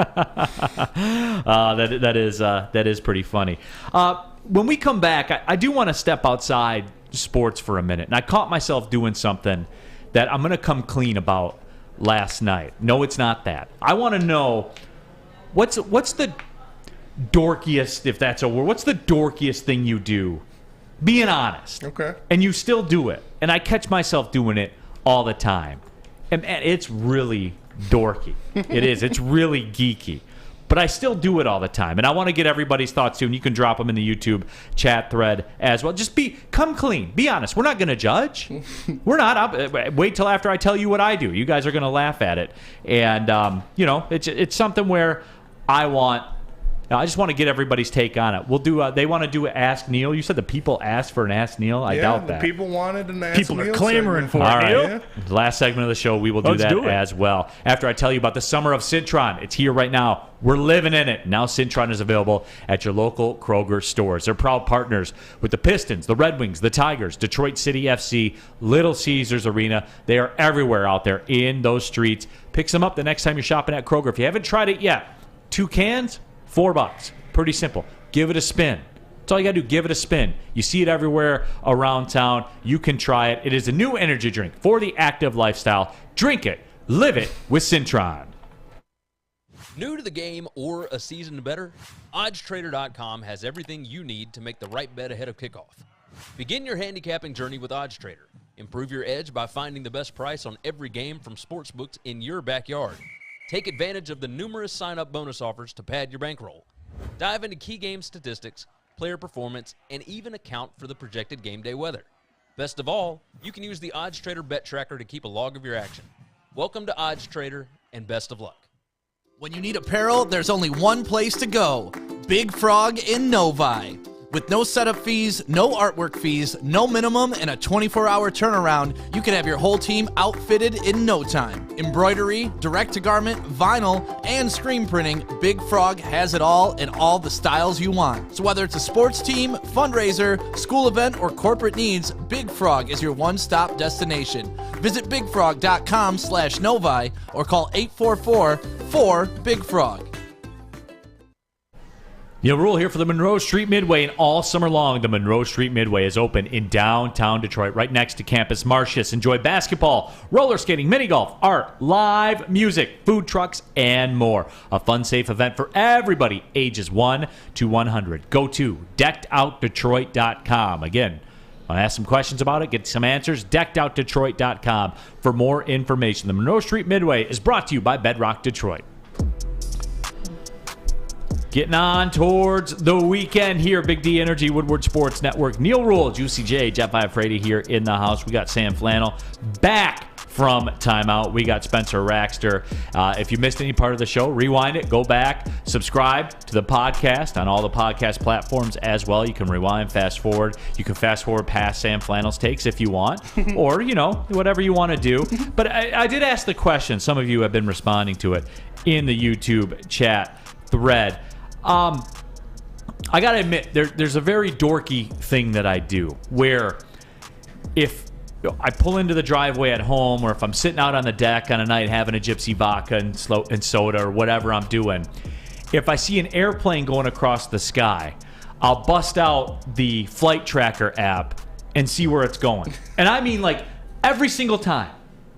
That is pretty funny. When we come back, I do want to step outside sports for a minute. And I caught myself doing something that I'm going to come clean about last night. No, it's not that. I want to know what's the dorkiest, if that's a word, what's the dorkiest thing you do? Being honest. Okay. And you still do it. And I catch myself doing it all the time. And it's really dorky. It is. It's really geeky. But I still do it all the time. And I want to get everybody's thoughts too. And you can drop them in the YouTube chat thread as well. Just come clean. Be honest. We're not going to judge. We're not. Wait till after I tell you what I do. You guys are going to laugh at it. And, it's something where I just want to get everybody's take on it. We'll do. They want to do Ask Neal. You said the people asked for an Ask Neal. I doubt that. People wanted an Ask People Neal are clamoring segment. for it. All right. Neal? Last segment of the show, we will do that as well. After I tell you about the summer of Cintron, it's here right now. We're living in it. Now Cintron is available at your local Kroger stores. They're proud partners with the Pistons, the Red Wings, the Tigers, Detroit City FC, Little Caesars Arena. They are everywhere out there in those streets. Pick some up the next time you're shopping at Kroger. If you haven't tried it yet, 2 cans, $4. Pretty simple. Give it a spin. That's all you got to do. Give it a spin. You see it everywhere around town. You can try it. It is a new energy drink for the active lifestyle. Drink it. Live it with Cintron. New to the game or a season better? OddsTrader.com has everything you need to make the right bet ahead of kickoff. Begin your handicapping journey with OddsTrader. Improve your edge by finding the best price on every game from sportsbooks in your backyard. Take advantage of the numerous sign-up bonus offers to pad your bankroll. Dive into key game statistics, player performance, and even account for the projected game day weather. Best of all, you can use the Odds Trader Bet Tracker to keep a log of your action. Welcome to Odds Trader, and best of luck. When you need apparel, there's only one place to go. Big Frog in Novi. With no setup fees, no artwork fees, no minimum, and a 24-hour turnaround, you can have your whole team outfitted in no time. Embroidery, direct-to-garment, vinyl, and screen printing, Big Frog has it all in all the styles you want. So whether it's a sports team, fundraiser, school event, or corporate needs, Big Frog is your one-stop destination. Visit bigfrog.com/Novi or call 844-4-BIG-FROG. Neal Ruhl here for the Monroe Street Midway, and all summer long, the Monroe Street Midway is open in downtown Detroit, right next to Campus Martius. Enjoy basketball, roller skating, mini golf, art, live music, food trucks, and more. A fun, safe event for everybody, ages 1 to 100. Go to deckedoutdetroit.com. Again, want to ask some questions about it, get some answers, deckedoutdetroit.com for more information. The Monroe Street Midway is brought to you by Bedrock Detroit. Getting on towards the weekend here. Big D Energy, Woodward Sports Network. Neal Ruhl, Juicy J, Jeff Iafrate here in the house. We got Sam Flannel back from timeout. We got Spencer Raxter. If you missed any part of the show, rewind it, go back, subscribe to the podcast on all the podcast platforms as well. You can rewind, fast forward. You can fast forward past Sam Flannel's takes if you want, or, whatever you want to do. But I did ask the question. Some of you have been responding to it in the YouTube chat thread. I gotta admit, there's a very dorky thing that I do where if I pull into the driveway at home, or if I'm sitting out on the deck on a night having a gypsy vodka and soda or whatever I'm doing, if I see an airplane going across the sky, I'll bust out the flight tracker app and see where it's going. And I mean, like, every single time.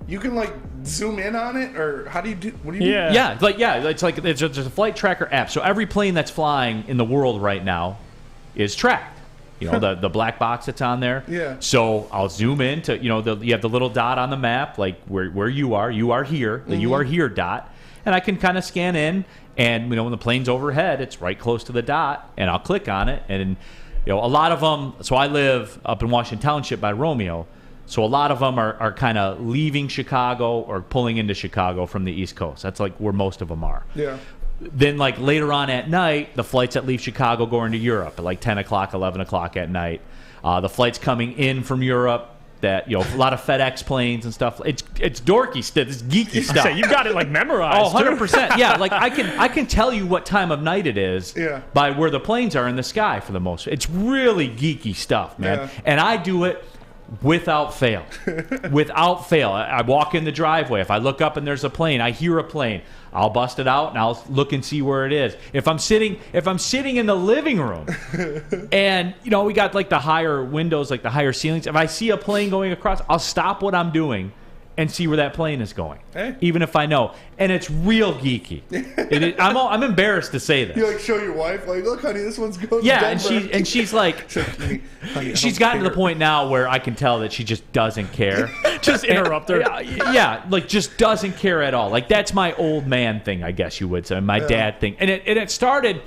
You can zoom in on it, or how do you do? What do you do? Yeah, it's just a flight tracker app. So every plane that's flying in the world right now is tracked. The black box that's on there. Yeah. So I'll zoom in to you have the little dot on the map, like where you are. You are here. The you are here dot, and I can kind of scan in, and when the plane's overhead, it's right close to the dot, and I'll click on it, and a lot of them. So I live up in Washington Township by Romeo. So a lot of them are kind of leaving Chicago or pulling into Chicago from the East Coast. That's where most of them are. Yeah. Then later on at night, the flights that leave Chicago go into Europe at 10 o'clock, 11 o'clock at night. The flights coming in from Europe, that a lot of FedEx planes and stuff. It's dorky stuff. It's geeky stuff. You've got it memorized. Oh, 100%. Yeah, I can tell you what time of night it is by where the planes are in the sky for the most. It's really geeky stuff, man. Yeah. And I do it without fail. Without fail. I walk in the driveway. If I look up and there's a plane, I hear a plane, I'll bust it out and I'll look and see where it is. If I'm sitting in the living room and we got the higher windows, the higher ceilings, if I see a plane going across, I'll stop what I'm doing and see where that plane is going, even if I know. And it's real geeky. I'm embarrassed to say this. You show your wife, look, honey, this one's going. Yeah, and she's like, she's gotten to the point now where I can tell that she just doesn't care. Just interrupt her. Yeah, just doesn't care at all. That's my old man thing, I guess you would say, my dad thing. And it started.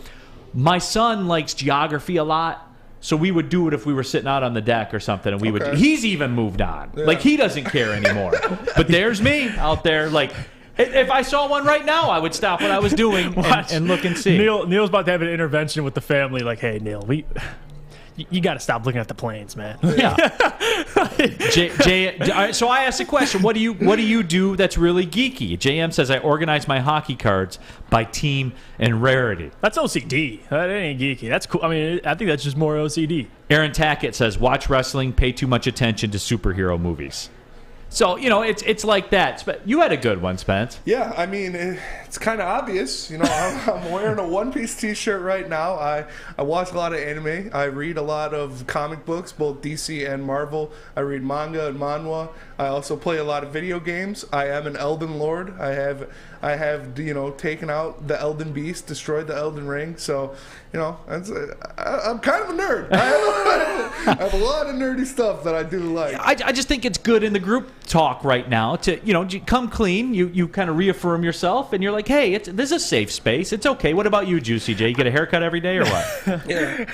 My son likes geography a lot. So we would do it if we were sitting out on the deck or something, and we would. He's even moved on. Yeah. He doesn't care anymore. But there's me out there. If I saw one right now, I would stop what I was doing and look and see. Neal's about to have an intervention with the family. Hey, Neal, you got to stop looking at the planes, man. Yeah. So I asked a question. What do you do that's really geeky? JM says I organize my hockey cards by team and rarity. That's OCD. That ain't geeky. That's cool. I mean, I think that's just more OCD. Aaron Tackett says watch wrestling, pay too much attention to superhero movies. So, it's like that. You had a good one, Spence. Yeah, I mean, it's kind of obvious. I'm wearing a One Piece t-shirt right now. I watch a lot of anime. I read a lot of comic books, both DC and Marvel. I read manga and manhwa. I also play a lot of video games. I am an Elden Lord. I have taken out the Elden Beast, destroyed the Elden Ring. So, I'm kind of a nerd. I have a lot of nerdy stuff that I do like. I just think it's good in the group talk right now to, come clean. You kind of reaffirm yourself, and you're like, hey, this is a safe space. It's okay. What about you, Juicy J? You get a haircut every day or what? Yeah.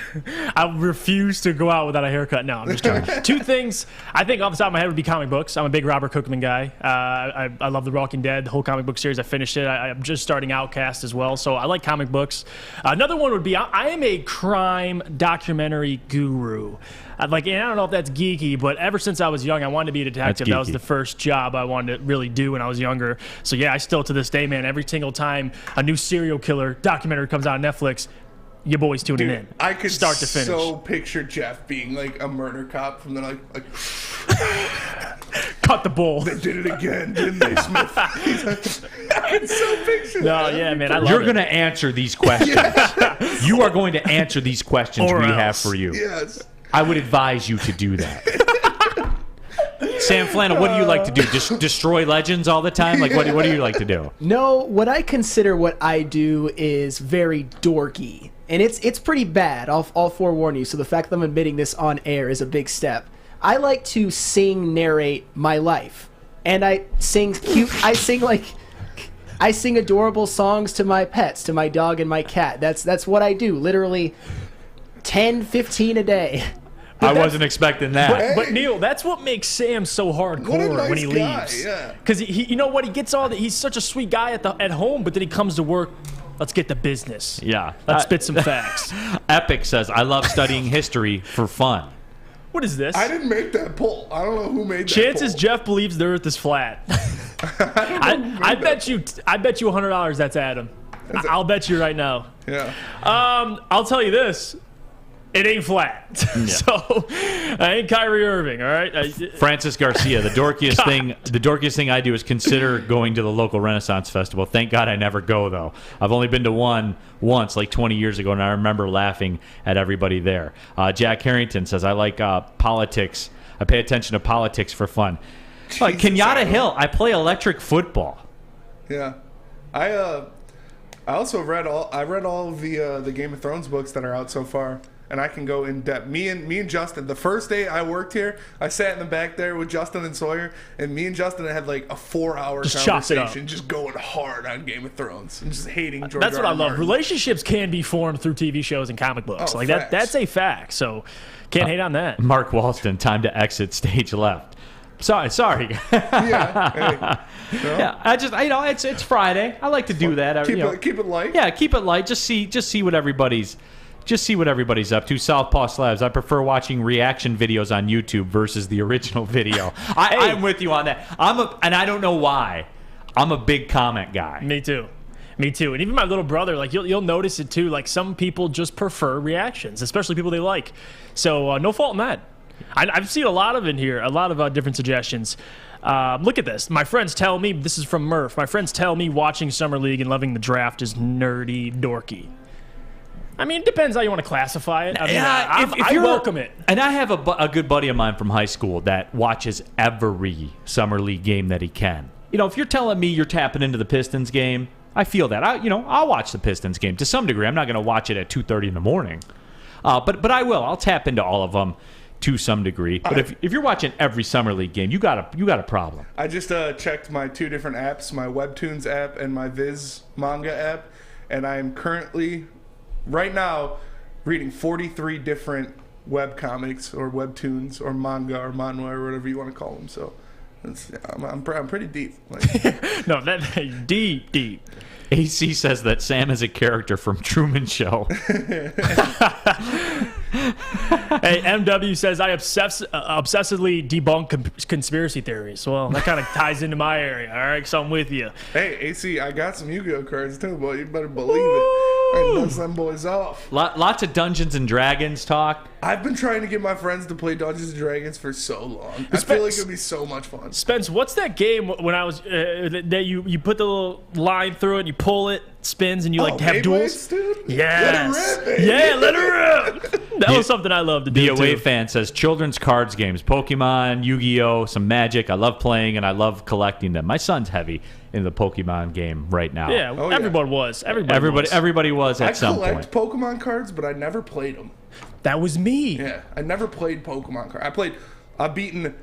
I refuse to go out without a haircut. No, I'm just kidding. Two things I think off the top of my head would be comic books. I'm a big Robert Kirkman guy. I love The Walking Dead, the whole comic book series. I finished it. I'm just starting Outcast as well, so I like comic books. Another one would be I am a crime documentary guru. And I don't know if that's geeky, but ever since I was young, I wanted to be a detective. That was the first job I wanted to really do when I was younger. So yeah, I still to this day, man, every single time a new serial killer documentary comes out on Netflix, your boy's tuning in. I could start to finish. So picture Jeff being like a murder cop from the like cut the bull. They did it again, didn't they, Smith? I can so picture that. Yeah, man, I love You're going to answer these questions. You are going to answer these questions we have for you. Yes. I would advise you to do that. Sam Flannel, what do you like to do? Just destroy legends all the time? Like, what do you like to do? No, what I consider what I do is very dorky. And it's pretty bad, I'll forewarn you. So the fact that I'm admitting this on air is a big step. I like to narrate my life. And I sing adorable songs to my pets, to my dog and my cat. That's what I do. Literally 10, 15 a day. I wasn't expecting that. But Neal, that's what makes Sam so hardcore when he leaves. Because he you know what? He gets he's such a sweet guy at home, but then he comes to work. Let's get to business. Yeah. Let's spit some facts. Epic says, I love studying history for fun. What is this? I didn't make that poll. I don't know who made that Chances poll. Jeff believes the earth is flat. I bet you $100 that's Adam. I'll bet you right now. Yeah. I'll tell you this. It ain't flat. Yeah. So I ain't Kyrie Irving, all right? Francis Garcia, the dorkiest thing I do is consider going to the local Renaissance Festival. Thank God I never go, though. I've only been to one once, like 20 years ago, and I remember laughing at everybody there. Jack Harrington says, I like politics. I pay attention to politics for fun. Kenyatta Hill, I play electric football. Yeah. I also read all of the Game of Thrones books that are out so far. And I can go in depth. Me and Justin, the first day I worked here, I sat in the back there with Justin and Sawyer, and me and Justin had like a 4-hour conversation just going hard on Game of Thrones and just hating George That's what I love. Martin. Relationships can be formed through TV shows and comic books. That's a fact. So can't hate on that. Mark Walston, time to exit stage left. Sorry. Yeah. Yeah. It's Friday. I like to do that. Keep it light. Yeah, keep it light. Just see what everybody's up to. Southpaw Slabs, I prefer watching reaction videos on YouTube versus the original video. I'm with you on that. And I don't know why. I'm a big comment guy. Me too. And even my little brother, like you'll notice it too. Like some people just prefer reactions, especially people they like. So no fault in that. I've seen a lot of in here, a lot of different suggestions. Look at this. My friends tell me, this is from Murph. My friends tell me watching Summer League and loving the draft is nerdy, dorky. I mean, it depends how you want to classify it. I mean, I welcome it. And I have a good buddy of mine from high school that watches every Summer League game that he can. If you're telling me you're tapping into the Pistons game, I feel that. I'll watch the Pistons game to some degree. I'm not going to watch it at 2:30 in the morning. But I will. I'll tap into all of them to some degree. But if you're watching every Summer League game, you got a problem. I just checked my 2 different apps, my Webtoons app and my Viz manga app, and I am currently, right now, reading 43 different webcomics or webtoons or manga or manhwa or whatever you want to call them. So I'm pretty deep. No, that deep. AC says that Sam is a character from Truman Show. Hey, MW says, I obsessively debunk conspiracy theories. Well, that kind of ties into my area, all right? So I'm with you. Hey, AC, I got some Yu-Gi-Oh cards too, boy. You better believe it. I dust them boys off. Lots of Dungeons and Dragons talk. I've been trying to get my friends to play Dungeons and Dragons for so long. I feel like it would be so much fun. Spence, what's that game when I was that you put the little line through it, you pull it, spins, and you have Beyblades, duels? Dude? Yes. Let it rip, baby. Yeah, let it rip. That was something I loved to do. The Away too. fan says children's cards games, Pokemon, Yu-Gi-Oh, some Magic. I love playing and I love collecting them. My son's heavy in the Pokemon game right now. Yeah, everyone was. Everybody was at some point. I collect Pokemon cards, but I never played them. That was me. Yeah, I never played Pokemon cards. I've beaten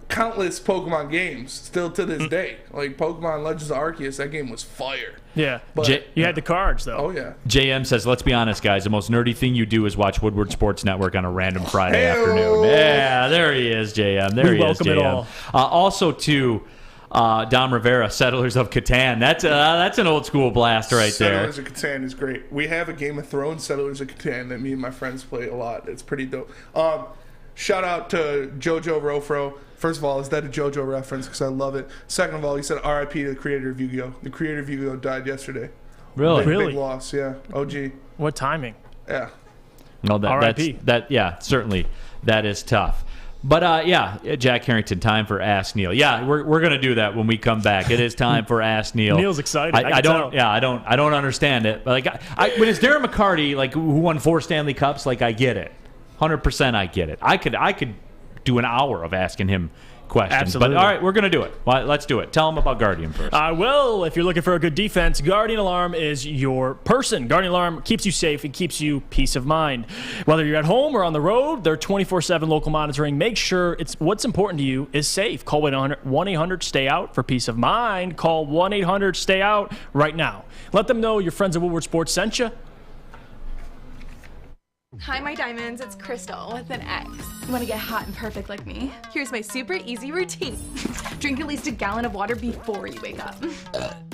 countless Pokemon games still to this day. Like Pokemon Legends of Arceus, that game was fire. Yeah, But you had the cards though. Oh yeah. JM says, let's be honest, guys. The most nerdy thing you do is watch Woodward Sports Network on a random Friday Hey-o. afternoon. Yeah, there he is, JM. There We he is, welcome it JM. all. Also, to Dom Rivera, Settlers of Catan. That's an old school blast right there. Settlers of Catan is great. We have a Game of Thrones Settlers of Catan that me and my friends play a lot. It's pretty dope. Shout out to Jojo Rofro. First of all, is that a JoJo reference? Because I love it. Second of all, he said R.I.P. to the creator of Yu-Gi-Oh! The creator of Yu-Gi-Oh! Died yesterday. Really? Big loss, yeah. OG. What timing? Yeah. No, R.I.P. Certainly that is tough. But Jack Harrington, time for Ask Neal. Yeah, we're gonna do that when we come back. It is time for Ask Neal. Neal's excited. I don't understand it. But when it's Darren McCarty, like who won 4 Stanley Cups, like I get it, 100%. I get it. I could do an hour of asking him questions. Absolutely. But all right, we're going to do it. Well, let's do it. Tell him about Guardian first. Well, if you're looking for a good defense, Guardian Alarm is your person. Guardian Alarm keeps you safe and keeps you peace of mind. Whether you're at home or on the road, their 24/7 local monitoring makes sure what's important to you is safe. Call 1-800-STAY-OUT for peace of mind. Call 1-800-STAY-OUT right now. Let them know your friends at Woodward Sports sent you. Hi, my diamonds. It's Crystal with an X. You want to get hot and perfect like me? Here's my super easy routine. Drink at least a gallon of water before you wake up.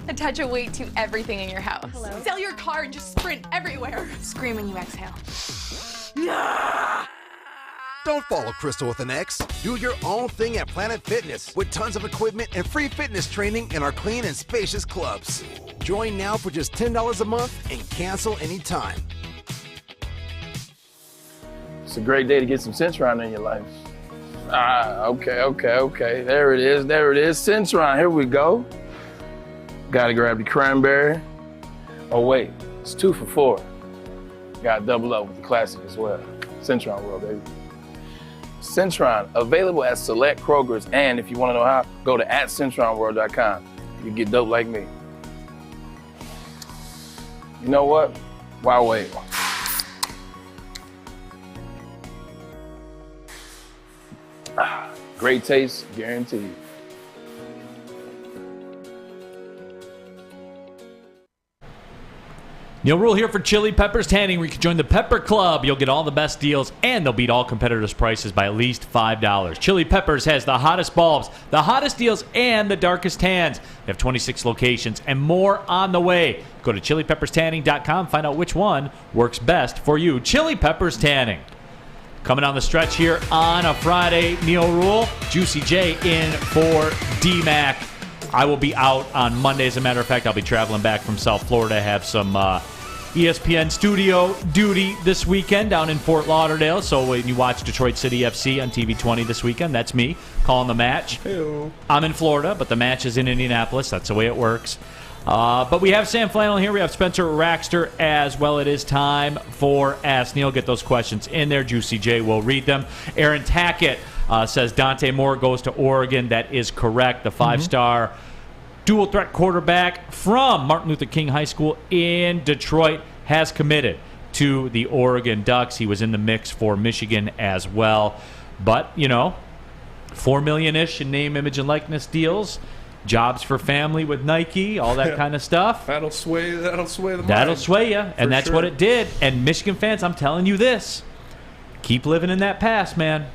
Attach a weight to everything in your house. Hello? Sell your car and just sprint everywhere. Scream when you exhale. Don't follow Crystal with an X. Do your own thing at Planet Fitness with tons of equipment and free fitness training in our clean and spacious clubs. Join now for just $10 a month and cancel anytime. It's a great day to get some Centron in your life. Okay. There it is. Centron, here we go. Gotta grab the cranberry. Oh wait, it's 2 for $4. Gotta double up with the classic as well. Centron World, baby. Centron, available at select Krogers, and if you wanna know how, go to @CentronWorld.com. You get dope like me. You know what? Why wait? Great taste, guaranteed. Neal Ruhl here for Chili Peppers Tanning, where you can join the Pepper Club. You'll get all the best deals, and they'll beat all competitors' prices by at least $5. Chili Peppers has the hottest bulbs, the hottest deals, and the darkest tans. They have 26 locations and more on the way. Go to chilipepperstanning.com, find out which one works best for you. Chili Peppers Tanning. Coming on the stretch here on a Friday, Neal Ruhl, Juicy J in for D-Mac. I will be out on Monday. As a matter of fact, I'll be traveling back from South Florida. I have some ESPN studio duty this weekend down in Fort Lauderdale. So when you watch Detroit City FC on TV 20 this weekend, that's me calling the match. Hey-o. I'm in Florida, but the match is in Indianapolis. That's the way it works. But we have Sam Flannel here. We have Spencer Raxter as well. It is time for Ask Neal. Get those questions in there. Juicy J will read them. Aaron Tackett says Dante Moore goes to Oregon. That is correct. The 5-star dual-threat quarterback from Martin Luther King High School in Detroit has committed to the Oregon Ducks. He was in the mix for Michigan as well. But, $4 million-ish in name, image, and likeness deals. Jobs for family with Nike, all that kind of stuff. That'll sway the mind. That'll sway you, and that's sure. what it did. And Michigan fans, I'm telling you this. Keep living in that past, man.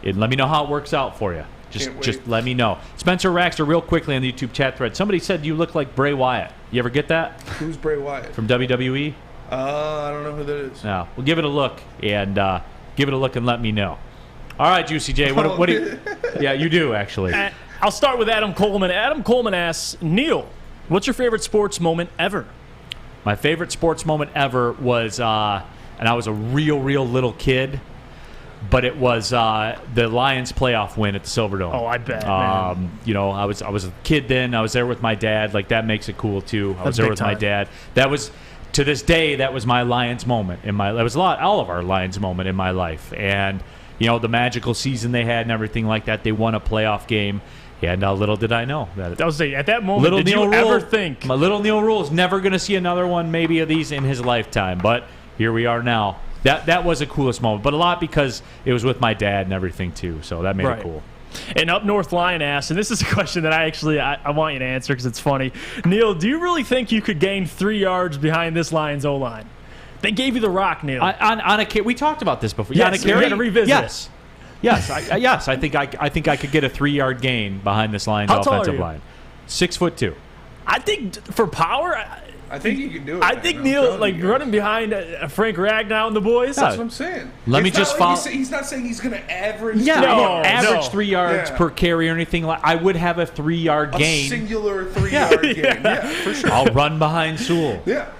And let me know how it works out for you. Just let me know. Spencer Raxter, real quickly on the YouTube chat thread. Somebody said you look like Bray Wyatt. You ever get that? Who's Bray Wyatt? From WWE? I don't know who that is. No. Well, give it a look, and let me know. All right, Juicy J. What do you... Yeah, you do, actually. I'll start with Adam Coleman. Adam Coleman asks, Neal, what's your favorite sports moment ever? My favorite sports moment ever was, and I was a real little kid, but it was the Lions playoff win at the Silverdome. Oh, I bet, man. I was a kid then. I was there with my dad. Like, that makes it cool, too. I was there with my dad. That was, to this day, that was my Lions moment. That was all of our Lions moment in my life. And, the magical season they had and everything like that, they won a playoff game. And little did I know that. That was at that moment. Did you ever think my little Neal Ruhl is never going to see another one, maybe of these in his lifetime? But here we are now. That was the coolest moment, but a lot because it was with my dad and everything too. So that made it cool. And Up North Lion asked, and this is a question that I want you to answer because it's funny. Neal, do you really think you could gain 3 yards behind this Lions O-line? They gave you the rock, Neal. We talked about this before. Yes, on a we gotta revisit yes. Yes, I think I could get a 3-yard gain behind this Lions offensive line. 6'2". I think for power, I think you can do it. I think Neal, running behind Frank Ragnow and the boys. That's what I'm saying. Let me just follow. He's not saying he's going to average. Yeah, average 3 yards Yeah. per carry or anything like. I would have a 3-yard gain. A singular 3-yard gain. Yeah, for sure. I'll run behind Sewell. Yeah.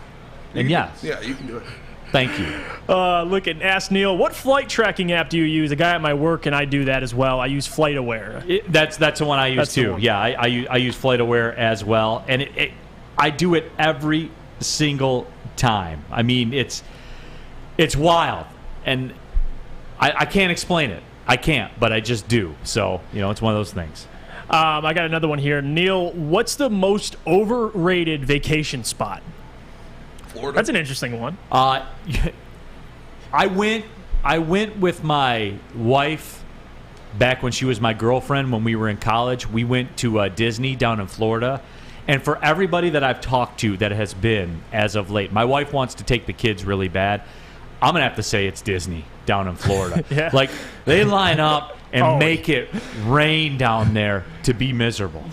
Yes. Yeah, you can do it. Thank you. Look at Ask Neal, what flight tracking app do you use? A guy at my work and I do that as well. I use FlightAware. That's the one I use too. Yeah, I use FlightAware as well, and I do it every single time. I mean, it's wild, and I can't explain it. I can't, but I just do. So it's one of those things. I got another one here. Neal, what's the most overrated vacation spot? Florida. That's an interesting one. I went with my wife back when she was my girlfriend when we were in college. We went to Disney down in Florida. And for everybody that I've talked to that has been as of late, my wife wants to take the kids really bad. I'm going to have to say it's Disney down in Florida. Yeah. Like, they line up and make it rain down there to be miserable.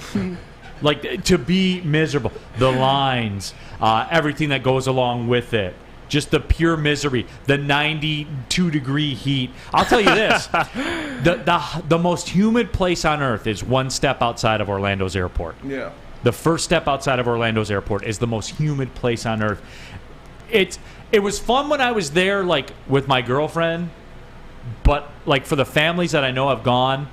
Like, to be miserable. The lines, everything that goes along with it. Just the pure misery. The 92-degree heat. I'll tell you this. The most humid place on earth is one step outside of Orlando's airport. Yeah. The first step outside of Orlando's airport is the most humid place on earth. It was fun when I was there, like, with my girlfriend. But, like, for the families that I know have gone,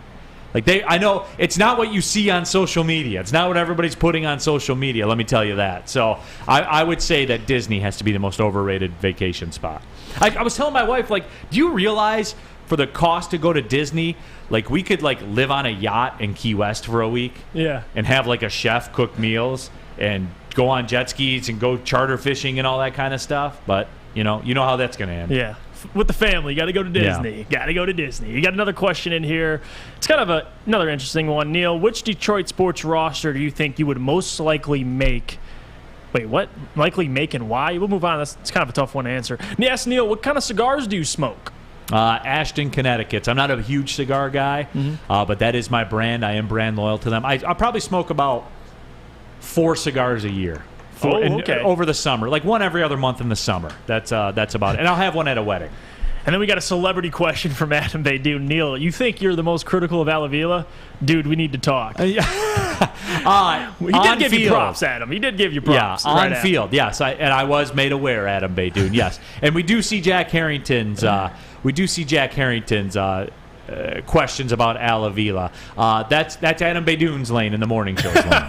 like, I know it's not what you see on social media. It's not what everybody's putting on social media, let me tell you that. So I would say that Disney has to be the most overrated vacation spot. I was telling my wife, like, do you realize for the cost to go to Disney, like, we could, like, live on a yacht in Key West for a week? Yeah. And have, like, a chef cook meals and go on jet skis and go charter fishing and all that kind of stuff. But, you know how that's going to end. Yeah. With the family, you got to go to Disney. Yeah. Got to go to Disney. You got another question in here. It's kind of another interesting one. Neal, which Detroit sports roster do you think you would most likely make? Wait, what? Likely make and why? We'll move on. It's kind of a tough one to answer. Yes, Neal, what kind of cigars do you smoke? Ashton, Connecticut. I'm not a huge cigar guy, but that is my brand. I am brand loyal to them. I probably smoke about 4 cigars a year. Over the summer, like one every other month in the summer. That's about it. And I'll have one at a wedding. And then we got a celebrity question from Adam Baydoun. Neal, you think you're the most critical of Avila? Dude, we need to talk. He did give you props, Adam. He did give you props. Yeah, on field, yes. I was made aware, Adam Baydoun, yes. And we do see Jack Harrington's questions about Avila. That's Adam Baydoun's lane in the morning show's lane.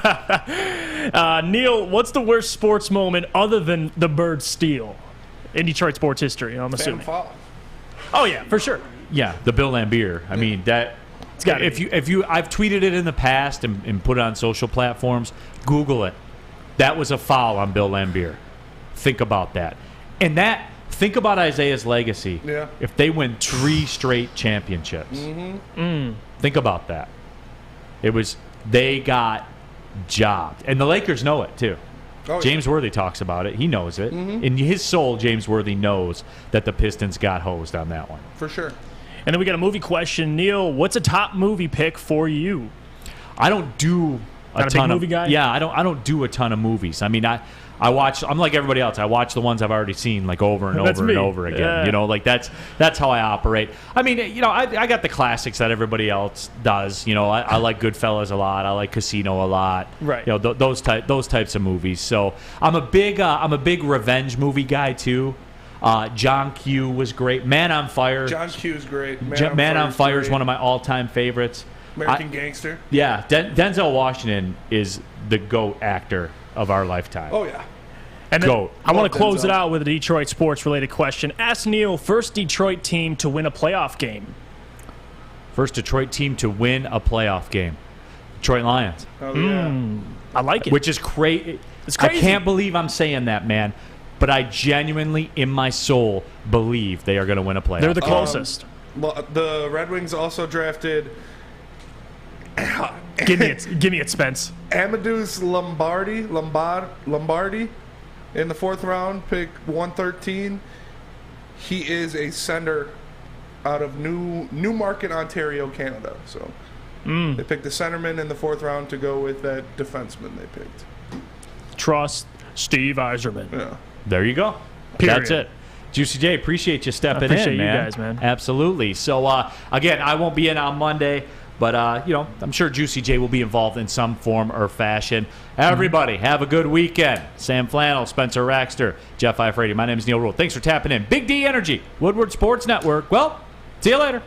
Neal, what's the worst sports moment other than the bird steal in Detroit sports history? I'm assuming. Oh yeah, for sure. Yeah, the Bill Lambier. I mean that. I've tweeted it in the past and put it on social platforms. Google it. That was a foul on Bill Lambier. Think about that. And think about Isaiah's legacy. Yeah. If they win 3 straight championships. Think about that. They got jobbed. And the Lakers know it too. Oh, James Worthy talks about it. He knows it. In his soul, James Worthy knows that the Pistons got hosed on that one. For sure. And then we got a movie question. Neal, what's a top movie pick for you? I don't do Not a big movie guy? Yeah, I don't do a ton of movies. I mean, I watch. I'm like everybody else. I watch the ones I've already seen, like over and over and over again. Yeah. You know, like that's how I operate. I mean, I got the classics that everybody else does. You know, I like Goodfellas a lot. I like Casino a lot. Right. You know, those types of movies. So I'm a big revenge movie guy too. John Q was great. Man on Fire. John Q is great. Man on Fire is one of my all-time favorites. American Gangster. Yeah, Denzel Washington is the GOAT actor of our lifetime. Oh, yeah. And then GOAT. I want to close it out with a Detroit sports-related question. Ask Neal, first Detroit team to win a playoff game. First Detroit team to win a playoff game. Detroit Lions. Oh, yeah. I like it. Which is crazy. It's crazy. I can't believe I'm saying that, man. But I genuinely, in my soul, believe they are going to win a playoff. They're the closest. Well, the Red Wings also drafted Give me it, Spence. Amadeus Lombardi in the 4th round, pick 113. He is a center out of Newmarket, Ontario, Canada. So they picked the centerman in the 4th round to go with that defenseman they picked. Trust Steve Yzerman. Yeah. There you go. Period. That's it. Juicy J, appreciate you stepping appreciate in, you man. guys, man. Absolutely. So, again, I won't be in on Monday, but, I'm sure Juicy J will be involved in some form or fashion. Everybody, have a good weekend. Sam Flannel, Spencer Raxter, Jeff Iafrate. My name is Neal Ruhl. Thanks for tapping in. Big D Energy, Woodward Sports Network. Well, see you later.